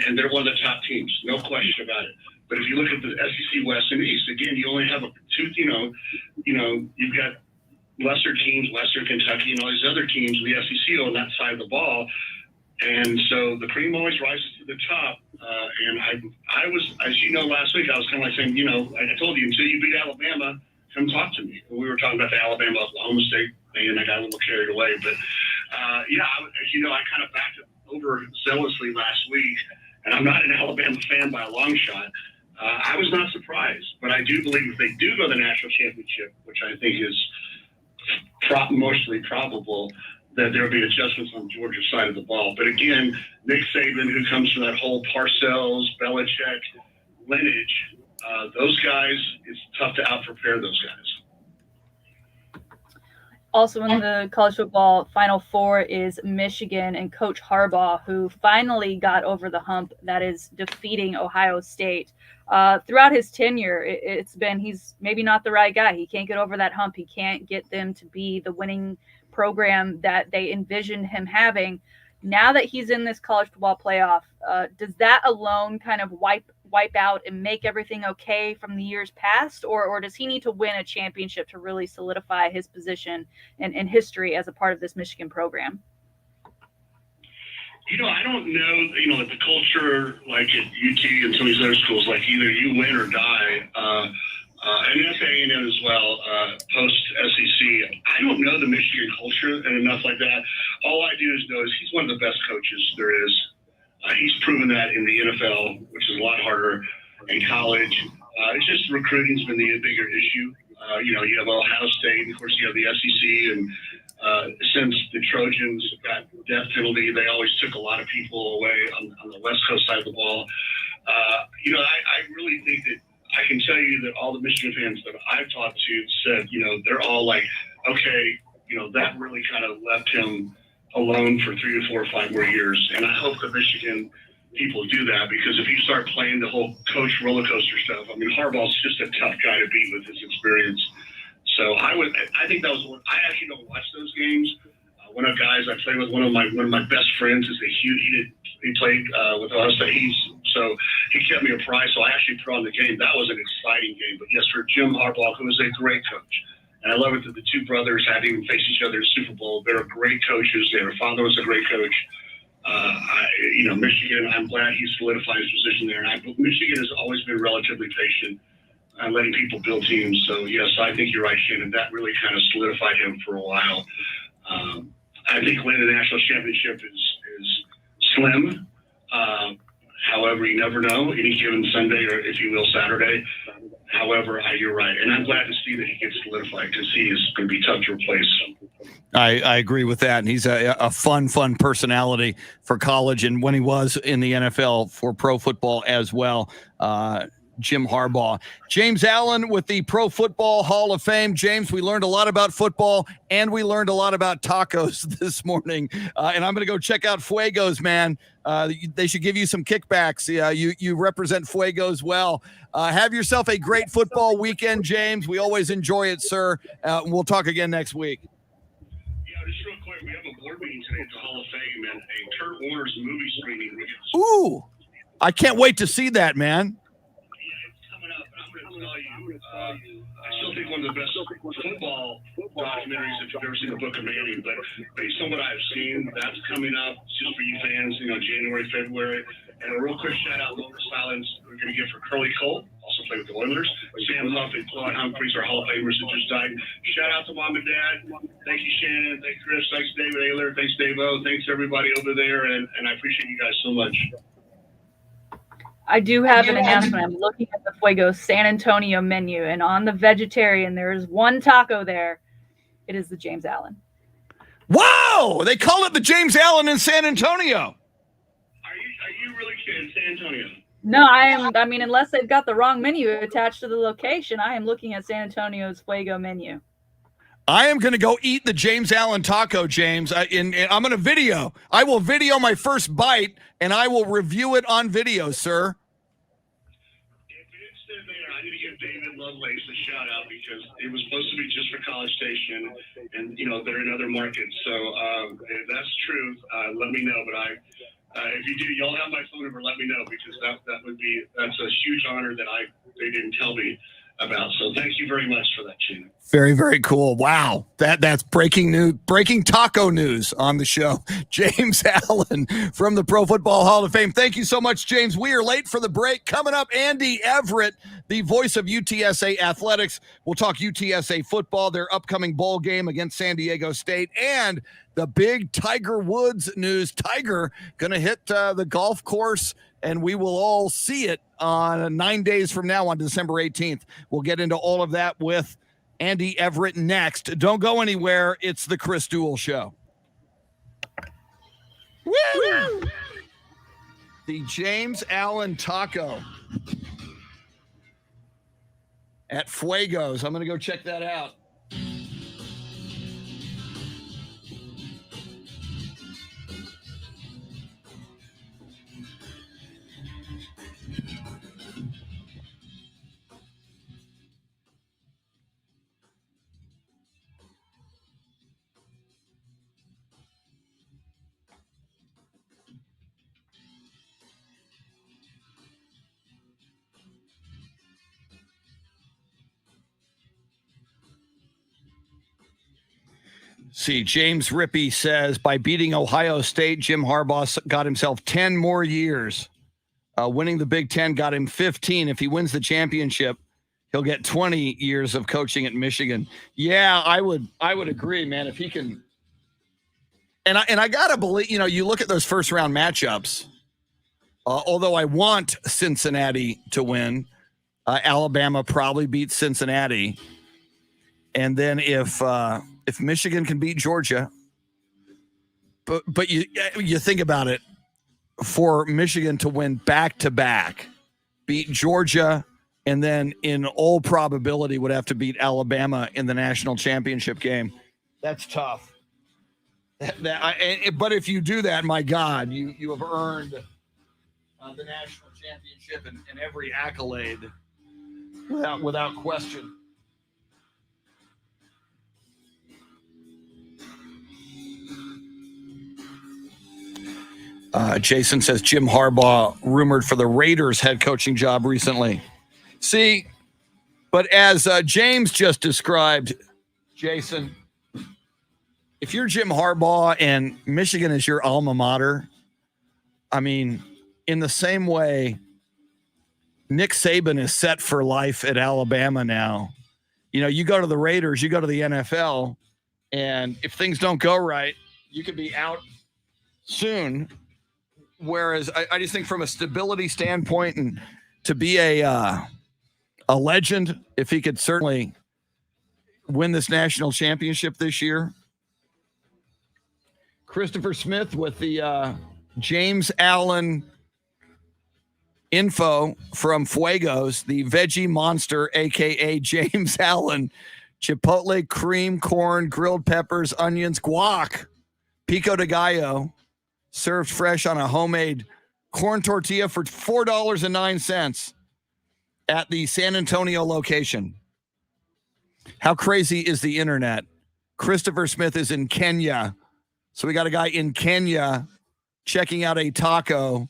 And they're one of the top teams. No question about it. But if you look at the SEC West and East, again, you only have you've got lesser teams, Western Kentucky, and all these other teams in the SEC on that side of the ball. And so the cream always rises to the top. And I was, as you know, last week, I was kind of like saying, I told you, until you beat Alabama, come talk to me. We were talking about the Alabama-Oklahoma State thing, and I got a little carried away. But, as you know, I kind of backed it overzealously last week. And I'm not an Alabama fan by a long shot. I was not surprised. But I do believe if they do go to the national championship, which I think is mostly probable, that there will be adjustments on Georgia's side of the ball. But again, Nick Saban, who comes from that whole Parcells, Belichick lineage, those guys, it's tough to out-prepare those guys. Also in the college football Final Four is Michigan and Coach Harbaugh, who finally got over the hump that is defeating Ohio State. Throughout his tenure, it's been he's maybe not the right guy. He can't get over that hump. He can't get them to be the winning program that they envisioned him having. Now that he's in this college football playoff, does that alone kind of wipe out and make everything okay from the years past, or does he need to win a championship to really solidify his position and history as a part of this Michigan program? I don't know, like the culture, like at UT and some of these other schools, like either you win or die. And FAA as well, post-SEC. I don't know the Michigan culture and enough like that. All I do is know is he's one of the best coaches there is. He's proven that in the NFL, which is a lot harder, in college. It's just recruiting's been the bigger issue. You have Ohio State, and of course you have the SEC, and since the Trojans got death penalty, they always took a lot of people away on the West Coast side of the ball. I really think that I can tell you that all the Michigan fans that I've talked to said, they're all like, okay, that really kind of left him alone for 3 to 4 or 5 more years. And I hope the Michigan people do that, because if you start playing the whole coach roller coaster stuff, I mean, Harbaugh's just a tough guy to beat with his experience. So I think that was I actually don't watch those games. One of the guys I played with, one of my best friends is he played with us. So he kept me apprised. So I actually put on the game. That was an exciting game. But yes, for Jim Harbaugh, who is a great coach, and I love it that the two brothers hadn't even faced each other in the Super Bowl. They're great coaches. Their father was a great coach. Michigan, I'm glad he solidified his position there. And Michigan has always been relatively patient on letting people build teams. So yes, I think you're right, Shannon. That really kind of solidified him for a while. I think winning the national championship is slim. However, you never know, any given Sunday or, if you will, Saturday. However, you're right. And I'm glad to see that he gets solidified, because he is going to be tough to replace. I agree with that. And he's a fun personality for college, and when he was in the NFL for pro football as well. Jim Harbaugh. James Allen with the Pro Football Hall of Fame. James, we learned a lot about football, and we learned a lot about tacos this morning. And I'm going to go check out Fuego's, man. They should give you some kickbacks. You represent Fuego's well. Have yourself a great football weekend, James. We always enjoy it, sir. We'll talk again next week. Yeah, just real quick, we have a board meeting today at the Hall of Fame, and a Kurt Warner's movie screening. Ooh, I can't wait to see that, man. I still think one of the best football documentaries, if you've ever seen the Book of Manning, but based on what I've seen, that's coming up just for you fans, January, February. And a real quick shout out, Lower Silence, we're going to give for Curly Cole, also played with the Oilers, Sam Huff and Claude Humphreys, our Hall of Famers that just died. Shout out to Mom and Dad. Thank you, Shannon. Thanks, Chris. Thanks, David Ayler. Thanks, Dave-O. Thanks, everybody over there. And I appreciate you guys so much. I do have an announcement. I'm looking at the Fuego San Antonio menu, and on the vegetarian, there is one taco there. It is the James Allen. Wow! They call it the James Allen in San Antonio. Are you really kidding? San Antonio? No, I mean, unless they've got the wrong menu attached to the location, I am looking at San Antonio's Fuego menu. I am going to go eat the James Allen taco, James. And I'm going to video. I will video my first bite, and I will review it on video, sir. If it's in there, I need to give David Lovelace a shout out because it was supposed to be just for College Station, and they're in other markets. So if that's true, let me know. But if you do, y'all have my phone number. Let me know because that's a huge honor that they didn't tell me about. So thank you very much for that, Shannon. Very, very cool. Wow. That's breaking news, breaking taco news on the show. James Allen from the Pro Football Hall of Fame. Thank you so much, James. We are late for the break. Coming up, Andy Everett, the voice of UTSA athletics. We'll talk UTSA football, their upcoming bowl game against San Diego State, and the big Tiger Woods news. Tiger going to hit the golf course, and we will all see it on 9 days from now on December 18th. We'll get into all of that with Andy Everett next. Don't go anywhere. It's the Chris Duel Show. Woo! The James Allen Taco at Fuego's. I'm going to go check that out. See, James Rippey says, by beating Ohio State, Jim Harbaugh got himself 10 more years. Winning the Big Ten got him 15. If he wins the championship, he'll get 20 years of coaching at Michigan. Yeah, I would agree, man. If he can, and I gotta believe, you look at those first round matchups. Although I want Cincinnati to win, Alabama probably beats Cincinnati, and then if Michigan can beat Georgia, but you think about it, for Michigan to win back-to-back, beat Georgia, and then in all probability would have to beat Alabama in the national championship game. That's tough. But if you do that, my God, you have earned the national championship and every accolade without question. Jason says Jim Harbaugh rumored for the Raiders head coaching job recently. See, but as James just described, Jason, if you're Jim Harbaugh and Michigan is your alma mater, I mean, in the same way, Nick Saban is set for life at Alabama now. You go to the Raiders, you go to the NFL, and if things don't go right, you could be out soon. Whereas I just think from a stability standpoint and to be a legend, if he could certainly win this national championship this year. Christopher Smith with the James Allen info from Fuego's, the veggie monster, a.k.a. James Allen. Chipotle, cream, corn, grilled peppers, onions, guac, pico de gallo, served fresh on a homemade corn tortilla for $4.09 at the San Antonio location. How crazy is the internet? Christopher Smith is in Kenya. So we got a guy in Kenya checking out a taco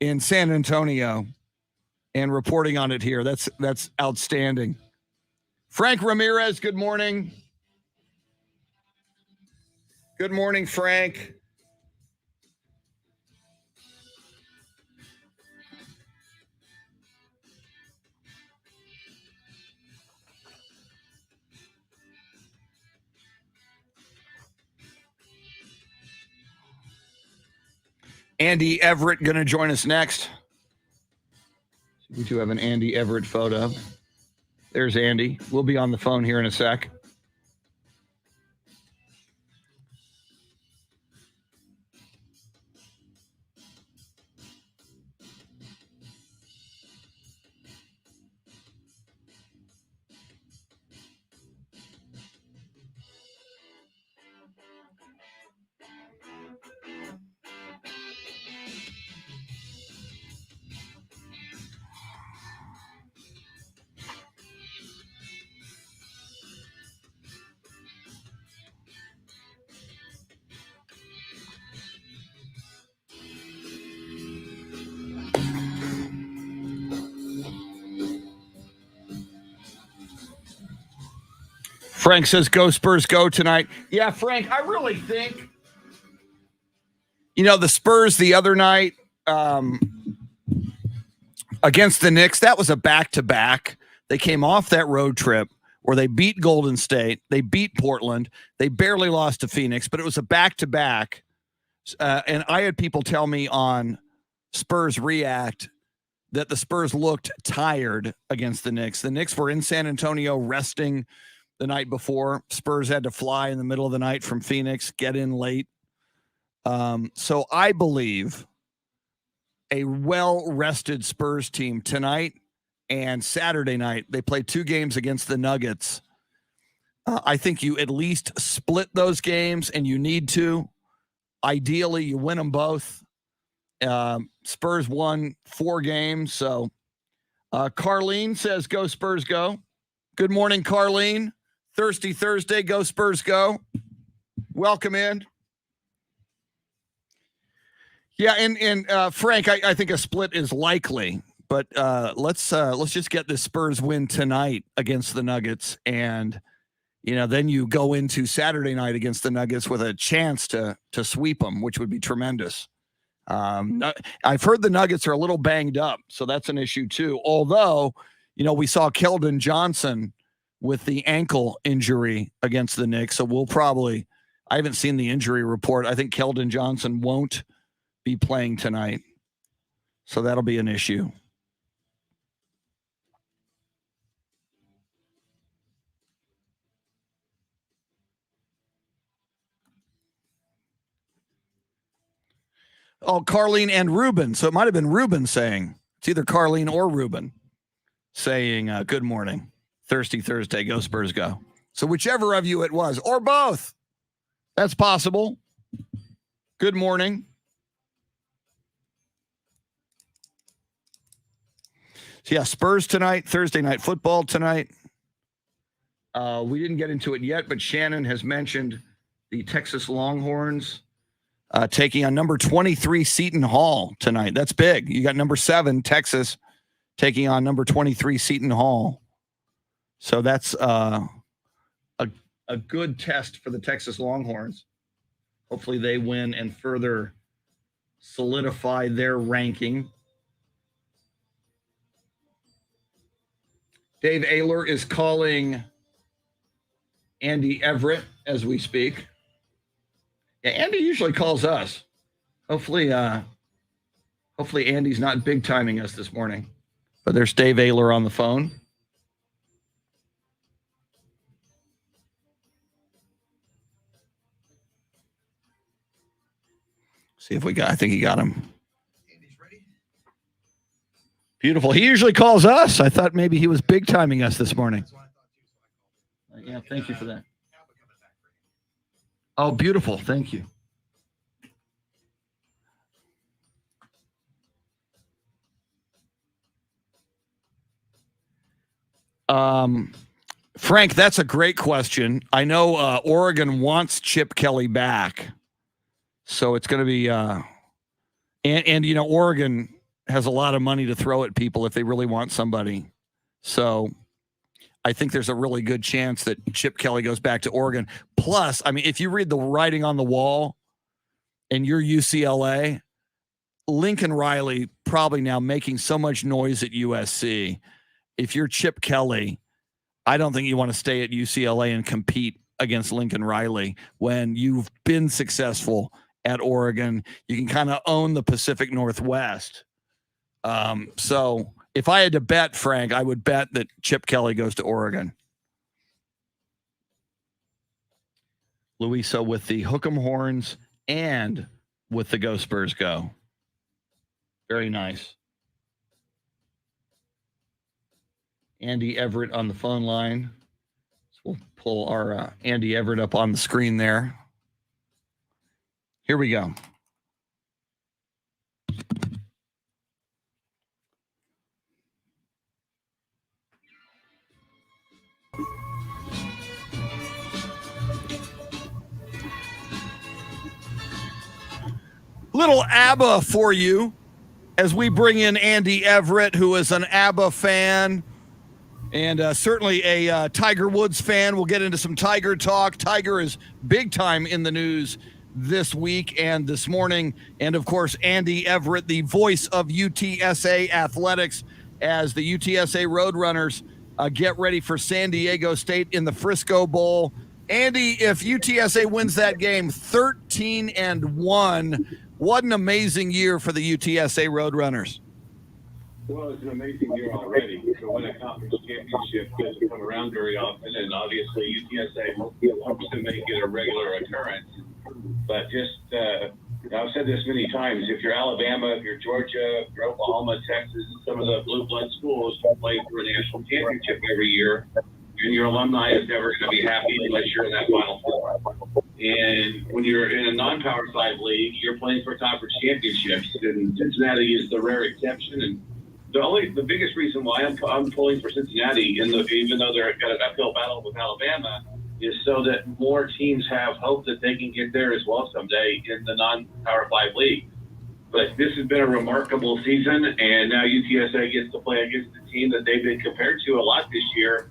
in San Antonio and reporting on it here. That's outstanding. Frank Ramirez, good morning. Good morning, Frank. Andy Everett going to join us next. We do have an Andy Everett photo. There's Andy. We'll be on the phone here in a sec. Frank says, go Spurs, go tonight. Yeah, Frank, I really think, the Spurs the other night against the Knicks, that was a back-to-back. They came off that road trip where they beat Golden State. They beat Portland. They barely lost to Phoenix, but it was a back-to-back. And I had people tell me on Spurs React that the Spurs looked tired against the Knicks. The Knicks were in San Antonio resting the night before. Spurs had to fly in the middle of the night from Phoenix, get in late. So I believe a well-rested Spurs team tonight and Saturday night. They play 2 games against the Nuggets. I think you at least split those games, and you need to. Ideally, you win them both. Spurs won 4 games. So Carlene says, go Spurs, go. Good morning, Carlene. Thirsty Thursday, go Spurs, go. Welcome in. Yeah, and Frank, I think a split is likely, but let's just get the Spurs win tonight against the Nuggets, and then you go into Saturday night against the Nuggets with a chance to sweep them, which would be tremendous. I've heard the Nuggets are a little banged up, so that's an issue too. Although, we saw Keldon Johnson with the ankle injury against the Knicks, so I haven't seen the injury report. I think Keldon Johnson won't be playing tonight, so that'll be an issue. Oh, Carlene and Ruben. So it might have been Ruben saying, it's either Carlene or Ruben saying, good morning. Thirsty Thursday, go Spurs, go. So whichever of you it was, or both. That's possible. Good morning. So yeah, Spurs tonight, Thursday night football tonight. We didn't get into it yet, but Shannon has mentioned the Texas Longhorns taking on number 23 Seton Hall tonight. That's big. You got number 7 Texas taking on number 23 Seton Hall. So that's a good test for the Texas Longhorns. Hopefully they win and further solidify their ranking. Dave Ehler is calling Andy Everett as we speak. Yeah, Andy usually calls us. Hopefully Andy's not big timing us this morning. But there's Dave Ehler on the phone. See if I think he got him. Andy's ready. Beautiful. He usually calls us. I thought maybe he was big timing us this morning. Yeah, thank you for that. Oh, beautiful. Thank you. Frank, that's a great question. I know Oregon wants Chip Kelly back. So it's going to be and Oregon has a lot of money to throw at people if they really want somebody. So I think there's a really good chance that Chip Kelly goes back to Oregon. Plus, I mean, if you read the writing on the wall and you're UCLA, Lincoln Riley probably now making so much noise at USC. If you're Chip Kelly, I don't think you want to stay at UCLA and compete against Lincoln Riley when you've been successful at Oregon. You can kind of own the Pacific Northwest. So if I had to bet, Frank, I would bet that Chip Kelly goes to Oregon. Louisa with the Hook'em Horns and with the Go Spurs Go. Very nice. Andy Everett on the phone line. So we'll pull our Andy Everett up on the screen there. Here we go. Little ABBA for you as we bring in Andy Everett, who is an ABBA fan And certainly a Tiger Woods fan. We'll get into some Tiger talk. Tiger is big time in the news this week and this morning. And, of course, Andy Everett, the voice of UTSA athletics, as the UTSA Roadrunners get ready for San Diego State in the Frisco Bowl. Andy, if UTSA wins that game 13-1, what an amazing year for the UTSA Roadrunners. Well, it's an amazing year already. To win a conference championship doesn't come around very often, and obviously UTSA hopes to make it a regular occurrence. But just, I've said this many times, if you're Alabama, if you're Georgia, if you're Oklahoma, Texas, some of the blue blood schools play for a national championship every year, and your alumni is never going to be happy unless you're in that Final Four. And when you're in a non-Power 5 league, you're playing for conference championships, and Cincinnati is the rare exception. And the biggest reason why I'm pulling for Cincinnati, even though they're got an uphill battle with Alabama, is so that more teams have hope that they can get there as well someday in the non-Power 5 league. But this has been a remarkable season, and now UTSA gets to play against the team that they've been compared to a lot this year.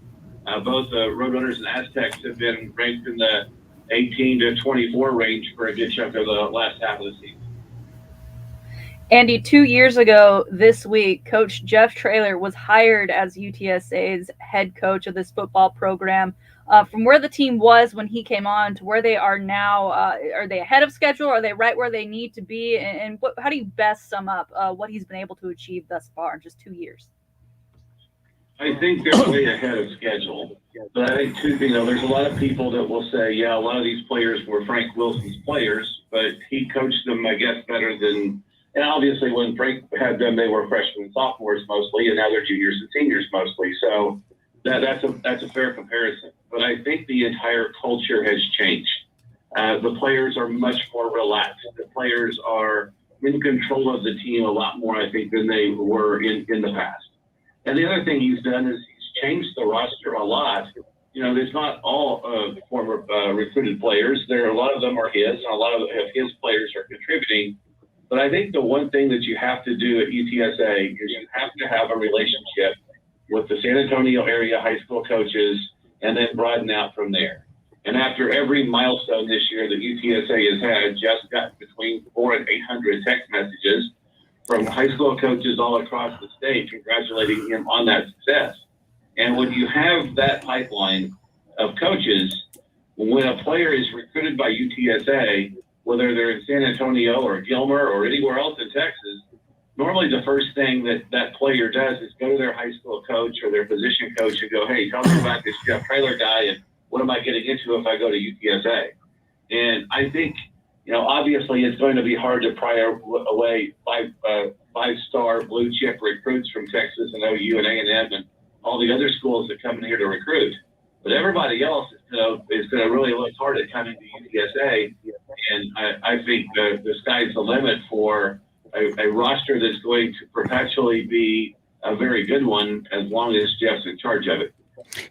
Both the Roadrunners and Aztecs have been ranked in the 18 to 24 range for a good chunk of the last half of the season. Andy, 2 years ago this week, Coach Jeff Traylor was hired as UTSA's head coach of this football program. From where the team was when he came on to where they are now, are they ahead of schedule? Are they right where they need to be? And how do you best sum up what he's been able to achieve thus far in just 2 years? I think they're way ahead of schedule. But I think, too, there's a lot of people that will say, yeah, a lot of these players were Frank Wilson's players, but he coached them, I guess, better than – and obviously when Frank had them, they were freshmen and sophomores mostly, and now they're juniors and seniors mostly. So that's a fair comparison. But I think the entire culture has changed. The players are much more relaxed. The players are in control of the team a lot more, I think, than they were in the past. And the other thing he's done is he's changed the roster a lot. There's not all former recruited players. A lot of them are his, and a lot of his players are contributing. But I think the one thing that you have to do at UTSA is you have to have a relationship with the San Antonio area high school coaches and then broaden out from there. And after every milestone this year that UTSA has had, Jeff got between 400 and 800 text messages from high school coaches all across the state congratulating him on that success. And when you have that pipeline of coaches, when a player is recruited by UTSA, whether they're in San Antonio or Gilmer or anywhere else in Texas, normally the first thing that player does is go to their high school coach or their position coach and go, hey, tell me about this Jeff Traylor guy and what am I getting into if I go to UTSA? And I think, obviously it's going to be hard to pry away five-star blue chip recruits from Texas and OU and A&M and all the other schools that come in here to recruit. But everybody else is going to really look hard at coming to UTSA. And I think the sky's the limit for a roster that's going to perpetually be a very good one as long as Jeff's in charge of it.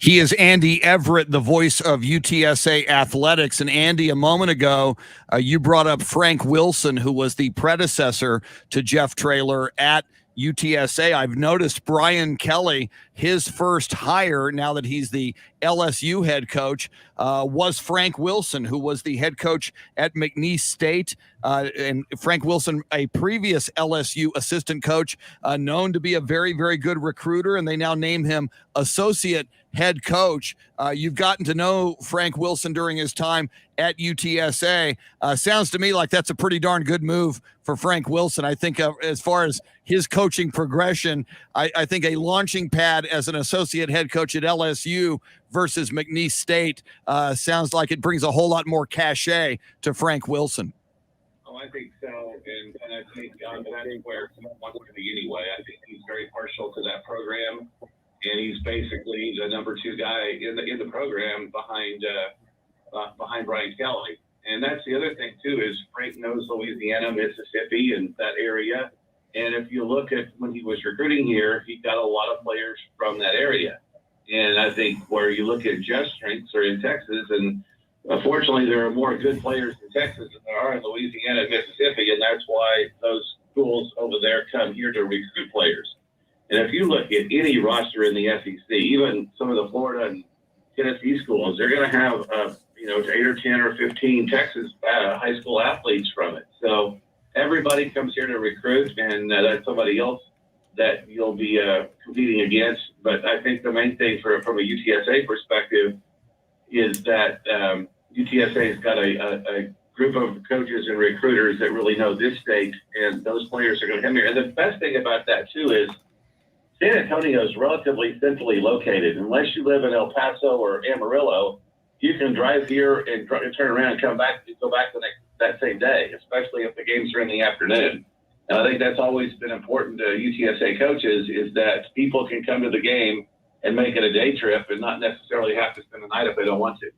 He is Andy Everett, the voice of UTSA athletics. And Andy, a moment ago, you brought up Frank Wilson, who was the predecessor to Jeff Traylor at UTSA. I've noticed Brian Kelly, his first hire, now that he's the LSU head coach, was Frank Wilson, who was the head coach at McNeese State. And Frank Wilson, a previous LSU assistant coach, known to be a very, very good recruiter, and they now name him associate head coach. You've gotten to know Frank Wilson during his time at UTSA. Sounds to me like that's a pretty darn good move for Frank Wilson. I think as far as his coaching progression, I think a launching pad as an associate head coach at LSU versus McNeese State sounds like it brings a whole lot more cachet to Frank Wilson. Oh, I think so, and I think that's where he wants to be anyway. I think he's very partial to that program, and he's basically the number two guy in the program behind Brian Kelly. And that's the other thing too is Frank knows Louisiana, Mississippi, and that area. And if you look at when he was recruiting here, he got a lot of players from that area. And I think where you look at Jeff's strengths are in Texas, and unfortunately there are more good players in Texas than there are in Louisiana and Mississippi, and that's why those schools over there come here to recruit players. And if you look at any roster in the SEC, even some of the Florida and Tennessee schools, they're going to have 8 or 10 or 15 Texas high school athletes from it. So everybody comes here to recruit, and that's somebody else that you'll be competing against. But I think the main thing from a UTSA perspective is that UTSA's got a group of coaches and recruiters that really know this state, and those players are going to come here. And the best thing about that, too, is San Antonio is relatively centrally located. Unless you live in El Paso or Amarillo, you can drive here and turn around and go back that same day, especially if the games are in the afternoon. And I think that's always been important to UTSA coaches, is that people can come to the game and make it a day trip and not necessarily have to spend the night if they don't want to.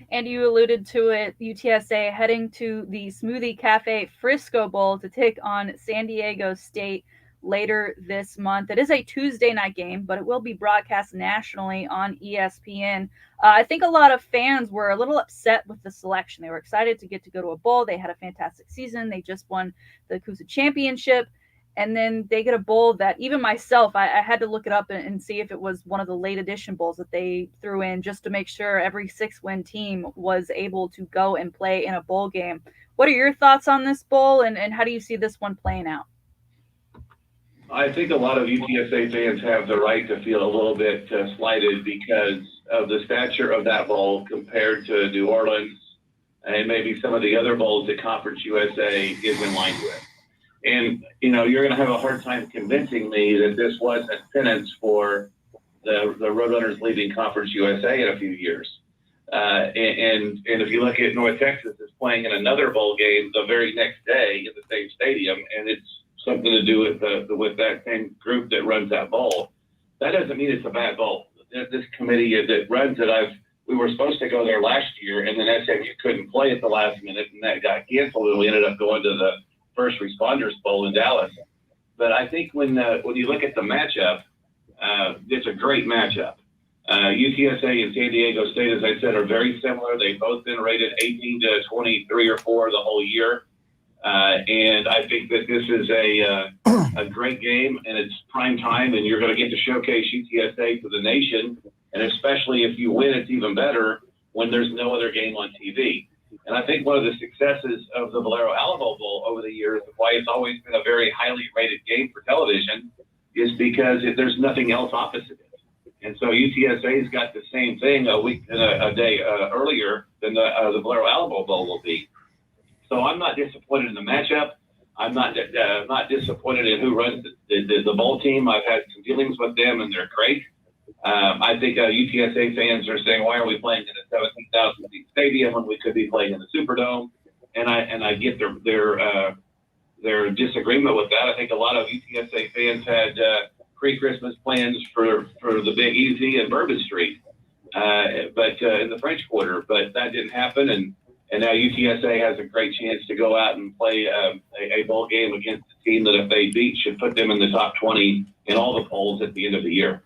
And you alluded to it, UTSA heading to the Smoothie Cafe Frisco Bowl to take on San Diego State later this month. It is a Tuesday night game, but it will be broadcast nationally on ESPN. I think a lot of fans were a little upset with the selection. They were excited to get to go to a bowl. They had a fantastic season. They just won the CUSA championship. And then they get a bowl that even myself, I had to look it up and see if it was one of the late edition bowls that they threw in, just to make sure every 6-win team was able to go and play in a bowl game. What are your thoughts on this bowl, and how do you see this one playing out? I think a lot of UTSA fans have the right to feel a little bit slighted because of the stature of that bowl compared to New Orleans and maybe some of the other bowls that Conference USA is in line with. And, you're going to have a hard time convincing me that this wasn't penance for the Roadrunners leaving Conference USA in a few years. And if you look at North Texas, is playing in another bowl game the very next day in the same stadium, and it's something to do with that same group that runs that bowl. That doesn't mean it's a bad bowl. This committee that runs it, we were supposed to go there last year, and then SMU couldn't play at the last minute, and that got canceled, and we ended up going to the First Responders Bowl in Dallas. But I think when you look at the matchup, it's a great matchup. UTSA and San Diego State, as I said, are very similar. They've both been rated 18 to 23 or 4 the whole year. And I think that this is a great game, and it's prime time, and you're going to get to showcase UTSA to the nation. And especially if you win, it's even better when there's no other game on TV. And I think one of the successes of the Valero Alamo Bowl over the years, why it's always been a very highly rated game for television, is because there's nothing else opposite it. And so UTSA's got the same thing a day earlier than the Valero Alamo Bowl will be. So I'm not disappointed in the matchup. I'm not disappointed in who runs the bowl team. I've had some dealings with them, and they're great. I think UTSA fans are saying, why are we playing in a 17,000 seat stadium when we could be playing in the Superdome? And I get their disagreement with that. I think a lot of UTSA fans had pre-Christmas plans for the Big Easy and Bourbon Street, but in the French Quarter, but that didn't happen. And now UTSA has a great chance to go out and play a bowl game against a team that, if they beat, should put them in the top 20 in all the polls at the end of the year.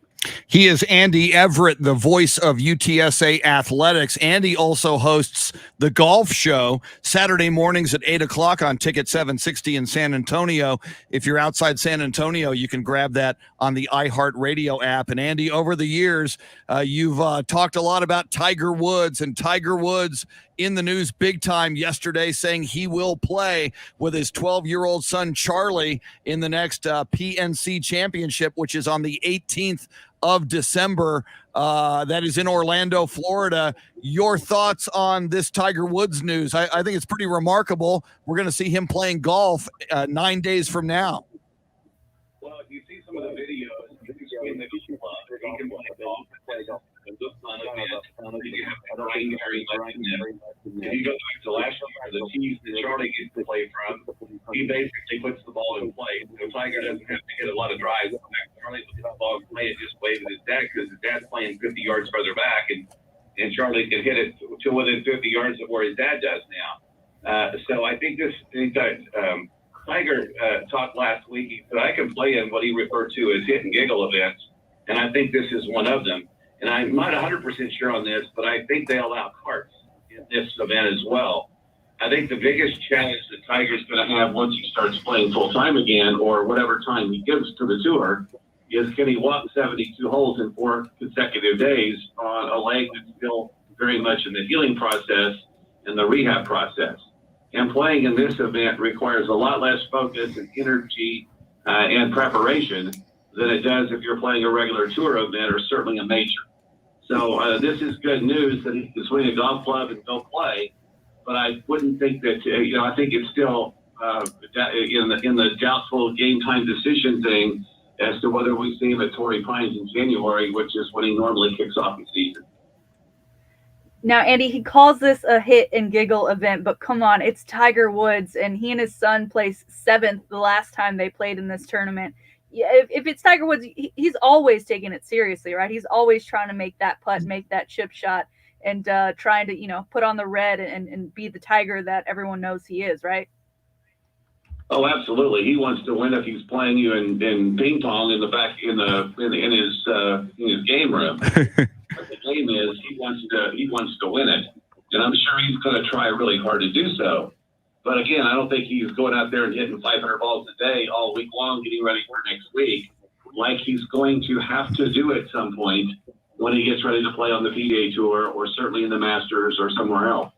He is Andy Everett, the voice of UTSA Athletics. Andy also hosts the Golf Show Saturday mornings at 8 o'clock on Ticket 760 in San Antonio. If you're outside San Antonio, you can grab that on the iHeartRadio app. And Andy, over the years, you've talked a lot about Tiger Woods, and Tiger Woods in the news big time yesterday, saying he will play with his 12-year-old son, Charlie, in the next PNC Championship, which is on the 18th of December. That is in Orlando, Florida. Your thoughts on this Tiger Woods news? I think it's pretty remarkable. We're going to see him playing golf 9 days from now. Well, if you see some of the videos, you can see that he can play golf. If you go back to last year, the tees that Charlie gets to play from, he basically puts the ball in play. So Tiger doesn't have to hit a lot of drives. Charlie puts the ball in play and just plays with his dad, because his dad's playing 50 yards further back, and Charlie can hit it to within 50 yards of where his dad does now. So I think Tiger talked last week. He said, I can play in what he referred to as hit and giggle events, and I think this is one of them. And I'm not 100% sure on this, but I think they allow carts in this event as well. I think the biggest challenge that Tiger's going to have once he starts playing full time again, or whatever time he gives to the tour, is can he walk 72 holes in 4 consecutive days on a leg that's still very much in the healing process and the rehab process. And playing in this event requires a lot less focus and energy and preparation than it does if you're playing a regular tour event or certainly a major. So this is good news that he can swing a golf club and go play. But I wouldn't think that, I think it's still in the doubtful game time decision thing as to whether we see him at Torrey Pines in January, which is when he normally kicks off the season. Now, Andy, he calls this a hit and giggle event, but come on, it's Tiger Woods, and he and his son placed 7th the last time they played in this tournament. Yeah, if it's Tiger Woods, he's always taking it seriously, right? He's always trying to make that putt, make that chip shot, and trying to, put on the red and be the Tiger that everyone knows he is, right? Oh, absolutely. He wants to win if he's playing you in ping pong in the back in his game room. But the game is he wants to win it, and I'm sure he's going to try really hard to do so. But again, I don't think he's going out there and hitting 500 balls a day all week long, getting ready for next week, like he's going to have to do at some point when he gets ready to play on the PGA Tour or certainly in the Masters or somewhere else.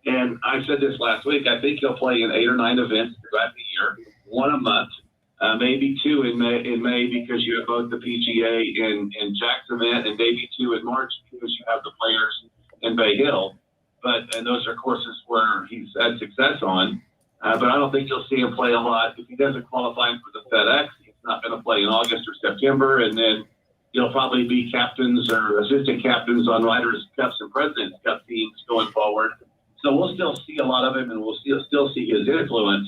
And I said this last week, I think he'll play in 8 or 9 events throughout the year, 1 a month, maybe 2 in May because you have both the PGA and Jack's event, and maybe 2 in March because you have the Players in Bay Hill. And those are courses where he's had success on. But I don't think you'll see him play a lot. If he doesn't qualify for the FedEx, he's not going to play in August or September, and then he'll probably be captains or assistant captains on Riders' Cups and President's Cup teams going forward. So we'll still see a lot of him, and we'll still see his influence.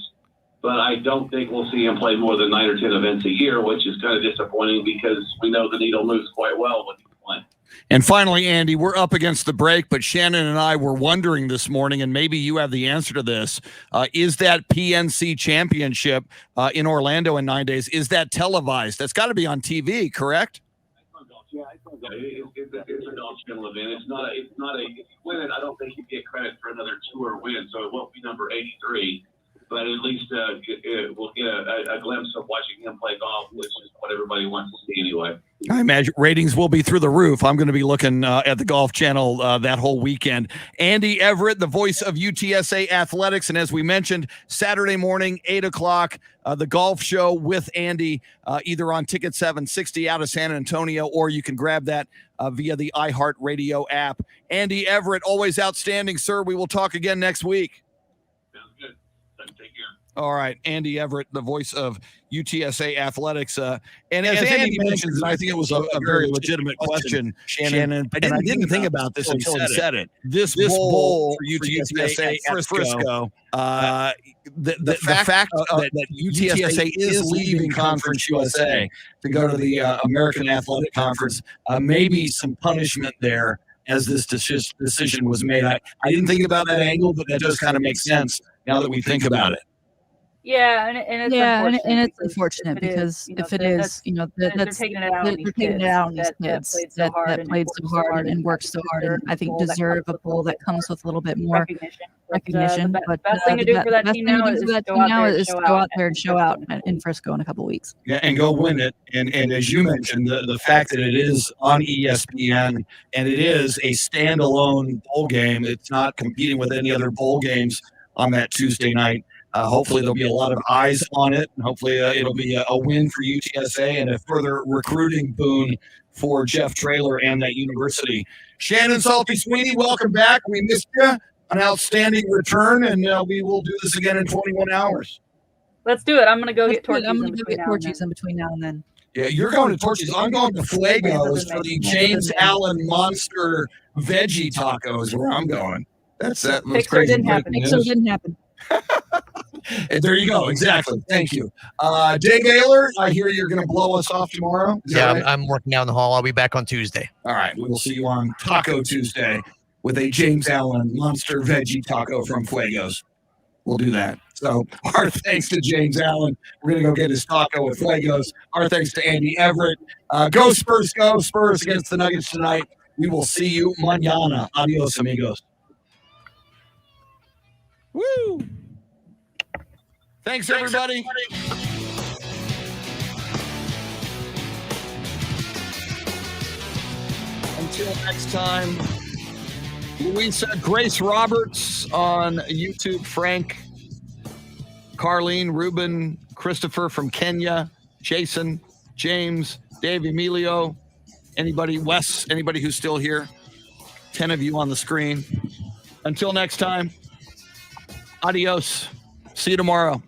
But I don't think we'll see him play more than 9 or 10 events a year, which is kind of disappointing because we know the needle moves quite well when he's playing. And finally, Andy, we're up against the break, but Shannon and I were wondering this morning, and maybe you have the answer to this. Is that PNC Championship in Orlando in 9 days, is that televised? That's got to be on TV, correct? Yeah, it's a golf channel event. It's not a. If you win it, I don't think you get credit for another tour win, so it won't be number 83. But at least we'll get a glimpse of watching him play golf, which is what everybody wants to see anyway. I imagine ratings will be through the roof. I'm going to be looking at the Golf Channel that whole weekend. Andy Everett, the voice of UTSA Athletics. And as we mentioned, Saturday morning, 8 o'clock, the golf show with Andy, either on Ticket 760 out of San Antonio, or you can grab that via the iHeartRadio app. Andy Everett, always outstanding, sir. We will talk again next week. Take care. All right, Andy Everett, the voice of UTSA Athletics. And as Andy mentions, and I think it was a very legitimate question, Shannon, and I didn't think about this until he said it. This bowl for UTSA at Frisco, the fact that UTSA is leaving Conference USA to go to the American Athletic Conference, maybe some punishment there as this decision was made. I didn't think about that angle, but that does kind of make sense now that we think about it. Yeah, and it's unfortunate because if it is, they're taking it out on these kids that played so hard and worked so hard, and I think deserve a bowl that comes with a little bit more recognition. But the best thing to do for that team now is to go out there and show out in Frisco in a couple of weeks. Yeah, and go win it. And as you mentioned, the fact that it is on ESPN and it is a standalone bowl game, it's not competing with any other bowl games on that Tuesday night. Hopefully there'll be a lot of eyes on it, and hopefully it'll be a win for UTSA and a further recruiting boon for Jeff Traylor and that university. Shannon Salty Sweeney, welcome back. We missed you. An outstanding return, and we will do this again in 21 hours. Let's do it. I'm going to go get Torchies. I'm going to go get Torchies in between now and then. Yeah, you're going to Torchies. I'm going to Fuegos for the James Allen Monster Veggie Tacos where I'm going. That's Pixar crazy. Didn't happen. And there you go. Exactly. Thank you. Dave Ayler, I hear you're going to blow us off tomorrow. Yeah, right? I'm working down the hall. I'll be back on Tuesday. All right. We will see you on Taco Tuesday with a James Allen Monster Veggie Taco from Fuegos. We'll do that. So our thanks to James Allen. We're going to go get his taco at Fuegos. Our thanks to Andy Everett. Go Spurs, go Spurs against the Nuggets tonight. We will see you mañana. Adios, amigos. Woo! Thanks, everybody. Until next time, Louisa, Grace Roberts on YouTube, Frank, Carlene, Ruben, Christopher from Kenya, Jason, James, Dave Emilio, anybody, Wes, anybody who's still here, 10 of you on the screen. Until next time, adios. See you tomorrow.